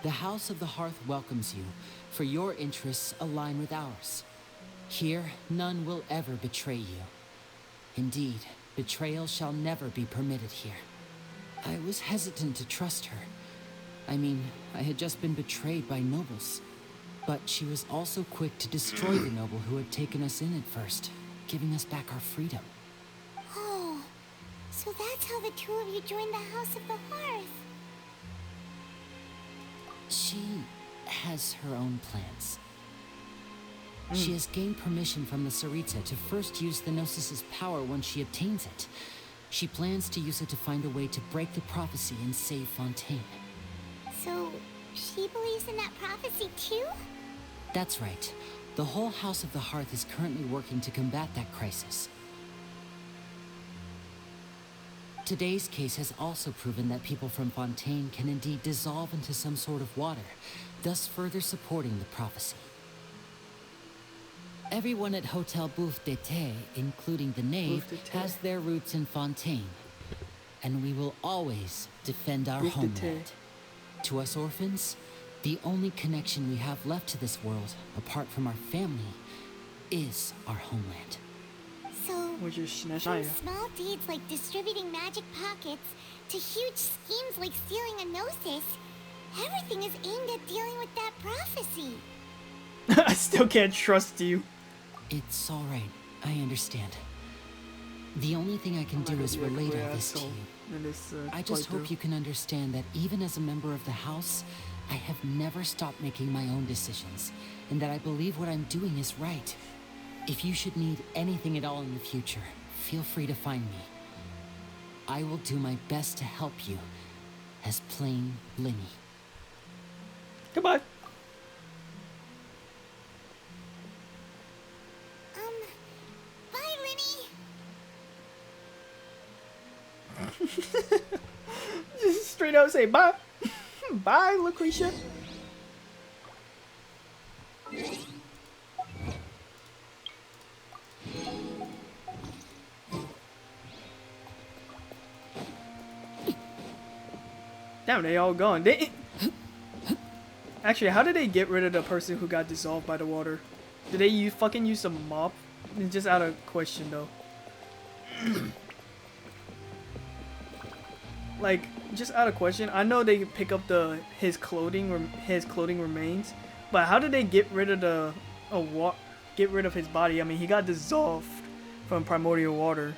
The House of the Hearth welcomes you, for your interests align with ours. Here, none will ever betray you. Indeed, betrayal shall never be permitted here. I was hesitant to trust her. I mean, I had just been betrayed by nobles. But she was also quick to destroy the noble who had taken us in at first, giving us back our freedom. Oh, so that's how the two of you joined the House of the Hearth. She has her own plans. She has gained permission from the Tsaritsa to first use the Gnosis's power when she obtains it. She plans to use it to find a way to break the prophecy and save Fontaine. So, she believes in that prophecy too? That's right. The whole House of the Hearth is currently working to combat that crisis. Today's case has also proven that people from Fontaine can indeed dissolve into some sort of water, thus further supporting the prophecy. Everyone at Hotel Bouffe d'été, including the knave, has their roots in Fontaine. And we will always defend our Bouffe d'été. homeland. To us orphans, the only connection we have left to this world, apart from our family, is our homeland. So, Which is from Schneider. small deeds like distributing magic pockets to huge schemes like stealing a Gnosis, everything is aimed at dealing with that prophecy. I still can't trust you. It's all right. I understand. The only thing I can do is relate all this to you. I just hope you can understand that even as a member of the house, I have never stopped making my own decisions, and that I believe what I'm doing is right. If you should need anything at all in the future, feel free to find me. I will do my best to help you, as plain Linny. Goodbye. Bye, Linny. Just straight out say bye. Bye, Lucretia. Damn, they all gone. Actually, how did they get rid of the person who got dissolved by the water? Did they fucking use a mop? It's just out of question, though. Like, just out of question. I know they pick up his clothing remains, but how did they get rid of get rid of his body? I mean, he got dissolved from primordial water.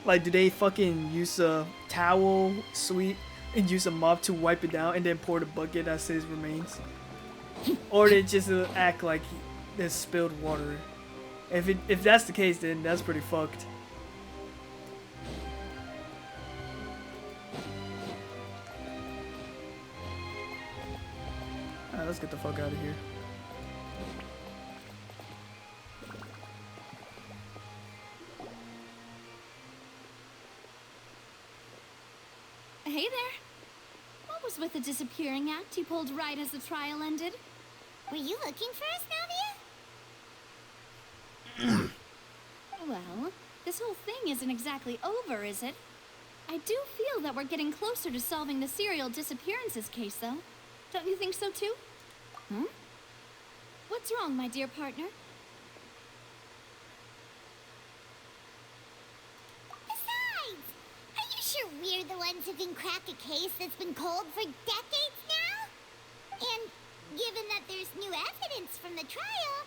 Like, did they fucking use a towel, sweep, and use a mop to wipe it down, and then pour the bucket as his remains? Or they just act like there's spilled water? If that's the case, then that's pretty fucked. Alright, let's get the fuck out of here. Hey there. What was with the disappearing act you pulled right as the trial ended? Were you looking for us, Navia? Well, this whole thing isn't exactly over, is it? I do feel that we're getting closer to solving the serial disappearances case, though. Don't you think so, too? Huh? What's wrong, my dear partner? Besides, are you sure we're the ones who can crack a case that's been cold for decades now? And given that there's new evidence from the trial,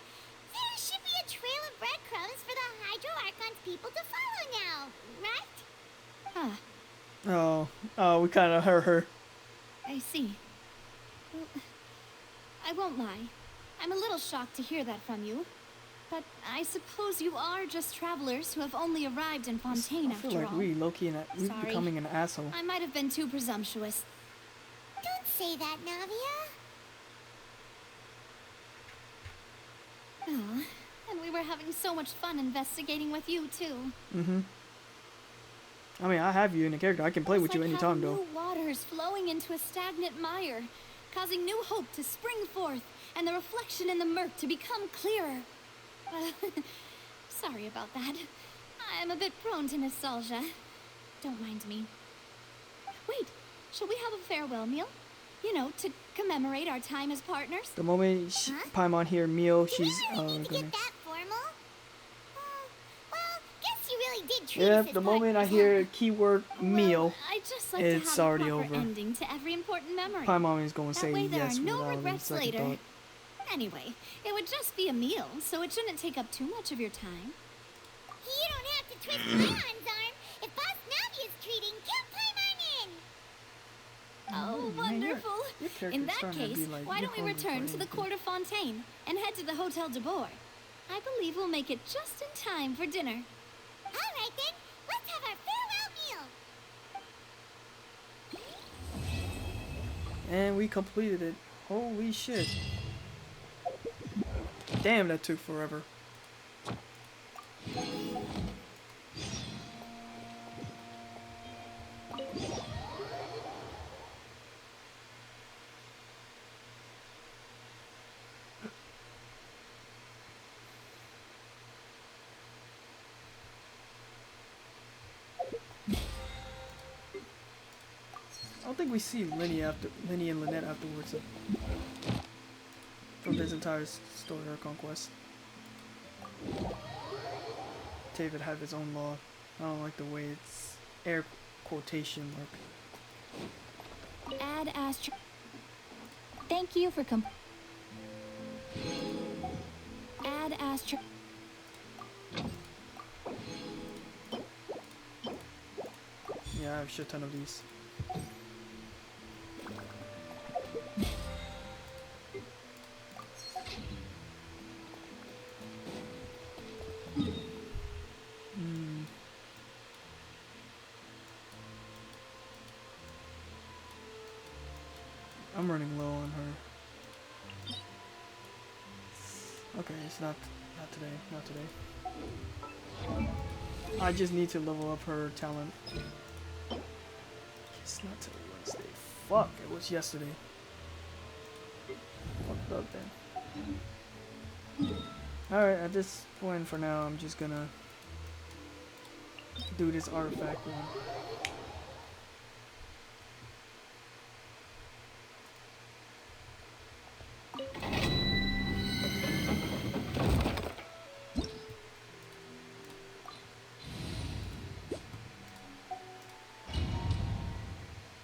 there should be a trail of breadcrumbs for the Hydro Archon's people to follow now, right? Huh. Oh, we kind of hurt her. I see. Well, I won't lie. I'm a little shocked to hear that from you. But I suppose you are just travelers who have only arrived in Fontaine after all. I feel like we low-key we becoming an asshole. I might have been too presumptuous. Don't say that, Navia. Oh, and we were having so much fun investigating with you, too. Mm-hmm. I mean, I have you in the character. I can play with you anytime, though. New waters flowing into a stagnant mire, causing new hope to spring forth, and the reflection in the murk to become clearer. Sorry about that. I'm a bit prone to nostalgia. Don't mind me. Wait, shall we have a farewell meal? You know, to commemorate our time as partners? The moment Paimon hear meal, she's gonna... Get that formal? Well, guess you really did treat yeah, us as the moment I hear keyword meal, I just like it's to have already a proper over. ending to every important memory. Paimon is going to say way there yes are no without regrets second later. thought. Anyway, it would just be a meal, so it shouldn't take up too much of your time. You don't have to twist Paimon's arm. If Boss Navia's treating, count Paimon in. Oh, wonderful. Your In that case, why don't we return to the court of Fontaine and head to the Hotel de Boer? I believe we'll make it just in time for dinner. All right, then. Let's have our farewell meal. And we completed it. Holy shit. Damn, that took forever. I don't think we see Linny and Lynette afterwards from this entire story or conquest. David had his own law. I don't like the way it's air quotation mark. Ad Astra. Thank you for Ad Astra. Yeah, I have a shit ton of these. I'm running low on her. Okay, it's not today. Not today. I just need to level up her talent. It's not till Wednesday. Fuck, it was yesterday. Fucked up then. Alright, at this point for now, I'm just gonna do this artifact one.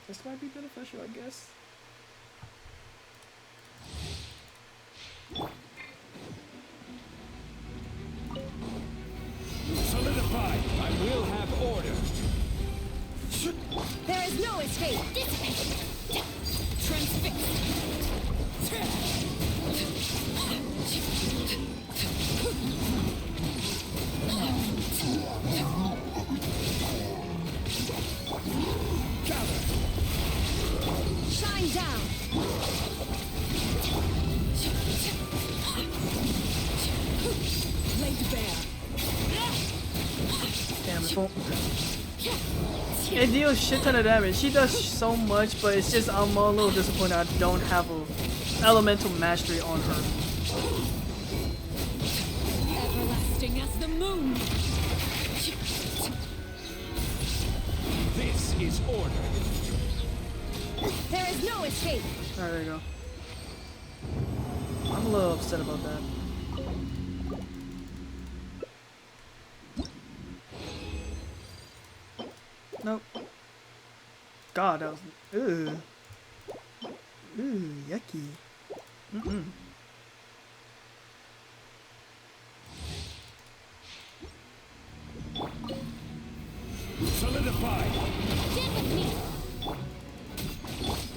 This might be beneficial, I guess. Solidify! I will have order! There is no escape! Transfix! Shine down! Lay to bear! Damn it. It deals shit ton of damage. She does so much, but it's just I'm a little disappointed I don't have a elemental mastery on her. Everlasting as the moon! This is order! There is no escape! Alright, there you go. I'm a little upset about that. Nope. God, that was... Ugh. Ooh, yucky. Mm-mm. Solidify! Get with me!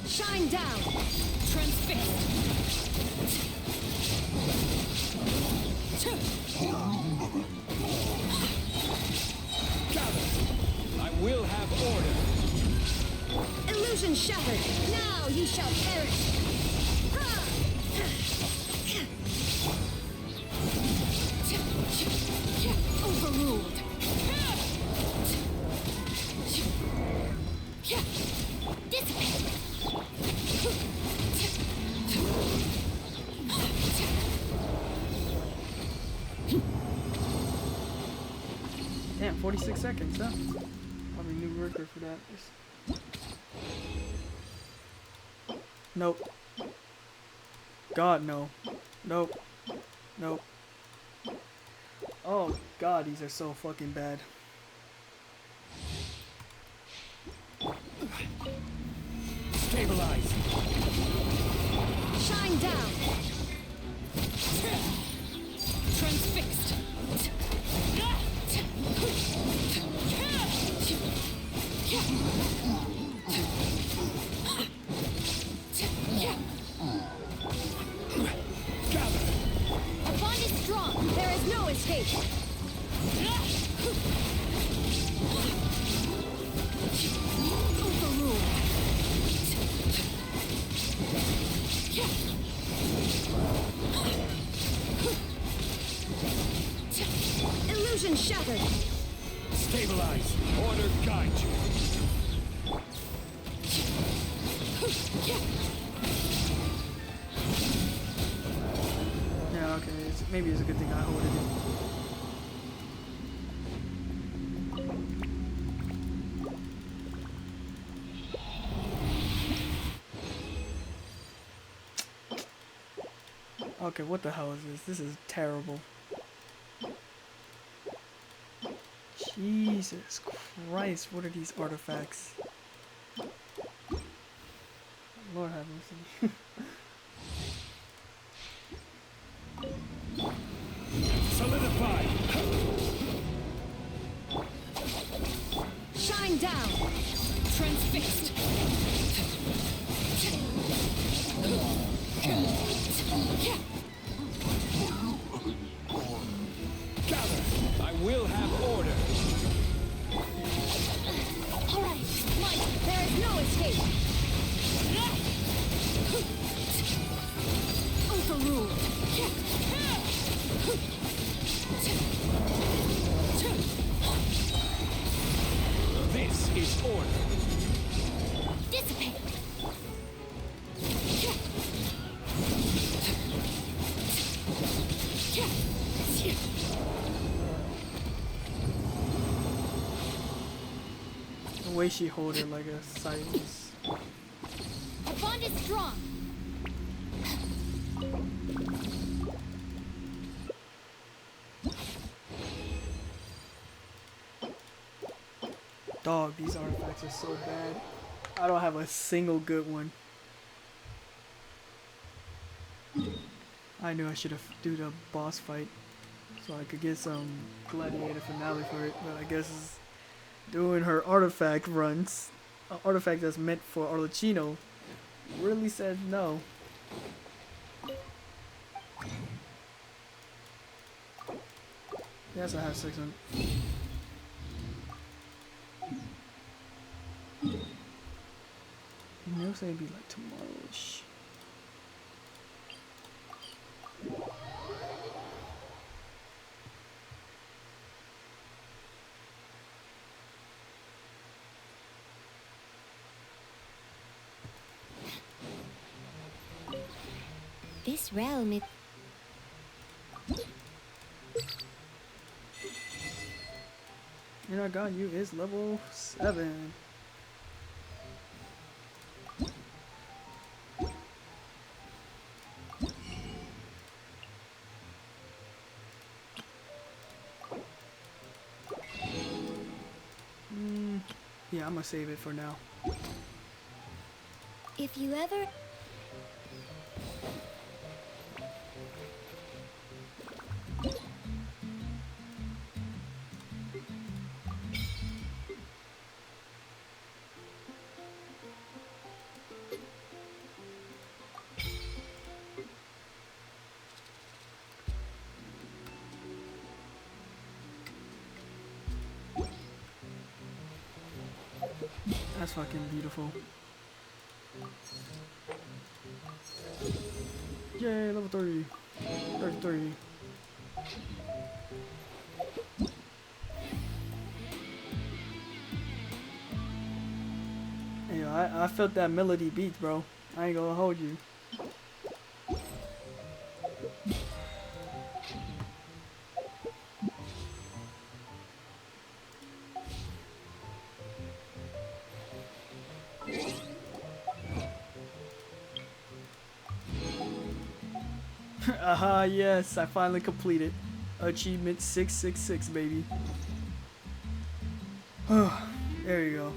Shine down! Transfix! Gather! I will have order! Illusion shattered! Now you shall perish! Overruled! Damn, 46 seconds, huh? Probably new record for that. Nope. God, no. Nope. Nope. Oh, God, these are so fucking bad. Stabilize! Shine down! Transfixed! Gather! Our bond is strong! There is no escape! Overruled! Illusion shattered! Stabilize! Order guide you! Yeah, okay. Maybe it's a good thing I hoarded it. Okay, what the hell is this? This is terrible. Jesus Christ, what are these artifacts? Lord have mercy. Solidify! Shine down! I will have order. All right, Mike, there is no escape. Overruled. This is order. Dissipate. The way she hold it like a silence. Our bond is strong. Dog, these artifacts are so bad. I don't have a single good one. I knew I should have do the boss fight so I could get some gladiator finale for it, but I guess doing her artifact runs, an artifact that's meant for Arlecchino, really said no. Yes, I have 600. You know, say it'd be like tomorrow-ish. This realm is... And I got you is level 7. Yeah, I'm gonna save it for now. If you ever... That's fucking beautiful. Yay, level 30. 33. Hey, I felt that melody beat, bro. I ain't gonna hold you. Aha, yes, I finally completed. Achievement 666, baby. There you go.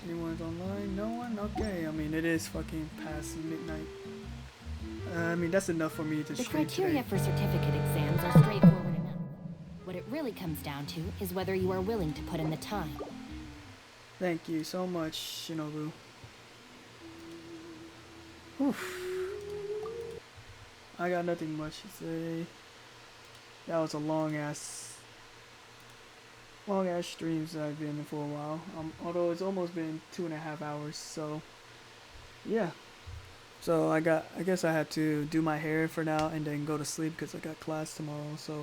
Anyone's online? No one? Okay, I mean, it is fucking past midnight. I mean, that's enough for me to The stream criteria today. for certificate exams are straightforward enough. What it really comes down to is whether you are willing to put in the time. Thank you so much, Shinobu. Whew. I got nothing much to say. That was a long ass streams that I've been in for a while. Although it's almost been 2.5 hours. So yeah. So I guess I had to do my hair for now and then go to sleep because I got class tomorrow. So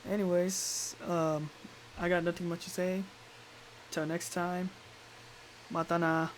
anyways, I got nothing much to say. Till next time. Mata na.